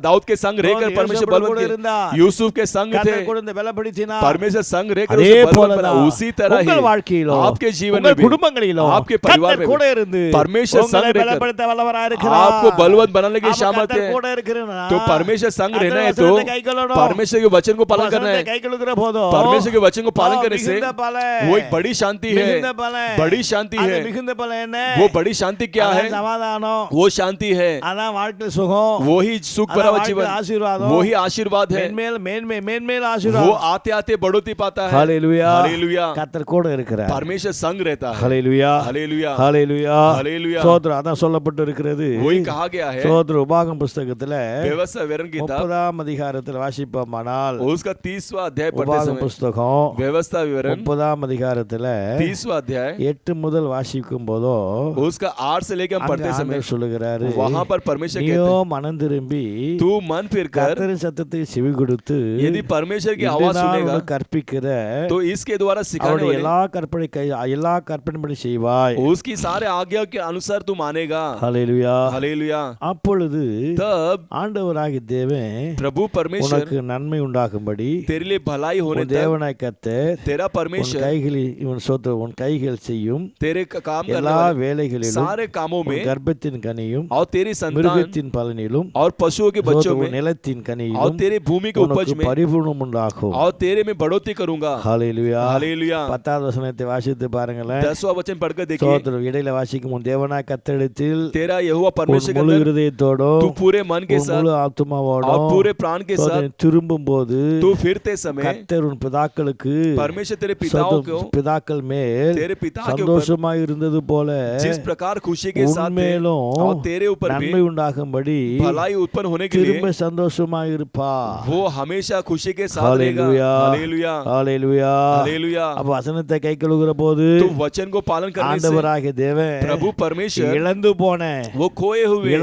दाऊद के संग रहकर परमेश्वर बलवंत किया, यूसुफ के संग थे, கர்த்தர் கூட இருந்த பலப்படுத்தினார், परमेश्वर संग रहकर அதே उसे बलवंत போல बना। उसी तरह உங்கள் ही வாழ்க்கையிலும், आपके जीवन में உங்கள் भी, குடும்பங்களிலும் आपके परिवार கர்த்தர் में கூட भी இருந்து परमेश्वर संग உங்களை रहकर பலப்படுத்த வல்லவராய் இருக்கிறார், आपको बलवंत बनाने की அப்ப शामत கர்த்தர் है। கூட இருக்கிறனா, तो परमेश्वर संग रहना है तो வசனத்தை கைக்கொள்ளணும், परमेश्वर के वचन को पालन करना வசனத்தை है, கைக்கொள்ளுகிற போதும் परमेश्वर के वचन को पालन करने से மிகுந்த பலன், वो एक बड़ी शांति है, மிகுந்த பலன், बड़ी शांति அந்த है। மிகுந்த பலன் என்ன, वो बड़ी शांति क्या है, அதான் சமாதானம், वो शांति है, அதான் வாழ்க்கை சுகம், वो ही सुख அதான் भरा வாழ்க்கை जीवन, ஆசீர்வாதம், वो ही आशीर्वाद है, மேன்மேல் वो ஆசீர்வாதம், आते आते बढ़ोतरी पाता है। ஹalleluya, हालेलुया, கர்த்தர் கூட இருக்கிறார், परमेश्वर संग रहता है। ஹalleluya, हालेलुया, ஹalleluya, हालेलुया, ஸ்தோத்திரம். அதான் சொல்லப்பட்டு இருக்கிறது, वही कहा गया है ஸ்தோத்திரம். உபாகமம் புஸ்தகத்துல व्यवस्था विवरण किताब 30ஆம் அதிகாரத்தில் வாசிப்போமானால், उसका 30वां अध्याय पढ़ते உபாகம समय புஸ்தகம் व्यवस्था विवरण 30ஆம் அதிகாரத்துல 30वां अध्याय 8 முதல் வாசிக்கும் போதோ उसका 8 से लेकर हम पढ़ते समय சொல்லுகிறாரு, वहां पर परमेश्वर நீயோ कहते हैं மனம் திரும்பி तू मन फिर कर கர்த்தரின் சத்தத்துக்கு செவி கொடுத்து यदि परमेश्वर की இன்று आवाज நான் सुनेगा உனக்கு கற்பிக்கிற तो इसके द्वारा सिखाने அவருடைய वाले எல்லா கற்பனைப்படி செய்வாய், उसकी सारे आज्ञा के अनुसार तू मानेगा। ஹalleluya. हालेलुया, அப்பொழுது तब ஆண்டவராகிய தேவன் प्रभु परमेश्वर உனக்கு நன்மை உண்டாகும்படி तेरे लिए भलाई होने உன் तक தேவனாய் கர்த்தர் तेरा உன் परमेश्वर கைகளில் உன் கைகள் செய்யும் तेरे काम करने எல்லா वाले வேலைகளிலும் सारे कामों உன் में கர்ப்பத்தின் கனியும் और तेरी संतान மிருகத்தின் பலனிலும் और पशुओं के बच्चों உன் में நிலத்தின் और கனியிலும் तेरे भूमि के उपज உனக்கு में பரிபூர்ணம் உண்டாகும். और तेरे में बढ़ोतरी करूंगा। ஹalleluya. हालेलुया, 10வது வசனத்தை வாசித்து பாருங்களேன். 10वां वचन पढ़कर देखिए। ஸ்தோத்திரம். இடையில வாசிக்கும் உன் தேவனாய் கர்த்தரிடத்தில் तेरा यहोवा परमेश्वर के முழு अंदर இருதயத்தோடும் तू पूरे मन के உன் முழு साथ ஆத்துமாவோடும் और पूरे प्राण के साथ திரும்பும் போது तू फिरते समय கர்த்தர் உன் பிதாக்களுக்கு परमेश्वर तेरे पिताओं को பிதாக்கள் மேல் तेरे पिता के ऊपर சந்தோஷமாய் இருந்தது போல जिस प्रकार खुशी के साथ थे உன்மேலும் और तेरे ऊपर भी நன்மை உண்டாகும்படி भलाई उत्पन्न होने के लिए திரும்ப சந்தோஷமாய் இருப்பா. वो हमेशा खुशी के साथ रहेगा। ஹalleluya, हालेलुया, ஹalleluya. हालेलुया। அப்ப வசனத்தை கைக்கொள்ளுகிற போது तो तो वचन को पालन करने से ஆண்டவராகிய தேவன் प्रभु परमेश्वर இழந்து போன वो खोए हुए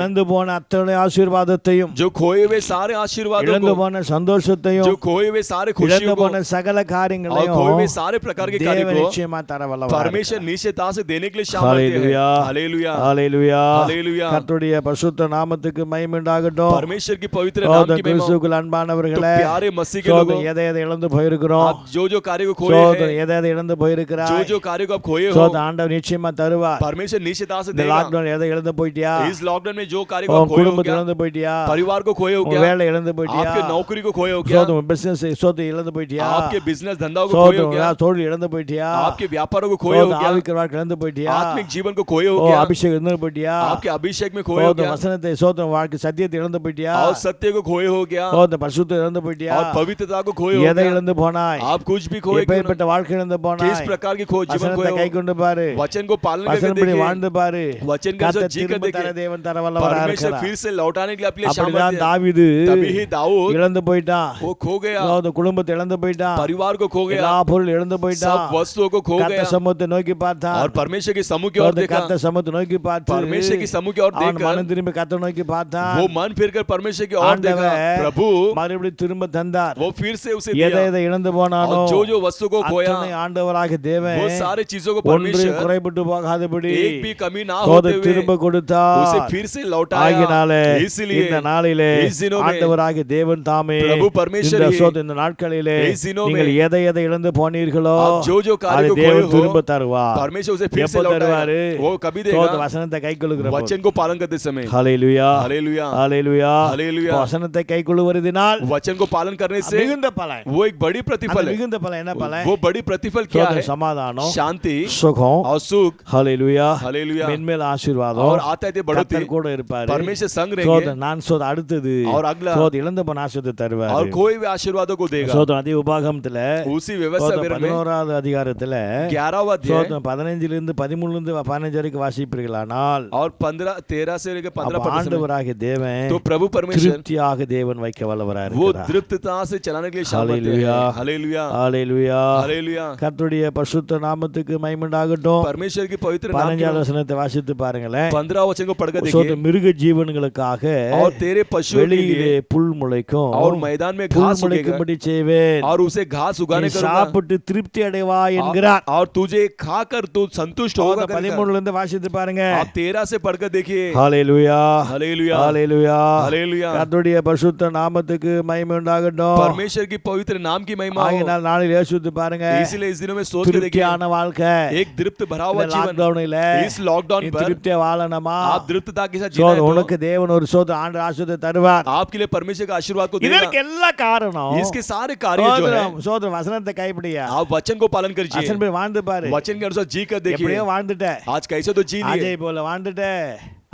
அத்தனை ஆசீர்வாதத்தையும், जो खोए हुए सारे आशीर्वादों இழந்து को, போன சந்தோஷத்தையும், जो खोए हुए सारे இழந்து खुशियों को போன சகல और खोए காரியங்களையும் हुए सारे प्रकार के कार्य தேவன் को நிச்சயமா தர வல்லவராக परमेश्वर இருக்கிறார். निश्चितता से देने के लिए सामर्थ्य है। हालेलुया, हालेलुया, ஹalleluya. हालेलुया। கர்த்தருடைய பரிசுத்த நாமத்துக்கு மகிமை உண்டாகட்டும். परमेश्वर की पवित्र नाम की महिमा। கிறிஸ்துவுக்குள் तो அன்பானவர்களே, प्यारे मसीह के சோதனை लोगों, எதை எதை இழந்து போயிருக்கிறோம், आप जो कार्य को खोए சோதனை हैं, எதை எதை இழந்து போயிருக்கிறாய், जो कार्य को आप खोए हो, சோதனை ஆண்டவர் நிச்சயமா தருவார். परमेश्वर निश्चितता से இந்த देगा। லாக்டவுன் எதை இழந்து போயிட்டியா, इस लॉकडाउन में जो कार्य को உன் आप खोए हो குடும்பத்தை गया, இழந்து போயிட்டியா, परिवार को खोए हो உன் गया, வேலை இழந்து போயிட்டியா, आपके नौकरी को खोए हो गया, சோதனை உன் பிசினஸ் சோதனை இழந்து போயிட்டியா, आपके बिजनेस धंधा को खोए हो गया, சோதனை தொழில் இழந்து போயிட்டியா, आपके व्यापारों को खोए हो சோதனை गया, ஆவிக்குரிய வாழ்க்கை இழந்து போயிட்டியா, आत्मिक जीवन को खोए हो ஓ गया, அபிஷேகம் இழந்து போயிட்டியா, आपके अभिषेक में खोए हो சோதனை गया, வசனத்தை சோதனை வாழ்க்கை சத்தியத்தை இழந்து போயிட்டியா, और सत्य को खोए हो गया, சோதனை பரிசுத்தத்தை இழந்து போயிட்டியா, और पवित्रता को खोए हो எதை गया, இழந்து போனாய், आप कुछ भी खोए क्यों எப்பேற்பட்ட வாழ்க்கை இழந்து किस போனாய், प्रकार की खोज जीवन வசனத்தை खोए கை हो, கொண்டு பாரு, वचन को पालन करके வசனப்படி देखिए, வாழ்ந்து பாரு, वचन के கர்த்தர் अनुसार जी कर திரும்ப தர देखिए, தேவன் தர வல்லவராக परमेश्वर இருக்கிறார். फिर से लौटाने के लिए अपने அப்படிதான் सामर्थ्य है। தாவீது तभी ही दाऊद இழந்து போயிட்டான், वो खो गया, அதாவது குடும்பத்தை இழந்து போயிட்டான், परिवार को खो गया, எல்லா பொருள் இழந்து போயிட்டான், सब वस्तुओं को खो கர்த்தர் गया, சமூகத்தை நோக்கி பார்த்தான், और परमेश्वर की समूह की ओर देखा, கர்த்தர் சமூகத்தை நோக்கி பார்த்து परमेश्वर की समूह की ओर அவன் देखकर மனம் திரும்பி கர்த்தர் நோக்கி பார்த்தான், वो मन फिरकर परमेश्वर की ओर देखा, ஆண்டவர் प्रभु மறுபடியும் திரும்ப தந்தார். वो फिर से उसे எதை दिया, எதை இழந்து போனானோ और जो वस्तु को खोया, அத்தனை ஆண்டவராகிய தேவன் वो सारी चीजों को ஒன்று परमेश्वर குறைபட்டு போகாதபடி एक भी कमी ना சோதை होते हुए திரும்ப கொடுத்தார். उसे फिर से लौटाया। ஆகினாலே इसलिए இந்த நாளிலே इस दिनों में ஆண்டவராகிய தேவன் தாமே प्रभु परमेश्वर இந்த ही சோதை இந்த நாட்களிலே इस दिनों நீங்கள் में எதை எதை இழந்து போனீர்களோ आप जो कार्य அதை को खोए தேவன் हो, திரும்ப தருவார். परमेश्वर उसे फिर से எப்போ தருவாரு? लौटाएगा, वो कभी சோதை देगा, வசனத்தை கைக்கொள்ளுகிற போது. वचन को पालन करते समय। ஹல்லேலூயா, हालेलुया, ஹல்லேலூயா. हालेलुया। வசனத்தை கைக்கொள்ளுவதினால் वचन को पालन करने से மிகுந்த பலன். वो एक बड़ी அந்த प्रतिफल है। மிகுந்த பலன் என்ன பலன்? वो बड़ी प्रतिफल क्या சோதனை है? சமாதானம், शांति சுகம், और सुख, ஹல்லேலூயா, हालेलुया, மென்மேல் ஆசீர்வாதம், और आता है बढ़ोतरी, கர்த்தர் கூட இருப்பாரு. परमेश्वर संग சோதனை रहेंगे, நான் சோத அடுத்தது और अगला சோத இழந்த போன ஆசீர்வாதத்தை தருவார். और खोए हुए आशीर्वादों को देगा। சோதனை அதி உபாகமத்துல उसी व्यवस्था சோதனை में 11வது அதிகாரத்துல 11वां अध्याय சோதனை 15 இருந்து 13 இருந்து 15 வரைக்கும் வாசிப்பீர்களானால் और 15 13 से लेकर அப்ப 15 ஆண்டவராகிய தேவன் तो प्रभु परमेश्वर திருப்தியாக தேவன் வைக்க வல்லவராக वो இருக்கிறார். तृप्तता से चलाने के लिए सामर्थ्य हालेलुया, है। हालेलुया, ஹல்லேலூயா. हालेलुया। கர்த்தருடைய பரிசுத்த நாமத்துக்கு மகிமை உண்டாகட்டும். परमेश्वर की पवित्र नाम 15வது की வசனத்தை வாசித்து பாருங்களேன். 15 वचन को पढ़कर சோதனை देखिए, மிருக ஜீவன்களுக்காக और तेरे पशुओं के வெளியிலே लिए புல் முளைக்கும், और मैदान में புல் घास उगेगा, முளைக்கும்படி செய்வேன், और उसे घास நீ उगाने करूंगा, சாப்பிட்டு திருப்தி அடைவாய் என்கிறார். और तुझे खाकर तू संतुष्ट होगा। 13 இருந்து வாசித்து பாருங்க. आप 13 से पढ़कर देखिए। ஹல்லேலூயா, हालेलुया, ஹல்லேலூயா. हालेलुया। கர்த்தருடைய பரிசுத்த நாமத்துக்கு மகிமை உண்டாகட்டும். परमेश्वर की पवित्र नाम की महिमा हो। ஆகையினால் நாளில் யோசித்து பாருங்க. इसलिए इस दिनों में सोच के देखिए, திருப்தியான வாழ்க்கை एक तृप्त भरा हुआ இந்த जीवन லாக்டவுனில इस लॉकडाउन நீ पर திருப்தியா வாழணுமா? आप तृप्तता के साथ जीना சோதனை है तो உனக்கு தேவன் ஒரு சோதனை ஆண்டு ஆசீர்வாதத்தை தருவார். आपके लिए परमेश्वर का आशीर्वाद को இதற்கு देगा। எல்லாம் காரணம் इसके सारे कार्य जो है, சோதனை வசனத்தை கைப்பிடியா, आप वचन को पालन कीजिए, வசனம் போய் வாழ்ந்து பாரு. वचन के अनुसार जी कर देखिए। எப்படியோ வாழ்ந்துட்ட, आज कैसे तो जी लिए, அஜய் போல வாழ்ந்துட்ட,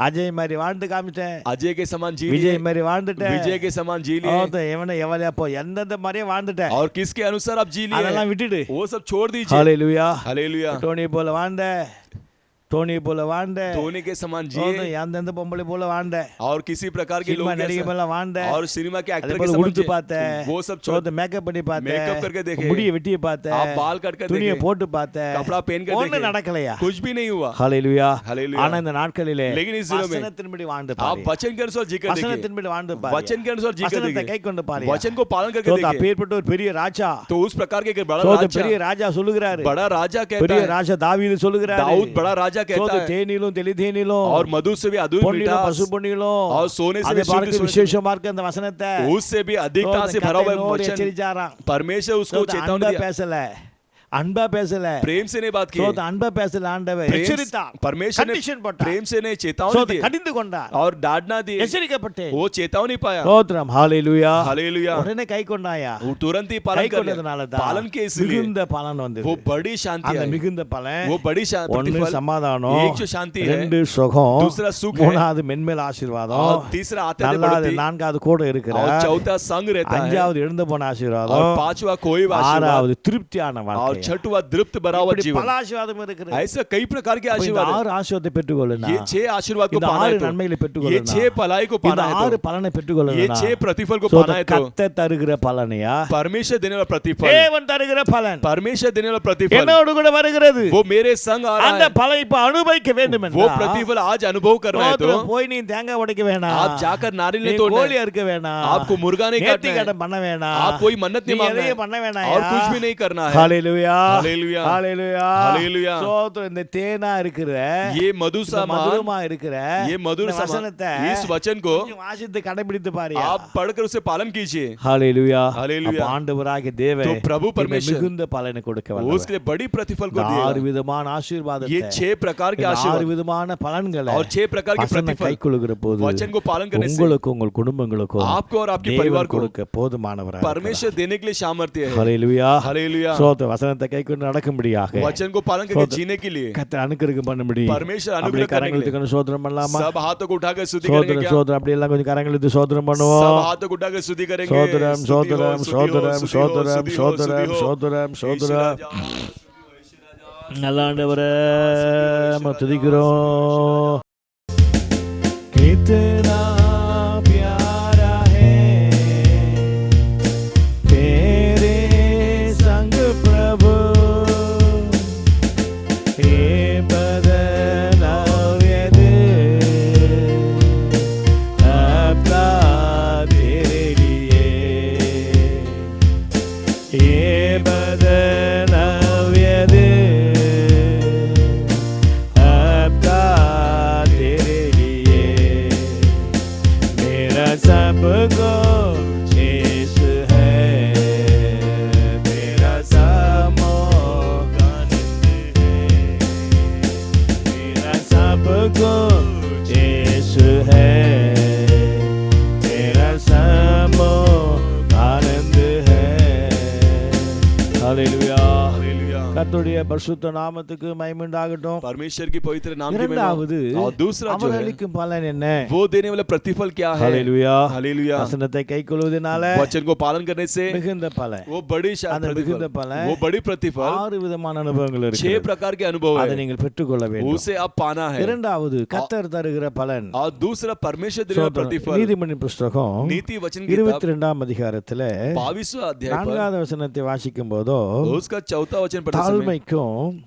அஜய் மாதிரி வாழ்ந்து காமிட்டேன், अजय के समान जी விஜய் लिए, மாதிரி வாழ்ந்துட்ட, विजय के समान जी लिए, எவனை எவளையா போ எந்தெந்த மாதிரியே வாழ்ந்துட்ட, और किसके अनुसार आप जी लिए, அதெல்லாம் விட்டுடு. वो सब छोड़ दीजिए। ஹல்லேலூயா. हालेलुया। டோனி போல வாழ்ந்த, டோனி போல வாழ்ந்த, धोनी के समान जिए, எந்தெந்த பொம்பளை போல வாழ்ந்த, और किसी प्रकार के சினிமா लोग நடிகை போல வாழ்ந்த, और सिनेमा के அதே एक्टर के போல समान உடுத்து जिए, பார்த்த, वो सब छोड़, சோதனை மேக்கப் பண்ணி பார்த்த, मेकअप करके देखे, முடியை வெட்டி பார்த்த, आप बाल कट कर துணியை देखे, போட்டு பார்த்த, कपड़ा पहन कर ஒண்ணு देखे, நடக்கலையா? कुछ भी नहीं हुआ। ஹல்லேலூயா. हालेलुया। ஆனா இந்த நாட்களிலே लेकिन इस दिनों में வசனத்தின்படி வாழ்ந்து आप பாரு, वचन के अनुसार जी कर देखिए, வசனத்தின்படி வாழ்ந்து பாரு, वचन के अनुसार जी कर வசனத்தை देखिए, கைக்கொண்டு பாரு. वचन को पालन करके சோதனை देखिए, அப்பேற்பட்ட ஒரு பெரிய ராஜா, तो उस प्रकार के एक बड़ा சோதனை பெரிய राजा, ராஜா சொல்லுகிறாரு, बड़ा राजा कहता பெரிய है, ராஜா தாவீது சொல்லுகிறாரு, दाऊद बड़ा राजा कहता சோதனை है, தேனிலும் தெளிதேனிலும் और मधु से भी अधूर பொன்னிலும் मिठास, பசு பொன்னிலும் और सोने से அதை भी शुद्ध பார்க்க सोने, விசேஷமா இருக்க அந்த வசனத்தை उससे भी अधिकता சோதனை से भरा हुआ கர்த்தனோடு वचन, எச்சரிச்சாராம். परमेश्वर उसको சோதனை चेतावनी அன்பா दिया, பேசல, அன்பா பேசல, प्रेम से नहीं बात की, சோதனை அன்பா பேசல, ஆண்டவர் प्रेम எச்சரித்தார், परमेश्वर ने கண்டிஷன் போட்டார், प्रेम से नहीं चेतावनी சோதனை दी கடிந்து கொண்டார், और डांटना दी, எச்சரிக்கப்பட்டேன். वो चेतावनी पाया। ஸ்தோத்திரம். ஹல்லேலூயா. हालेलुया। உடனே கை கொண்டாயா, वो तुरंत ही கை पालन कर கொண்டதுனால लिया, தான் पालन के इसलिए மிகுந்த பலன் வந்தது. वो बड़ी शांति அந்த आई, மிகுந்த பலன் वो बड़ी ஒன்னு प्रतिफल, சமாதானம், एक जो शांति है, ரெண்டு சுகம், दूसरा सुख है, மூணாவது மென்மேல் ஆசீர்வாதம், और तीसरा आते थे நாலாவது बढ़ती, நான்காவது கூட और இருக்கிறார், चौथा संग रहता है, அஞ்சாவது எழுந்து போன और ஆசீர்வாதம், पांचवा कोई आशीर्वाद, ஆறாவது திருப்தியான और வாழ்க்கை. छठवां तृप्त भरा हुआ இப்படி जीवन। பல ஆசீர்வாதம் இருக்குது. ऐसा कई प्रकार के அப்ப இந்த आशीर्वाद है। 6 ஆசீர்வாதத்தை பெற்றுக்கொள்ளணும். ये 6 आशीर्वाद को இந்த पाना 6 है तो, நன்மைகளை ये பெற்றுக்கொள்ளணும். 6 भलाई को இந்த पाना है 6 तो, பலனை ये பெற்றுக்கொள்ளணும். 6 प्रतिफल को So, पाना है तो, கர்த்தர் தருகிற பலனையா, परमेश्वर देने वाला प्रतिफल, தேவன் தருகிற பலன் परमेश्वर देने वाला प्रतिफल என்னோடு கூட வருகிறது. वो मेरे संग आ அந்த रहा है। பலனை இப்ப அனுபவிக்க வேண்டும் वो என்றால் प्रतिफल आज अनुभव करना है तो, ஸ்தோத்திரம், போய் நீ தேங்காய் உடைக்க வேணாம், आप जाकर नारियल நீ नहीं तोड़ना கோழி है, அறுக்க வேணாம், आपको मुर्गा नहीं நேர்த்தி काटना है, கடன் பண்ண வேணாம், आप कोई मन्नत நீ नहीं मांगना எதையும் है பண்ண வேணாம். और कुछ भी नहीं करना है। ஹalleluya, हालेलुया, ஹalleluya, हालेलुया। ஸ்தோத்திரம். இந்த தேனா இருக்கிற, ये मधु இந்த समान, மதுரமா இருக்கிற ये मधुर இந்த समान வசனத்தை इस वचन को கொஞ்சம் வாசித்து கடைபிடித்து பாருயா. आप पढ़कर उसे पालन कीजिए। ஹalleluya, हालेलुया। அப்ப ஆண்டவராகிய தேவன் तो प्रभु இந்த परमेश्वर மிகுந்த பலனை கொடுக்க வல்லவர். उसके लिए बड़ी प्रतिफल को இந்த दिया। 6 விதமான ये ஆசீர்வாதத்தை, 6 प्रकार के இந்த 6 आशीर्वाद விதமான பலன்களை और 6 प्रकार के வசனம் प्रतिफल கைக்கொள்ளுகிற போது वचन को पालन करने से உங்களுக்கும் உங்கள் குடும்பங்களுக்கும் आपको और आपके தேவன் परिवार को கொடுக்க போதுமானவராக परमेश्वर देने के लिए सामर्थ्य है। ஹalleluya, हालेलुया। ஸ்தோத்திரம். வசனத்தை கைக்கொண்டு நடக்கும்படியாக वचन को पालन करके जीने के लिए கர்த்தர் அனுக்கிரகம் பண்ணும்படி परमेश्वर அப்படியே अनुग्रह करने के கரங்களை लिए தூக்கி ஸ்தோத்திரம் பண்ணலாமா? सब हाथों को उठाकर स्तुति करेंगे ஸ்தோத்திரம், क्या? ஸ்தோத்திரம். அப்படி எல்லாம் கொஞ்சம் கரங்களை எடுத்து ஸ்தோத்திரம் सब பண்ணுவோம். हाथों को उठाकर स्तुति करेंगे। ஸ்தோத்திரம், स्तुति हो, ஸ்தோத்திரம், स्तुति हो, ஸ்தோத்திரம், स्तुति हो, ஸ்தோத்திரம், स्तुति हो, ஸ்தோத்திரம், स्तुति हो। ஸ்தோத்திரம், यीशु ஸ்தோத்திரம். राजा, यीशु राजा। நல்ல ஆண்டவரே, உம்மை துதிக்கிறோம். कितना प्यारा है तेरे संग प्रभु, हे बदलावे अपना तेरे लिए, हे बदलावे अपना तेरे लिए, मेरा सब कुछ यीशु है, मेरा सब आनंद है, मेरा सब कुछ यीशु है, मेरा सब आनंद है. Hallelujah, hallelujah. கர்த்தருடைய பரிசுத்த நாமத்துக்கு மகிமை உண்டாகட்டும். परमेश्वर की पवित्र नाम की இரண்டாவது महिमा। और दूसरा அவர் जो है அளிக்கும் பலன் என்ன? वो देने वाला प्रतिफल क्या है? ஹalleluya, हालेलुया। வசனத்தை கைக்கொள்வதனால वचन को पालन करने से மிகுந்த பலன், वो बड़ी அந்த மிகுந்த பலன், वो बड़ी प्रतिफल 6 விதமான அனுபவங்கள் 6 இருக்கு. प्रकार के अनुभव அதை है, நீங்கள் பெற்றுக்கொள்ள வேண்டும். उसे आप पाना है। இரண்டாவது கர்த்தர் தருகிற பலன். और दूसरा परमेश्वर देने वाला प्रतिफल நீதிமொழியின் புஸ்தகம் नीति वचन की किताब 22ஆம் அதிகாரத்துல 22वां अध्याय पर 4வது வசனத்தை வாசிக்கும் போதோ उसका 4था वचन पढ़ते समय தாழ்மைக்கும்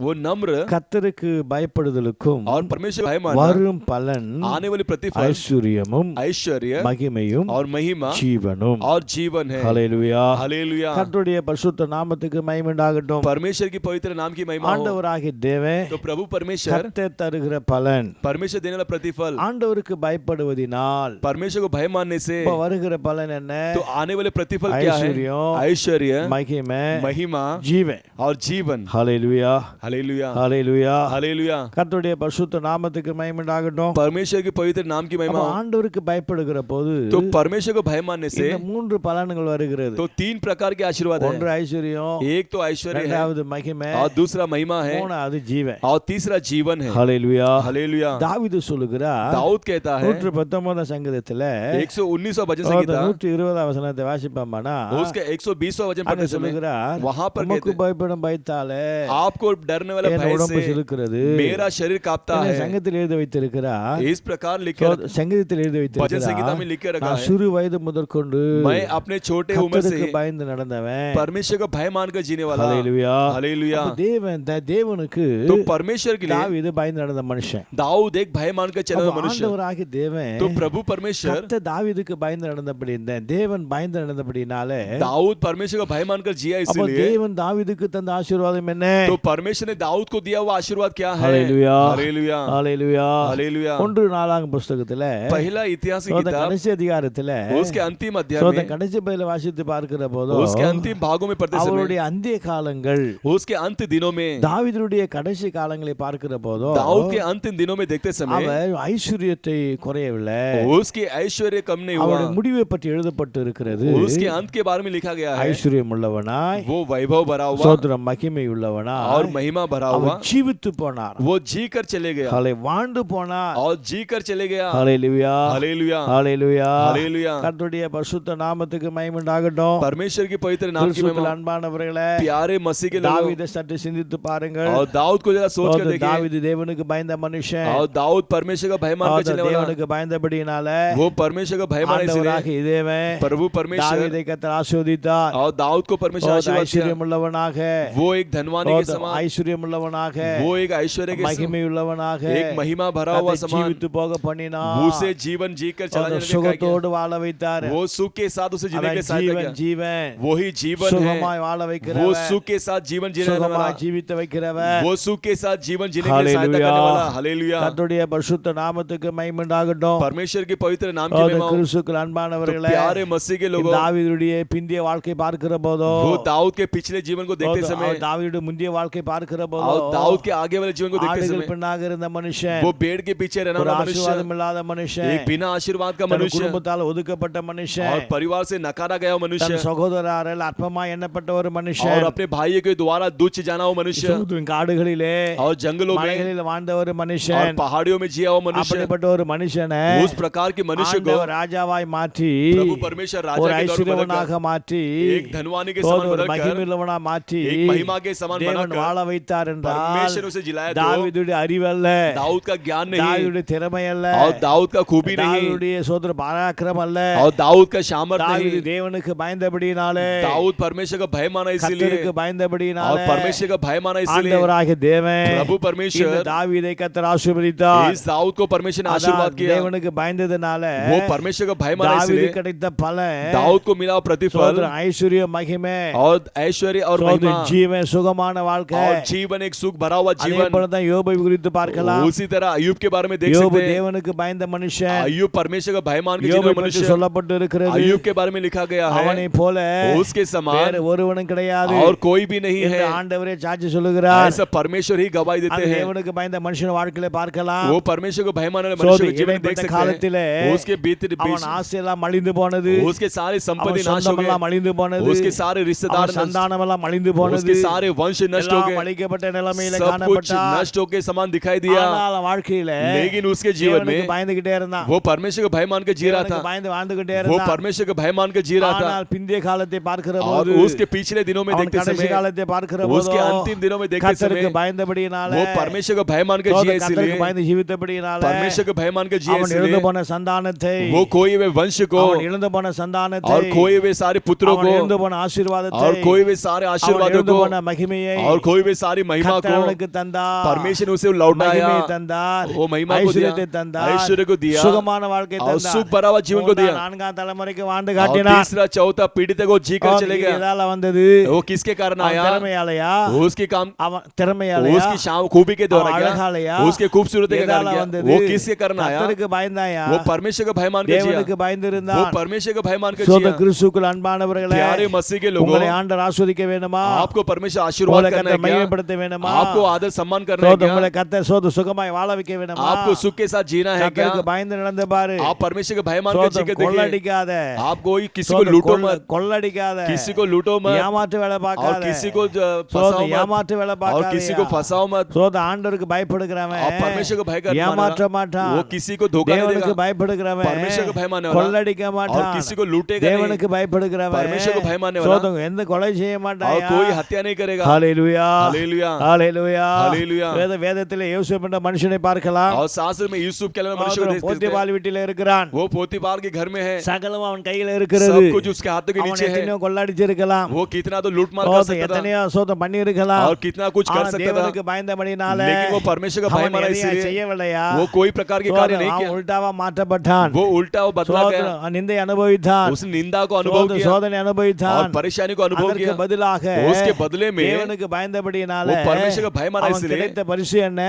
वो नम्र கர்த்தருக்கு பயப்படுதலுக்கும் और परमेश्वर भय मानना, வரும் பலன் आने वाली प्रतिफल ஐஸ்வர்யமும் ऐश्वर्य மகிமையும் और महिमा ஜீவனும். और जीवन है। ஹalleluya, हालेलुया। கர்த்தருடைய பரிசுத்த நாமத்துக்கு மகிமை உண்டாகட்டும். परमेश्वर की पवित्र नाम की महिमा हो। ஆண்டவராகிய தேவன் तो प्रभु परमेश्वर கர்த்தர் தருகிற பலன், परमेश्वर देने वाला प्रतिफल ஆண்டவருக்கு பயப்படுவதினால் परमेश्वर को भय मानने से இப்ப வருகிற பலன் என்ன? तो आने वाले प्रतिफल क्या है? ஐஸ்வர்யம், ऐश्वर्य, மகிமை, महिमा ஜீவன். और जीवन। ஹalleluya, हालेलुया, ஹalleluya. हालेलुया। கர்த்தருடைய பரிசுத்த நாமத்துக்கு மகிமை உண்டாகட்டும். परमेश्वर की पवित्र नाम की அப்ப महिमा हो। ஆண்டவருக்கு பயப்படுகிற போது तो परमेश्वर को भय मानने से இந்த 3 பலன்கள் வருகிறது. तो 3 प्रकार के आशीर्वाद ஒன்று है। ஐஸ்வர்யம், एक तो ऐश्वर्य है இரண்டாவது மகிமை, और दूसरा महिमा है மூணாவது ஜீவன். और तीसरा जीवन है। ஹalleluya. हालेलुया। தாவீது சொல்லுகிறார், दाऊद कहता है 119 சங்கீதத்துல 119वां वचन संहिता 120 वचனத்தை வாசிப்போமானா उसके 120वां वचन அங்க पढ़ते समय சொல்லுகிறார், वहां पर உமக்கு कहते பயப்படும் பயத்தாலே आपको डरने वाला என் भय உடம்பு से சிலுக்கிறது. मेरा शरीर कांपता என்னை है। சங்கத்தில் எழுதி வைத்திருக்கிறார், इस प्रकार लिखे சங்கீதத்தில் எழுதி भजन संहिता வைத்திருக்கிறார், में लिखे रखा நான் है, சிறு வயது முதற்கொண்டு मैं अपने छोटे उम्र கர்த்தருக்கு से பயந்து நடந்தவன். परमेश्वर को भय मानकर जीने वाला। ஹalleluya. हालेलुया। அப்ப தேவனுக்கு तो परमेश्वर के लिए தாவீது பயந்து நடந்த மனுஷன். दाऊद एक भय मानकर चला அப்ப हुआ मनुष्य। ஆண்டவராகிய தேவன் तो प्रभु परमेश्वर கர்த்தர் தாவீதுக்கு பயந்து நடந்தபடி இந்த தேவன் பயந்து நடந்தபடினாலே दाऊद परमेश्वर को भय मानकर जिया, அப்ப इसलिए தேவன் தாவீதுக்கு தந்த ஆசீர்வாதம் என்ன? तो परमेश्वर ने दाऊद को दिया हुआ आशीर्वाद क्या है? हालेलुया, हालेलुया, ஹalleluya. हालेलुया। 1 புத்தகத்துல पहला इतिहास की அந்த किताब கடைசி அதிகாரத்துல उसके अंतिम अध्याय அந்த में கடைசி பகுதியில வாசித்து பார்க்கிற போது उसके अंतिम भागों में पढ़ते समय அவருடைய அந்திய காலங்கள், उसके अंत दिनों में தாவீதுடைய கடைசி காலங்களை பார்க்கிற போது दाऊद के अंतिम दिनों में देखते समय அவர் ஐஸ்வர்யத்தை குறையவில்லை, उसके ऐश्वर्य कम नहीं हुआ। அவருடைய முடிவை பற்றி எழுதப்பட்டு இருக்கிறது. उसके अंत के बारे में लिखा गया है, ஐஸ்வர்யம் உள்ளவனாய், वो वैभव भरा हुआ ஸ்தோத்திரம், மகிமை உள்ளவனா और महिमा भरा हुआ அவர் ஜீவித்து போனார். वो जी कर चले गया ஹalleluya வாழ்ந்து போனார். और जी कर चले गया ஹalleluya हालेलुया ஹalleluya हालेलुया கர்த்தருடைய பரிசுத்த நாமத்துக்கு மகிமை உண்டாகட்டும். परमेश्वर की पवित्र नाम की கிறிஸ்துவுக்குள் महिमा அன்பானவர்களே, प्यारे मसीह के लोगों தாவீதை சற்று சிந்தித்து பாருங்கள். और दाऊद को जरा सोच कर देखिए தாவீது தேவனுக்கு பயந்த மனுஷன். और दाऊद परमेश्वर का भय मान के चलने वाला தேவனுக்கு பயந்தபடியினால वो परमेश्वर का भय माने इसलिए ஆண்டவராகிய தேவன் प्रभु परमेश्वर தாவீதை கர்த்தர் ஆசீர்வதித்தார். और दाऊद को परमेश्वर आशीर्वाद दिया ஐஸ்வர்யம் உள்ளவனாக, वो एक धनवानी के समान ஐஸ்வர்யம் உள்ளவனாக, वो एक ऐश्वर्य के समान மகிமை உள்ளவனாக, एक महिमा भरा हुआ கர்த்தர் समान ஜீவித்து போக பண்ணினார். उसे जीवन जीकर चला जाने का சுகத்தோடு வாழ வைத்தார். वो सुख के साथ उसे जीने के साथ ஜீவன் ஜீவன் वही जीवन है சுகமாய் வாழ वो வைக்கிறவர், सुख के साथ जीवन जीने वाला சுகமாய் ஜீவித்த வைக்கிறவர். वो सुख के साथ जीवन जीने के लिए सहायता करने वाला हालेलुया கர்த்தருடைய பரிசுத்த நாமத்துக்கு மகிமை உண்டாகட்டும். परमेश्वर के पवित्र नाम की महिमा हो। கிறிஸ்துவுக்குள் तो அன்பானவர்களே, प्यारे मसीह के लोगों தாவீதுடைய பிந்திய வாழ்க்கை பார்க்கிற போதோ, वो दाऊद के पिछले जीवन को देखते समय தாவீது முந்திய வாழ்க்கை பார்க்கிற போதோ, और दाऊद के आगे वाले जीवन को देखते ஆடுகள் समय பின்னாக இருந்த மனுஷன், वो पेड़ के पीछे रहना ஒரு वाला मनुष्य ஆசீர்வாதம் இல்லாத மனுஷன், एक बिना आशीर्वाद का தன் मनुष्य குடும்பத்தால் ஒதுக்கப்பட்ட மனுஷன், और परिवार से नकारा गया हुआ मनुष्य தன் சகோதரரால் அற்பமாய் எண்ணப்பட்ட ஒரு और மனுஷன், अपने भाई के द्वारा तुच्छ जाना हुआ मनुष्य சமுத்திரம் காடுகளிலே और जंगलों में மலைகளில் வாழ்ந்த ஒரு और மனுஷன், पहाड़ियों में जिया हुआ मनुष्य அப்படிப்பட்ட ஒரு மனுஷனை उस प्रकार के मनुष्य को ஆண்டவர் ராஜாவாய் மாற்றி, प्रभु परमेश्वर ஒரு राजा के तौर पर ஐஸ்வர்யவனாக बदलकर மாற்றி, एक धनवानी के समान ஒரு बदलकर மகிமையுள்ளவனா மாற்றி एक महिमा के समान தேவன் बनाकर வாழ வைத்தார் என்றால் परमेश्वर उसे जिलाया तो தாவீதுடைய அறிவல்ல, दाऊद का ज्ञान नहीं தாவீதுடைய திறமை அல்ல, और दाऊद का खूबी नहीं தாவீதுடைய சோதர பராக்கிரம் அல்ல, और दाऊद का सामर्थ தாவீது नहीं தேவனுக்கு பயந்தபடினாலே, दाऊद परमेश्वर का भय माना கர்த்தருக்கு इसलिए और பயந்தபடினாலே, परमेश्वर का भय माना इसलिए ஆண்டவராகிய தேவன் प्रभु இந்த परमेश्वर தாவீதை கர்த்தர் ஆசீர்வதித்தார். इस दाऊद को परमेश्वर ने आशीर्वाद அதான் किया தேவனுக்கு பயந்ததனால वो परमेश्वर का भय माना தாவீது इसलिए கிடைத்த பலன் दाऊद को मिला प्रतिफल சோதர ஐஸ்வர்ய மகிமை, और ऐश्वर्य और சோதர महिमा ஜீவன் சுகமான வாழ்க்கை. और जीवन एक सुख भरा हुआ அதே जीवन போலதான் யோபை குறித்து பார்க்கலாம். उसी तरह अय्यूब के बारे में देख யோபு सकते हैं தேவனுக்கு பயந்த மனுஷன். अय्यूब परमेश्वर का भय मान के யோபை जीने वाला பற்றி मनुष्य சொல்லப்பட்டு இருக்கிறது. अय्यूब के बारे में लिखा गया है அவனை போல उसके வேற समान ஒருவனும் கிடையாது और कोई भी नहीं என்று है ஆண்டவரே சாட்சி சொல்லுகிறார். ऐसा परमेश्वर ही गवाही அந்த देते हैं தேவனுக்கு பயந்த மனுஷன் வாழ்க்கையில பார்க்கலாம். वो परमेश्वर को भय मानने वाले मनुष्य के जीवन में देख இடைப்பட்ட सकते காலத்திலே हैं उसके बीते அவன் ஆசையெல்லாம் மலிந்து போனது, उसके सारे அவன் संपत्ति नाश हो சொந்தமெல்லாம் गए மலிந்து போனது, उसके सारे रिश्तेदार அவன் சந்தானமெல்லாம் மலிந்து போனது, उसके सारे वंश नष्ट हो எல்லாம் गए அழிக்கப்பட்ட நிலைமையில सब कुछ காணப்பட்டான். नष्ट होके समान दिखाई दिया ஆனால் வாழ்க்கையில लेकिन उसके जीवन தேவனுக்கு में பயந்துகிட்டே இருந்தான். वो परमेश्वर को भय मान के जी रहा தேவனுக்கு था பயந்து வாழ்ந்துகிட்டே वो இருந்தான். परमेश्वर को भय मान के जी रहा था ஆனால் பிந்திய காலத்தை பார்க்கிற और போது, उसके पिछले दिनों में அவன் देखते கடைசி समय காலத்தை பார்க்கிற उसके போது अंतिम दिनों में देखते கர்த்தருக்கு समय பயந்தபடியினால, वो परमेश्वर को भय मान के जिया கர்த்தருக்கு इसलिए பயந்து ஜீவித்தபடியினால, परमेश्वर को भय मान के जिया அவன் இழந்து इसलिए போன சந்தானத்தை, वो खोए हुए वंश को அவன் இழந்து போன சந்தானத்தை, और खोए हुए सारे पुत्रों அவன் இழந்து को போன ஆசீர்வாதத்தை, और खोए हुए सारे அவன் आशीर्वादों இழந்து को போன மகிமையை और खोए हुए सारी महिमा கர்த்தர் को அவனுக்கு தந்தார். परमेश्वर ने उसे लौटाया மகிமையை தந்தார், वो महिमा को दिया ஐஸ்வர்யத்தை தந்தார், ऐश्वर्य को दिया சுகமான வாழ்க்கை और தந்தார். सुख भरा हुआ जीवन को दिया நான்காம் தலைமுறைக்கு வாழ்ந்து और காட்டினார். तीसरा चौथा पीढ़ी तक वो जी कर चले गया எதால வந்தது? वो किसके कारण அவன் आया திறமையாலையா? उसके काम அவன் திறமையாலையா? उसकी खूबी के द्वारा அவன் क्या அழகாலையா? उसके खूबसूरती के कारण எதால क्या வந்தது? वो किसके कारण आया கர்த்தருக்கு பயந்தாயா? वो परमेश्वर का भय मान के जिया தேவனுக்கு वो பயந்திருந்தான். परमेश्वर का भय मान के சோத जिया கிறிஸ்துவுக்குள் அன்பானவர்களே, प्यारे मसीह के लोगों உங்களை ஆண்டவர் ஆசீர்வதிக்க வேண்டுமா? आपको परमेश्वर आशीर्वाद உங்களை करना है கர்த்தர் क्या மகிமைப்படுத்த வேண்டுமா? आपको आदर सम्मान करना है சோத क्या உங்களை கர்த்தர் சோத சுகமாய் வாழ வைக்க வேண்டுமா? आपको सुख के साथ जीना है क्या கர்த்தருக்கு பயந்து நடந்து பாரு. आप परमेश्वर के भय मान के சோத जी के देखिए கொள்ளடிக்காத, आप कोई किसी को சோத लूटो मत கொள்ளடிக்காத, किसी को लूटो मत ஏமாற்று வேலை और பார்க்காத, किसी को சோத फंसाओ मत ஏமாற்று வேலை और किसी को பார்க்காத, फंसाओ मत சோத ஆண்டவருக்கு பயப்படுகிறவன் आप परमेश्वर को भय कर ஏமாற்ற மாட்டான், वो किसी को धोखा नहीं தேவனுக்கு देगा பயப்படுகிறவன் परमेश्वर को भय मानने वाला கொள்ளடிக்க और மாட்டான், किसी को लूटेगा नहीं தேவனுக்கு பயப்படுகிறவன் परमेश्वर को भय मानने वाला சோதம் எந்த கொலை செய்ய और மாட்டான். कोई हत्या नहीं करेगा ஹalleluya हालेलुया ஹalleluya हालेलुया வேதத்திலே யோசேப்பு என்ற மனுஷனை பார்க்கலாம். और शास्त्र में यूसुफ के नाम मनुष्य को देख सकते हैं போத்திபால் வீட்டிலே இருக்கிறான். वो पोतीफार के घर में है சகலம் அவன் கையில இருக்கிறது. सब कुछ उसके हाथों के அவன் नीचे है எத்தனையோ கொள்ளடிச்சிருக்கலாம், वो कितना तो लूट मार कर सकता था எத்தனையோ சோதம் பண்ணி இருக்கலாம், और कितना कुछ कर ஆனா सकता தேவனுக்கு था பயந்தபடினால लेकिन वो परमेश्वर का भय அவன் माना எதையும் इसलिए செய்யவில்லையா? वो कोई प्रकार के कार्य नहीं அவன் किया உல்டாவா மாற்றப்பட்டான். वो उल्टा वो बदला गया சோதனை நிந்தை அனுபவித்தான், उसने निंदा को अनुभव किया சோதனை और அனுபவித்தான். परेशानी को अनुभव அதற்கு किया பதிலாக उसके बदले में தேவனுக்கு பயந்தபடினால वो परमेश्वर का भय माना அவன் इसलिए கிடைத்த பரிசு என்ன?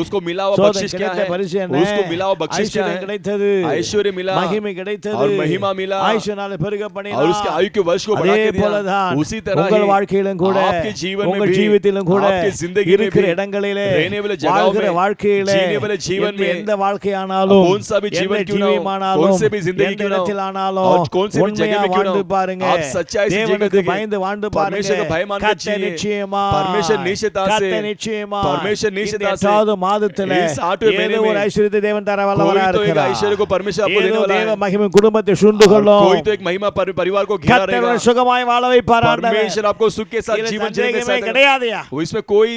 उसको मिला हुआ சோதனை बख्शिश क्या கிடைத்த है பரிசு என்ன? उसको मिला हुआ बख्शिश क्या ஐஸ்வர்யம் है கிடைத்தது, ऐश्वर्य मिला மகிமை கிடைத்தது, और महिमा मिला ஆயுஷ்னால பெருக और பண்ணினார். उसके आयु के वर्ष को बढ़ा அதே के दिया போலதான் उसी तरह உங்கள் ही வாழ்க்கையிலும் கூட आपके जीवन में உங்கள் भी ஜீவித்திலும் கூட आपके जिंदगी में இருக்கிற भी இடங்களிலே रहने वाले जगहों வாழ்கிற में வாழ்க்கையிலே जीने वाले जीवन में எந்த வாழ்க்கையானாலும் कौन सा भी जीवन எந்த क्यों ना हो ஜீவியமானாலும் कौन से भी जिंदगी எந்த क्यों ना हो இடத்திலானாலும் और कौन से भी உண்மையா जगह में क्यों ना வாழ்ந்து हो பாருங்க. आप सच्चाई से जीकर தேவனுக்கு देखिए பயந்து வாழ்ந்து परमेश्वर பாருங்க. का भय मान के கர்த்தர் जिए நிச்சயமா परमेश्वर निश्चयता से கர்த்தர் நிச்சயமா परमेश्वर இந்த निश्चयता से 8வது மாதத்திலே इस 8वें महीने ஏதோ ஒரு में ஐஸ்வரியத்தை தேவன் தர வல்லவராக कोई तो एक இருக்கிறார். ऐश्वर्य को परमेश्वर आपको देने ஏதோ वाला தேவ है மகிமை குடும்பத்தை சூழ்ந்து और கொள்ளும். कोई तो एक महिमा परिवार को घेरा கர்த்தர் रहेगा சுகமாய் வாழ வைப்பார் ஆண்டவர். परमेश्वर आपको सुख के साथ இதுல जीवन जीने के சந்தேகமே साथ கிடையாதுயா. वो इसमें कोई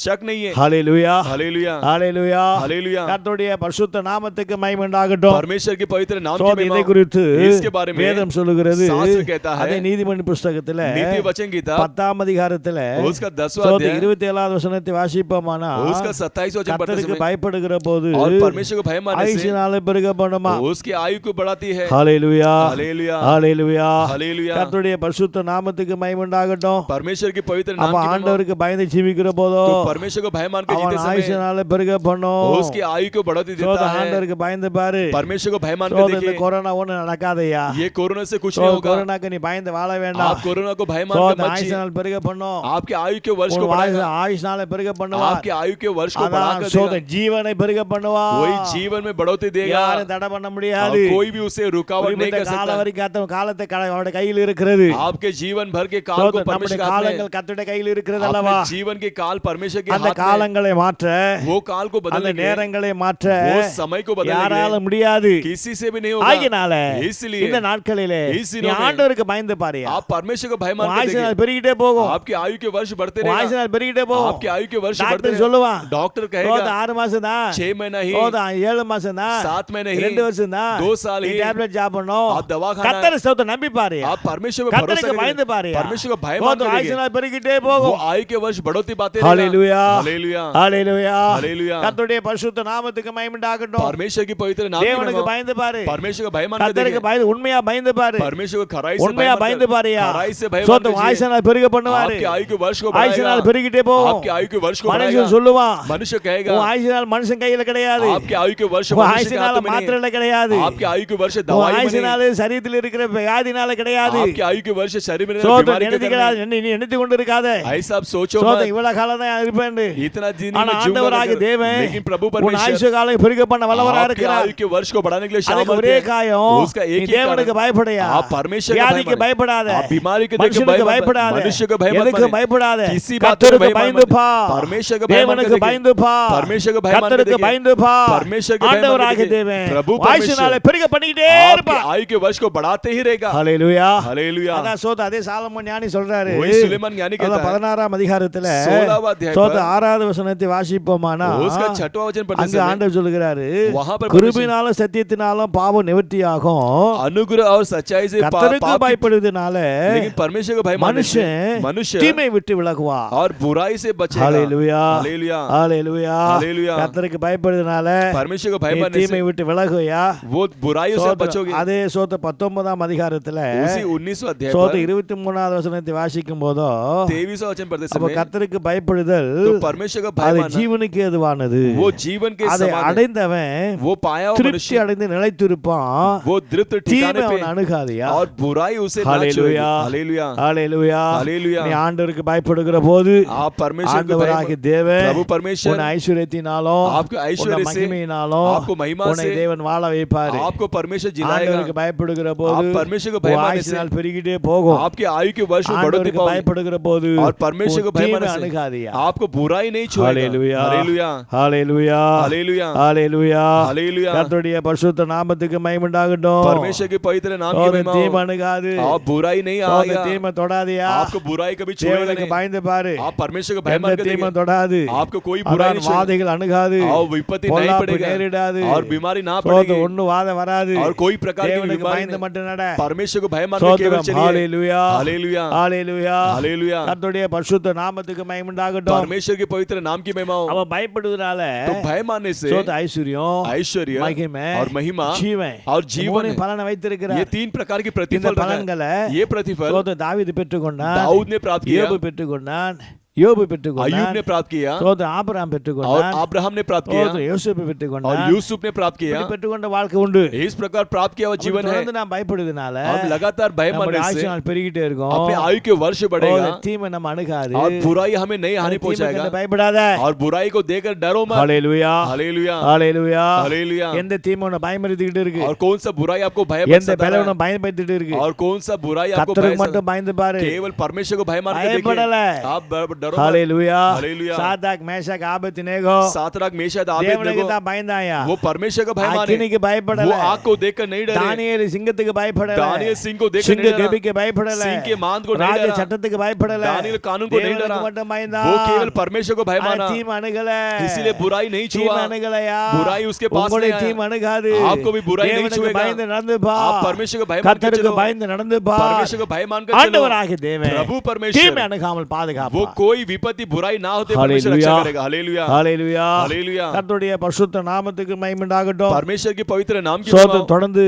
शक नहीं है ஹalleluya हालेलुया ஹalleluya हालेलुया கர்த்தருடைய பரிசுத்த நாமத்துக்கு மகிமை உண்டாகட்டும். परमेश्वर के पवित्र नाम की சோதனை महिमा குறித்து इसके बारे में வேதம் சொல்லுகிறது. शास्त्र कहता है அதே நீதிமொழி புத்தகத்திலே नीति वचन गीता 10ஆம் அதிகாரத்திலே उसका 10वां சோதனை अध्याय 27வது வசனத்தை வாசிப்போமானா उसका 27वां वचन पढ़ते கர்த்தருக்கு समय பயப்படுகிற போது और परमेश्वर को भय मानने से ஆயுசினாலே பெருக பண்ணுமா. उसकी आयु को बढ़ाती है ஹalleluya हालेलुया ஹalleluya हालेलुया கர்த்தருடைய பரிசுத்த நாமத்துக்கு மகிமை உண்டாகட்டும். परमेश्वर के पवित्र அப்ப नाम की महिमा ஆண்டவருக்கு பயந்து ஜீவிக்கிற போதோ तो परमेश्वर को भय मान के அவன் जीते समय ஆயுசினாலே பெருக பண்ணும். उसकी आयु को बढ़ाती சோத देता है ஆண்டவருக்கு பயந்து பாரு. परमेश्वर को भय मान के சோத இந்த देखिए கொரோனா ஒண்ணு நடக்காதயா. ये कोरोना से कुछ नहीं होगा கொரோனாக்கு நீ பயந்து வாழ வேண்டாம். आप कोरोना को भय मान சோத के मत जिए ஆயுசினால் பெருக பண்ணும். आपके आयु के वर्ष को உன் बढ़ाएगा ஆயுசினாலே பெருக பண்ணுவார். आपके आयु के वर्ष को அதான் बढ़ाकर சோத देगा ஜீவனை பெருக பண்ணுவார். वही जीवन में बढ़ोतरी देगा யாரும் தடை பண்ண और முடியாது. कोई भी उसे रुकावट नहीं कर கால सकता வரைக்கும் கர்த்தர் காலத்தை அவருடைய கையில் இருக்கிறது. आपके जीवन भर के काल को நம்முடைய परमेश्वर के हाथ में காலங்கள் கர்த்தருடைய கையில் இருக்கிறது है। அல்லவா. अपने जीवन के काल परमेश्वर के அந்த हाथ में காலங்களை மாற்ற वो काल को அந்த बदलने के நேரங்களை மாற்ற वो समय को बदलने யாரால के முடியாது. किसी से भी नहीं होगा ஆகினால इसलिए இந்த நாட்களிலே इस நீ दिनों में ஆண்டவருக்கு பயந்து பாரு. आप परमेश्वर को भय मान के ஆயுசினால் देखिए பெருகிட்டே போகும். आपके आयु के वर्ष बढ़ते रहेगा ஆயுசினால் பெருகிட்டே போகும். आपके आयु के वर्ष बढ़ते டாக்டர் रहेगा சொல்லுவான் डॉक्टर சோத कहेगा 6 மாசம் தான் 6 महीना ही சோத 7 மாசம் தான் 7 महीने ही 2 வருஷம் தான் 2 साल ही டேப்லெட் சாப்பிடணும். आप दवा खाना கர்த்தர் ஸ்தோத்திரம் நம்பி பாரு. आप परमेश्वर को भरोसा கர்த்தருக்கு பயந்து करिए பாரு. परमेश्वर को भय मान சோத के देखिए ஆயுசினால் பெருகிட்டே वो போகும். आयु के वर्ष बढ़ोतरी पाते ஹalleluya हालेलुया ஹalleluya हालेलुया கர்த்தருடைய பரிசுத்த நாமத்துக்கு மகிமை உண்டாகட்டும். परमेश्वर की पवित्र नाम की தேவனுக்கு महिमा பயந்து பாரு. परमेश्वर को भय मान के கர்த்தருக்கு देखिए பயந்து உண்மையா பயந்து பாரு. परमेश्वर को खराई से உண்மையா भय பயந்து मत பாருயா. खराई से भय சோத मान ஆயுசினால் பெருக பண்ணுவாரு. आपके आयु के वर्ष को ஆயுசினால் बढ़ाएगा பெருகிட்டே போகும். आपके आयु के वर्ष को बढ़ाएगा மனுஷன் சொல்லுவான் मनुष्य कहेगा உன் ஆயுசினால் மனுஷன் கையில கிடையாது. आपके आयु के वर्ष உன் मनुष्य के ஆயுசினால हाथ में नहीं மாத்திரையில கிடையாது. है आपके आयु के वर्ष உன் दवाई में नहीं ஆயுசினால சரீரத்தில் இருக்கிற வியாதினால கிடையாது. आपके आयु के वर्ष शरीर में சோத बीमारी के நினைத்துக்கிறாது. कारण நீ நினைத்து கொண்டு இருக்காத. ऐसा आप सोचो சோத मत இவ்வளவு காலம் தான் இருப்பேன். इतना दिन ஆனா में ஆண்டவராகிய தேவன் लेकिन प्रभु உன் परमेश्वर ஆயுசு காலம் பெருக பண்ண வல்லவராக आपके இருக்கிறார். आयु के वर्ष को बढ़ाने के लिए அதுக்கு शामिल ஒரே है காயம் उसका நீ एक ही தேவனுக்கு कारण பயப்படையா. आप परमेश्वर का வியாதிக்கு भय பயப்படாத. आप बीमारी के देख के மனுஷனுக்கு भय பயப்படாத. मनुष्य को भय मत எதுக்கு माने பயப்படாத. किसी बात को கர்த்தருக்கு भय பயந்து मत பா. परमेश्वर को भय मान के தேவனுக்கு देखिए பயந்து பா. परमेश्वर को भय मान के கர்த்தருக்கு देखिए பயந்து பா. परमेश्वर के भय मान के ஆண்டவராகிய देखिए தேவன் प्रभु ஆயுசினால परमेश्वर பெருக பண்ணிட்டே आपके இருப்பார். आयु के वर्ष को बढ़ाते ही रहेगा ஹalleluya हालेलुया அதான் சோத அதே சாலமோன் ஞானி சொல்றாரு. वही सुलेमान ज्ञानी कहता है 16ஆம் அதிகாரத்துல 16वां अध्याय சோத पर 6வது வசனத்தை வாசிப்போமானா उसका 6वां वचन पढ़ते அங்க समय ஆண்டவர் சொல்கிறாரு वहां पर கிருபையினாலும் சத்தியத்தினாலும் பாவம் நிவர்த்தியாகும். अनुग्रह और सच्चाई से கர்த்தருக்கு पाप की- பயப்படுவதனால लेकिन परमेश्वर को भय मानने से மனுஷன் मनुष्य தீமை விட்டு விலகுவா. और बुराई से बचेगा ஹalleluya हालेलुया ஹalleluya हालेलुया கர்த்தருக்கு பயப்படுவதனால परमेश्वर को भय நீ मानने தீமை से விட்டு விலகுயா. वो बुराइयों से बचोगे அதே சோத 19ஆம் அதிகாரத்துல उसी 19वां अध्याय சோத पर 23வது வசனத்தை வாசிக்கும் போதோ 23वां वचन पढ़ते அப்ப समय கர்த்தருக்கு பயப்படுதல் तो परमेश्वर का भय அது मानना ஜீவனுக்கு ஏதுவானது. वो जीवन के அதை समान है அடைந்தவன் वो पाया हुआ திருப்தி मनुष्य அடைந்து நிலைத்திருப்பான். वो तृप्त தீமை ठिकाने அவன் पे அணுகாதியா. और बुराई उसे ना हालेलुया छुएगी हालेलुया ஹalleluya हालेलुया நீ ஆண்டவருக்கு பயப்படுகிற போது आप परमेश्वर को ஆண்டவராகிய भय தேவன் प्रभु परमेश्वर உன் ஐஸ்வரியத்தினாலும் आपको உன் ऐश्वर्य से மகிமையினாலும் आपको महिमा உன்னை से தேவன் வாழ வைப்பாரு. आपको परमेश्वर जिलाएगा ஆண்டவருக்கு பயப்படுகிற போது आप परमेश्वर को भय உன் मानने से ஆயுசினால் பெருகிட்டே போகும். आपके आयु के वर्ष में बढ़ोतरी ஆண்டவருக்கு पाओगे பயப்படுகிற போது और परमेश्वर को உன் भय தீமை मानने से அணுகாதியா. आपको बुराई नहीं छुएगा ஹalleluya हालेलुया ஹalleluya हालेलुया ஹalleluya हालेलुया கர்த்தருடைய பரிசுத்த நாமத்துக்கு மகிமை உண்டாகட்டும். परमेश्वर के पवित्र नाम की महिमा தீமை हो அணுகாது. आप बुराई नहीं आएगा தீமை தொடாதியா. आपको बुराई कभी छुएगा தேவனுக்கு नहीं பயந்து பாரு. आप परमेश्वर को भय எந்த मान के தீமை देखिए தொடாது. आपको कोई बुराई அதான் नहीं छुएगा வாதைகள் அணுகாது. और विपत्ति नहीं பொல்லாப்பு पड़ेगा நேரிடாது. और बीमारी ना சோதனை पड़ेगी ஒண்ணு வாதை வராது. और कोई प्रकार की தேவனுக்கு बीमारी பயந்து नहीं மட்டும் நட. परमेश्वर को भय मान के केवल சோதரம் चलिए ஹalleluya हालेलुया ஹalleluya हालेलुया கர்த்தருடைய பரிசுத்த நாமத்துக்கு மகிமை உண்டாகட்டும். परमेश्वर के पवित्र नाम की महिमा हो அவ பயப்படுவதனால तो भय मानने से சோத ஐஸ்வர்யம் ऐश्वर्य மகிமை और महिमा ஜீவன் और जीवन மூணு है। பலனை ये வைத்திருக்கிறார். 3 प्रकार के இந்த प्रतिफल रखा है। பலன்களை ये प्रतिफल சோத தாவீது பெற்றுக்கொண்டான். दाऊद ने प्राप्त किया யோபு பெற்றுக்கொண்டான். யோபு अय्यूब பெற்றுக்கொண்டான். ने प्राप्त किया சோத ஆபிரகாம் और பெற்றுக்கொண்டான். अब्राहम ने प्राप्त சோத किया யோசேப்பு और பெற்றுக்கொண்டான். यूसुफ ने प्राप्त किया இப்படி பெற்றுக்கொண்ட வாழ்க்கை உண்டு. इस प्रकार प्राप्त किया हुआ जीवन है தொடர்ந்து நாம் பயப்படுவதனால अब लगातार भय நம்முடைய मानने ஆயுசு से நாள் பெருகிட்டே இருக்கும். अपने आयु के वर्ष बढ़ेगा தீமை நம்ம அணுகாது. और बुराई हमें नहीं हानि தீமைக்கு पहुंचाएगा பயப்படாத. और बुराई को देकर डरो मत ஹalleluya हालेलुया ஹalleluya हालेलुया எந்த தீமை உன்னை பயமுறுத்திக்கிட்டு இருக்கு. और कौन सा बुराई आपको भय எந்த सता பலம் रहा உன்னை பயமுறுத்திட்டு இருக்கு. है और कौन सा बुराई आपको भय கர்த்தருக்கு सता- மட்டும் பயந்து பாரு. केवल परमेश्वर को भय मान के பயப்படல. देखिए आप डरो मत। ஹalleluya hallelujah. Shadrach Meshach Abednego Shadrach Meshach தேவனுக்கு आबेदनेगो தான் பயந்தாயா वो परमेश्वर को भय माने, அக்கினிக்கு वो பயப்படல आग को देखकर नहीं डरे, தானியேல் சிங்கத்துக்கு பயப்படல दानियल सिंह को देखकर சிங்க नहीं डरा, கபிக்கு பயப்படல सिंह के मांद को नहीं ராஜ डरा, சட்டத்துக்கு பயப்படல दानियल कानून को नहीं डरा, தேவனுக்கு மட்டும் பயந்தான் वो केवल परमेश्वर को भय माना, தீம் அணுகல इसीलिए बुराई नहीं தீம் छुआ, அணுகலையா बुराई उसके पास உங்களை नहीं தீம் आया, அணுகாது आपको भी बुराई नहीं தேவனுக்கு छुएगा, பயந்து நடந்து பா आप परमेश्वर को भय मान के கர்த்தருக்கு चलो, பயந்து நடந்து பா परमेश्वर को भय मानकर चलो, ஆண்டவராகிய தேவன் प्रभु தீமை परमेश्वर அணுகாமல் वो பாதுகாப்பார் कोई विपत्ति बुराई ना होते परमेश्वर रक्षा करेगा। हालेलुया, ஹalleluya हालेलुया। கர்த்தருடைய பரிசுத்த நாமத்துக்கு மகிமை உண்டாகட்டும் परमेश्वर के पवित्र नाम की சோதரம் महिमा। தொடர்ந்து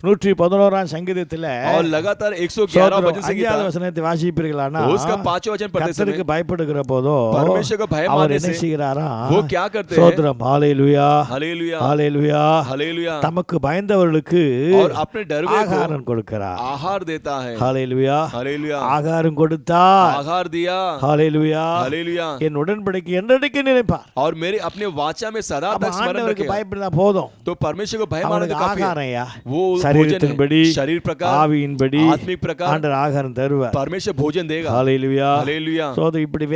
111ஆம் சங்கீதத்துல और लगातार 111 சோதரம் वचन से 5வது गीता, வசனத்தை வாசிப்பீர்களானா उसका 5वां वचन पढ़ते கர்த்தருக்கு समय பயப்படுகிற போதோ परमेश्वर को भय அவர் मानने என்ன से செய்கிறாரா वो क्या करते हैं? சோதரம் ஹalleluya हालेलुया, ஹalleluya हालेलुया। தமக்கு பயந்தவர்களுக்கு और अपने डरवे को ஆகாரம் கொடுக்கிறார் आहार देता है। ஹalleluya हालेलुया, ஆகாரம் கொடுத்தார் आहार दिया। ஹalleluya हालेलुया। என் உடன்படிக்கை என்றைக்கு நினைப்பார் और मेरे अपने वाचा में सदा அப்ப तक स्मरण ஆண்டவருக்கு रखेगा। பயப்படுதா போதும் तो परमेश्वर को भय मानने அவனுக்கு तो काफी है। ஆகாரம் ஐயா वो भोजन சரீரத்தின்படி है, शरीर प्रकार, ஆவியின்படி आत्मिक प्रकार ஆண்டவர் ஆகாரம் தருவார் परमेश्वर भोजन देगा। ஹalleluya हालेलुया। சோதரம் இப்படி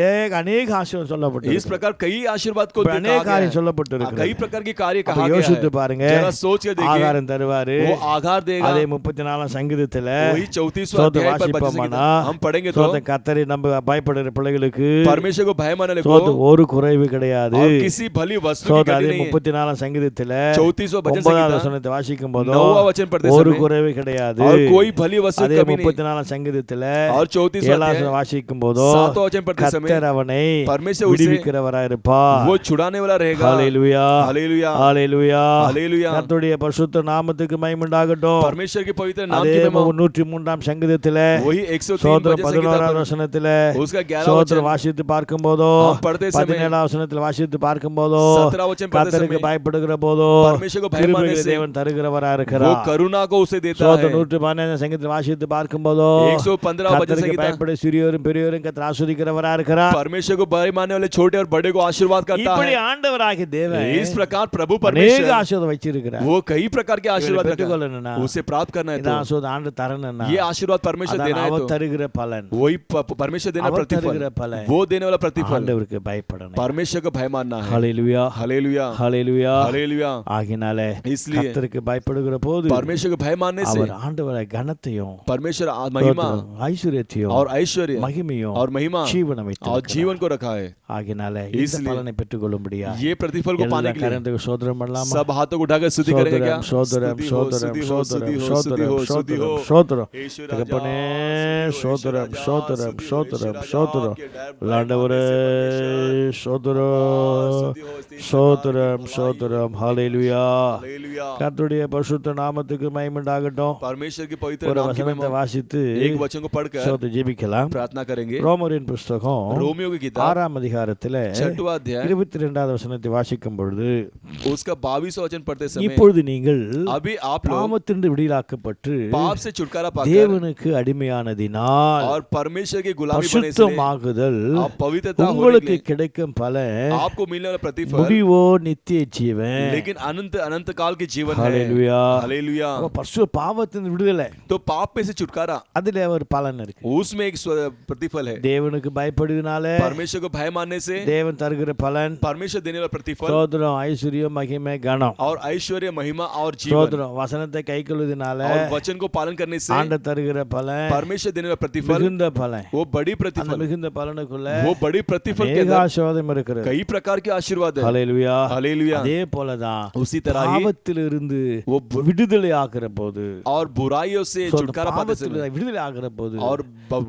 அநேக ஆசீர்வாதம் इस சொல்லப்பட்டிருக்கு प्रकार कई आशीर्वाद को இப்படி कहा अनेक गया காரியம் है। சொல்லப்பட்டிருக்கு कई प्रकार के कार्य அப்ப कहा गया யோசித்து है। பாருங்க जरा सोच के देखिए, ஆகாரம் தருவாரு वो आहार देगा। அதே 34ஆம் சங்கீதத்துல वही 34वां சோதரம் अध्याय पर वचन से வாசிப்போமானா गीता हम पढ़ेंगे तो சோதரம் கர்த்தரை நம்ம பயப்படுற பிள்ளைகளுக்கு परमेश्वर को भय मानने को சோதரம் ஒரு குறைவு கிடையாது और किसी भली वस्तु की சோதரம் कमी அதே नहीं है। 34ஆம் சங்கீதத்துல 34वां वचन से 9வது गीता வசனத்தை வாசிக்கும் போது 9वां वचन पढ़ते ஒரு समय குறைவு கிடையாது और कोई भली वस्तु அதே की कमी नहीं। 34ஆம் சங்கீதத்துல और 34वां 7வது अध्याय வாசிக்கும் போது 7वां वचन पढ़ते समय கர்த்தர் அவனை परमेश्वर उसे விடுவிக்கிறவராய் இருப்பார் वो छुड़ाने वाला रहेगा। ஹalleluya हालेलुया, ஹalleluya हालेलुया। கர்த்தருடைய பரிசுத்த நாமத்துக்கு மகிமை உண்டாகட்டும் परमेश्वर के पवित्र नाम அதே की महिमा। 103ஆம் சங்கீதத்துல वही 103 சோதரம் वचन से गीता 11வது पर வசனத்துல उसका 11वां சோதரம் वचन வாசித்து பார்க்கும்போதோ हम पढ़ते समय 17ஆம் வசனத்துல வாசித்து பார்க்கும்போதோ 17वां वचन पढ़ते கர்த்தருக்கு समय பயப்படுகிற போதோ परमेश्वर को भय मानने கிருபைகளை से தேவன் தருகிறவராய் वो இருக்கிறார் करुणा को उसे देता है। சோதரம் 115ஆம் சங்கீதத்தில் வாசித்து பார்க்கும்போதோ 115वां वचन से கர்த்தருக்கு गीता பயப்பட சிறியோரும் பெரியோரும் கர்த்தர் ஆசீர்வதிக்கிறவராய் இருக்கிறார் परमेश्वर को भय मानने वाले छोटे और बड़े को आशीर्वाद करता இப்படி है। ஆண்டவராகிய தேவன் इस प्रकार प्रभु அநேக परमेश्वर ஆசீர்வாதம் வச்சிருக்கிறார் वो कई प्रकार के आशीर्वाद रखा பெற்றுக்கொள்ளணும்னா है। उसे प्राप्त करना है இந்த तो ஆசீர்வாதம் ஆண்டு தரணும்னா ये आशीर्वाद परमेश्वर அதான் देना है அவர் तो தருகிற பலன் वही परमेश्वर देना அவர் प्रतिफल, தருகிற பலன் वो देने वाला प्रतिफल ஆண்டவருக்கு பயப்படணும் परमेश्वर को भय मानना है। ஹalleluya हालेलुया, ஹalleluya हालेलुया। ஆகினாலே इसलिए கர்த்தருக்கு பயப்படுகிற போது परमेश्वर को भय मानने से அவர் ஆண்டவரை கனத்தையும் परमेश्वर महिमा ஐஸ்வரியத்தையும் और ऐश्वर्य மகிமையும் और महिमा ஜீவனை और வைத்து जीवन को रखा है। ஆகினாலே இந்த इसलिए பலனை பெற்றுக்கொள்ளும்படியா ये प्रतिफल को पाने के लिए கரந்துக்கு சோதரம் பண்ணலாமா सब हाथों को उठाकर स्तुति करेंगे क्या? சோதரம் स्तुति हो, சோதரம் स्तुति हो, சோதரம் स्तुति हो, स्तुति हो, சோதரம் स्तुति हो। சோதரம் சோதரம் ईश्वर தகப்பனே राजा, சோதரம் ईश्वर சோதரம் राजा, சோதரம் ईश्वर சோதரம் राजा, आपके லாண்டவரே சோதரம் சோதரம் சோதரம் ஹalleluya हालेलुया। கர்த்தருடைய பரிசுத்த நாமத்துக்கு மகிமை உண்டாகட்டும் परमेश्वर की पवित्र ஒரு नाम की வசனத்தை महिमा வாசித்து एक वचन को पढ़कर சோதர ஜெபிக்கலாம் प्रार्थना करेंगे। ரோமரின் புஸ்தகம் रोमियो की किताब 6ஆம் அதிகாரத்துல 6वां अध्याय 22வது வசனத்தை வாசிக்கும் பொழுது उसका 22वां वचन पढ़ते समय இப்பொழுது நீங்கள் अभी आप लोग பாவத்திலிருந்து விடுதலாக்கப்பட்டு पाप से छुटकारा पाकर தேவனுக்கு அடிமையானதினால் और परमेश्वर की गुलामी बने इसलिए பரிசுத்தமாகுதல் आप पवित्रता होने के உங்களுக்கு लिए கிடைக்கும் பலன் आपको मिलने वाला प्रतिफल முடிவோ நித்திய ஜீவன் लेकिन अनंत अनंत काल के जीवन है। ஹalleluya हालेलुया। அப்ப பரிசுத்த பாவத்திலிருந்து விடுதலை तो पाप में से छुटकारा அதுல ஒரு பலன் இருக்கு उसमें एक प्रतिफल है। தேவனுக்கு பயப்படுவதனால परमेश्वर को भय मानने से தேவன் தருகிற பலன் परमेश्वर देने वाला प्रतिफल சோதரம் ஐஸ்வர்யம் மகிமை கனம் और ऐश्वर्य महिमा और जीवन சோதரம் வசனத்தை கைக்கொள்வதனால और वचन को पालन करने से ஆண்ட தருகிற பலன் परमेश्वर देने वाला प्रतिफल மிகுந்த பலன் वो बड़ी அந்த प्रतिफल மிகுந்த பலனுக்குள்ள वो बड़ी प्रतिफल के அநேக अंदर ஆசீர்வாதம் இருக்கிறது कई प्रकार के आशीर्वाद है। ஹalleluya हालेलुया। அதே போலதான் उसी तरह ही பாவத்திலிருந்து वो விடுதலை ஆகிற போது और बुराइयों से So, அந்த छुटकारा पाते समय பாவத்திலிருந்து விடுதலை ஆகிற போது और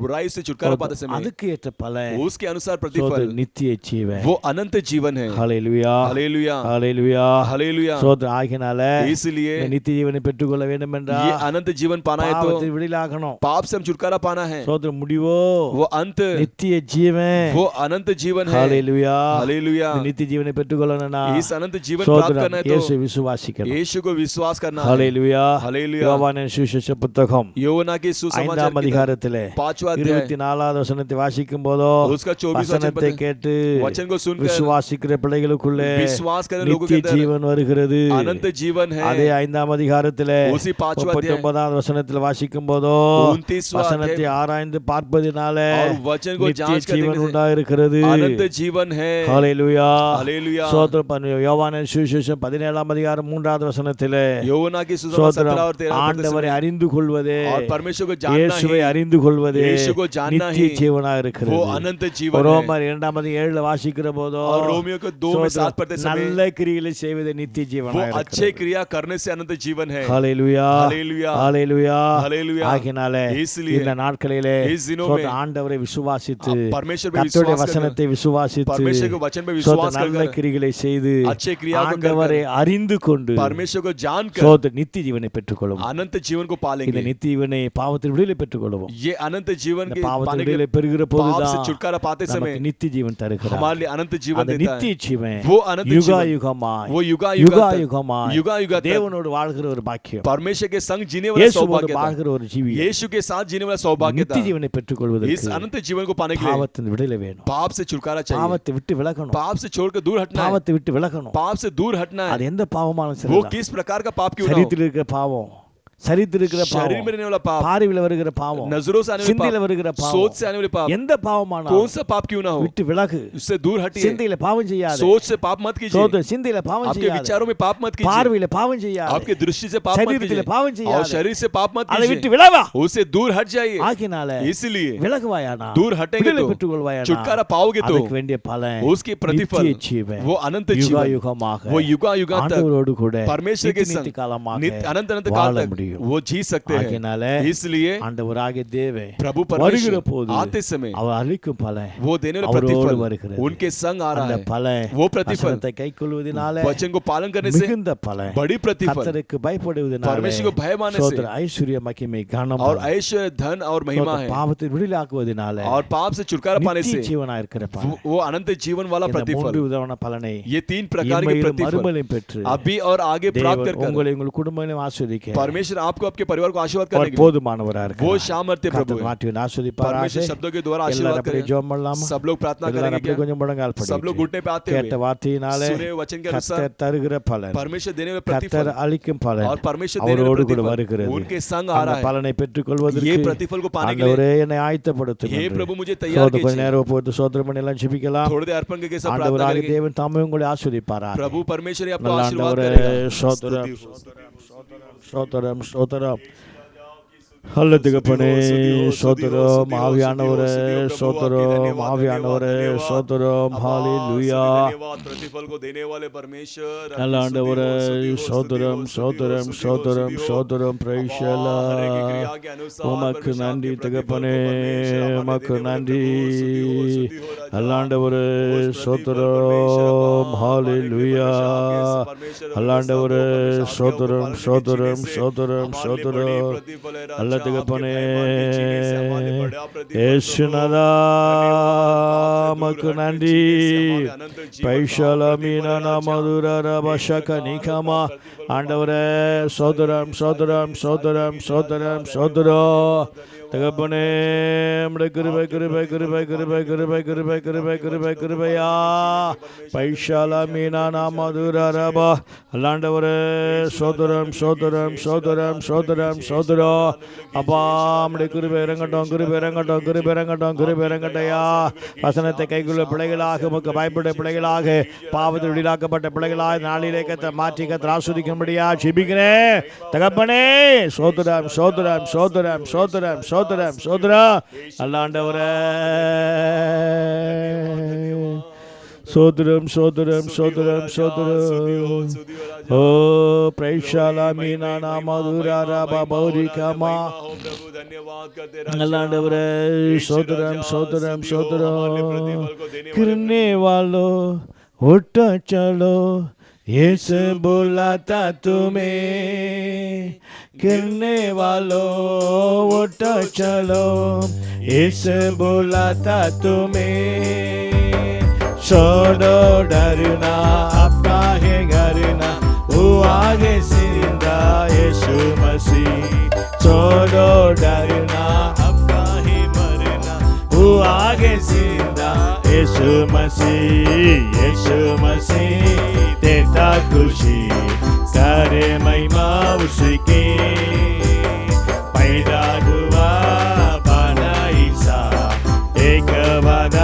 बुराई से छुटकारा पाते समय அதுக்கு ஏற்ற பலன் उसके अनुसार சோதர प्रतिफल நித்திய ஜீவன் वो अनंत जीवन है। ஹalleluya हालेलुया, ஹalleluya हालेलुया। சோதர ஆகினால इसलिए இந்த நித்திய ஜீவனை பெற்றுக்கொள்ள வேண்டும் ये என்றால் अनंत जीवन पाना है तो பாவத்தில் விடுதலாகணும் पाप से हम छुटकारा पाना है। சோதர முடிவோ वो अंत நித்திய ஜீவன் वो अनंत जीवन है। ஹalleluya हालेलुया। இந்த நித்திய ஜீவனை பெற்றுக்கொள்ளணும்னா इस अनंत जीवन प्राप्त சோதர करना है இயேசு तो விசுவாசிக்கணும் यीशु को विश्वास करना है। ஹalleluya हालेलुया। யோவானின் சுவிசேஷ புத்தகம் யோனா की सुसमाचार 5ஆம் किताब அதிகாரத்திலே 5वां अध्याय 24வது வசனத்தை வாசிக்கும் போதோ उसका 24वां वचन வசனத்தை पढ़ते கேட்டு वचन को सुनकर விசுவாசிக்கிற பிள்ளைகளுக்குள்ளே विश्वास करने लोगों के நித்திய अंदर ஜீவன் வருகிறது अनंत जीवन அதே है। 5ஆம் அதிகாரத்திலே उसी 5वां अध्याय 39வது வசனத்தில் வாசிக்கும் போதோ 29वां வசனத்தை अध्याय ஆராய்ந்து பார்ப்பதினாலே और वचन को நித்திய जांच ஜீவன் உண்டாயிருக்கிறது. अनंत जीवन है. ஹல்லேலூயா. हालेलुया. ஸ்தோத்திரம் பண்ணுவோம். யோவானின் சுவிசேஷம் 17ஆம் அதிகாரம் 3வது வசனத்திலே யோவானா की सुसमाचार 17 और 13 ஆண்டவரை அறிந்து கொள்வதே, और परमेश्वर को जानना இயேசுவை ही, அறிந்து கொள்வதே यीशु को जानना நித்திய ही ஜீவனாக இருக்கிறது. वो अनंत जीवन है. ரோமர் 2:7 வாசிக்கிற போதோ और रोमियो को 2:7 पढ़ते समय நல்ல கிரியைகளை செய்வது நித்திய वो ஜீவனாக अच्छे இருக்கிறது. क्रिया करने से अनंत जीवन है. ஹல்லேலூயா. हालेलुया. ஹல்லேலூயா. हालेलुया. ஆகினாலே इसलिए இந்த நாட்களிலே इस दिनों में ஆண்டவரை விசுவாசித்து परमेश्वर पे கர்த்தருடைய विश्वास வசனத்தை कर, விசுவாசித்து परमेश्वर के वचन पे विश्वास நல்ல कर, கிரிகளை செய்து अच्छे क्रिया को ஆண்டவரை कर, அறிந்து கொண்டு परमेश्वर को जानकर நித்திய ஜீவனை பெற்றுக்கொள்ளும். अनंत जीवन को இந்த पालेंगे. நித்திய ஜீவனை பாவத்தின் விடுதலை பெற்றுக்கொள்ளும். ये अनंत जीवन के பாவத்தின் पाने விடுதலை के பெறுகிற पाप से போதுதான் छुटकारा पाते समय நமக்கு நித்திய ஜீவன் தருகிறார். हमारे लिए अनंत जीवन அந்த देता நித்திய है. ஜீவன் वो अनंत யுகா जीवन, யுகமாய் वो युगा யுகா युगा யுகமாய் युगा युगा तक தேவனோடு வாழ்கிற ஒரு பாக்கியம். परमेश्वर के संग जीने वाला இயேசுவோடு सौभाग्य था. வாழ்கிற ஒரு ஜீவியம். यीशु के साथ जीने वाला सौभाग्य था. நித்திய ஜீவனை इस பெற்றுக்கொள்வதற்கு अनंत जीवन को पाने के लिए பாவத்தின் விடுதலை வேணும். पाप से छुटकारा चाहिए. பாவத்தை விட்டு விலகணும். पाप से छोड़कर दूर हटना है. பாவத்தை விட்டு விலகணும். पाप से दूर हटना அது है. எந்த பாவமானாலும் वो சரி. किस प्रकार का पाप क्यों ना हो. சரீரத்தில் இருக்கிற பாவம், சரீரத்தில் இருக்கிற शरीर में பாவம், रहने वाला पाप, பார்வையில் வருகிற பாவம், नजरों से आने वाले சிந்தையில पाप, வருகிற பாவம், सोच से आने वाले पाप, எந்த பாவமானாலும் कौन सा पाप क्यों ना हो, விட்டு விலகு. उससे दूर हटिए. சிந்தையில பாவம் செய்யாதே. सोच से पाप मत कीजिए. சோதர சிந்தையில பாவம் आपके செய்யாதே. विचारों में पाप मत कीजिए. பார்வையில பாவம் செய்யாதே. आपके दृष्टि से पाप मत சரீரத்தில் कीजिए. பாவம் और செய்யாதே. शरीर से पाप मत அதை விட்டு कीजिए. விலவா. उससे दूर हट जाइए. ஆகினால इसलिए விலகுவாயானா, दूर हटेंगे விடுதலை तो, பெற்றுக்கொள்வாயானா, छुटकारा पाओगे तो அதுக்கு வேண்டிய பலன் उसकी प्रतिफल, நித்திய ஜீவன், वो अनंत யுகா जीवन, யுகமாக वो युगा युगा तक ஆண்டவரோடு கூட परमेश्वर के நித்திய संग காலமாக अनंत अनंत வாழ काल तक முடியும். वो जी सकते हैं. ஆகினால इसलिए ஆண்டவராகிய தேவன் प्रभु வருகிற परमेश्वर போது आते समय அவர் அளிக்கும் பலன் वो देने वाला அவரோடு प्रतिफल வருகிறது. उनके संग आ रहा அந்த है. பலன் वो प्रतिफल வசனத்தை கைக்கொள்வதினால वचन को पालन करने से மிகுந்த பலன், बड़ी प्रतिफल, கர்த்தருக்கு பயப்படுவதினால परमेश्वर को भय मानने से சோதர ஐஸ்வர்ய மகிமை கனம் और ऐश्वर्य धन और महिमा है. பாவத்தை விடுதலாக்குவதினால और पाप से छुटकारा पाने நித்திய से ஜீவனா இருக்கிற பலன். वो अनंत जीवन वाला இந்த प्रतिफल, மூன்று விதமான பலனை ये 3 प्रकार के இம்மையிலும் प्रतिफल மறுமையிலும் பெற்று अभी और आगे प्राप्त தேவன் कर உங்களை உங்கள் குடும்பங்களையும் ஆஸ்வதிக்க परमेश्वर आपको आपके परिवार को आशीर्वाद அவர் करने के लिए போதுமானவராக वो இருக்கிறார். सामर्थ्य प्रभु கர்த்தர் है. மாற்றியும் ஆஸ்வதிப்பாராக. परमेश्वर शब्दों के द्वारा எல்லாரும் आशीर्वाद அப்படியே करें. ஜெபம் பண்ணலாமா? सब लोग प्रार्थना எல்லாரும் करेंगे அப்படியே क्या? கொஞ்சம் முழங்கால் सब लोग படிட்டு घुटने पे आते கேட்ட हुए வார்த்தையினாலே सुने वचन के अनुसार கர்த்தர் தருகிற பலன், परमेश्वर देने में கர்த்தர் प्रतिफल அளிக்கும் பலன் और परमेश्वर देने में அவரோடு கூட प्रतिफल வருகிறது. उनके संग आ அந்த रहा है. பலனை ये பெற்றுக்கொள்வதற்கு प्रतिफल को पाने के लिए ஆண்டவரே என்னை ஆயத்தப்படுத்தும் हे என்று प्रभु मुझे तैयार கொஞ்ச कीजिए. நேரம் போட்டு சோதரம் பண்ணி எல்லாம் ஜெபிக்கலாம். थोड़ी देर अर्पण करके सब प्रार्थना ஆண்டவராகிய करेंगे. தேவன் தாமே உங்களை ஆசீர்வதிப்பாராக. प्रभु परमेश्वर आपको நல்ல आशीर्वाद ஆண்டவரே करेगा. சோதரம் சோதரம் சோதரம் நல்ல தகப்பனே சோதரம் ஆவியானவரே சோதரம் ஆவியானவரே சோதரம் ஹalleluya. प्रतिफल को देने वाले परमेश्वर நல்ல ஆண்டவரே சோதரம் சோதரம் சோதரம் சோதரம் பிரைஷலா. உமக்கு நன்றி தகப்பனே, உமக்கு நன்றி. நல்ல ஆண்டவரே சோதரம் ஹalleluya. நல்ல ஆண்டவரே சோதரம் சோதரம் சோதரம் சோதரம் நல்ல தகப்பனே ஏசுநாதா உமக்கு நன்றி. பைஷலமீன மதுர பஷக நிகமா. ஆண்டவரே சோதரம் சோதரம் சோதரம் சோதரம் சோதரோ தகப்பனே நம்முடைய கிருபை கிருபை கிருபை கிருபை கிருபை கிருபை கிருபை கிருபை கிருபையா. பைஷலமீன மதுர ரபா. ஆண்டவரே சோதரம் சோதரம் சோதரம் சோதரம் சோதரோ அப்பா நம்முடைய கிருபை இறங்கட்டும், கிருபை இறங்கட்டும், கிருபை இறங்கட்டும், கிருபை இறங்கட்டையா. வசனத்தை கைக்குள்ள பிள்ளைகளாக உமக்கு பயப்பட பிள்ளைகளாக பாவத்தில் விடுதலாக்கப்பட்ட பிள்ளைகளாக நாளிலே கத்த மாற்றி கத்த ஆஸ்வதிக்கும்படியா ஜெபிக்கிறேன் தகப்பனே. சோதரம் சோதரம் சோதரம் சோதரம் சோதரம் சோதரா. அல்லாண்டவரே சோதரம் சோதரம் சோதரம் சோதரம் ஓ பிரைஷாலா மீனா மதுரா ரபா பௌரிகமா. அல்லாண்டவரே சோதரம் சோதரம் சோதரம் கிருனே வாலோ उठो चलो यीशु बुलाता तुम्हें. गिरने वालों उठो चलो यीशु बुलाता तुम्हें. छोड़ो डरना अपना है करना वो आगे जिंदा यीशु मसीह. छोड़ो डरना अपना ही मरना वो आगे जिंदा यीशु मसीह. यीशु मसीह देता खुशी सारे महिमा उसकी. पैदा हुआ बना ईसा एक वादा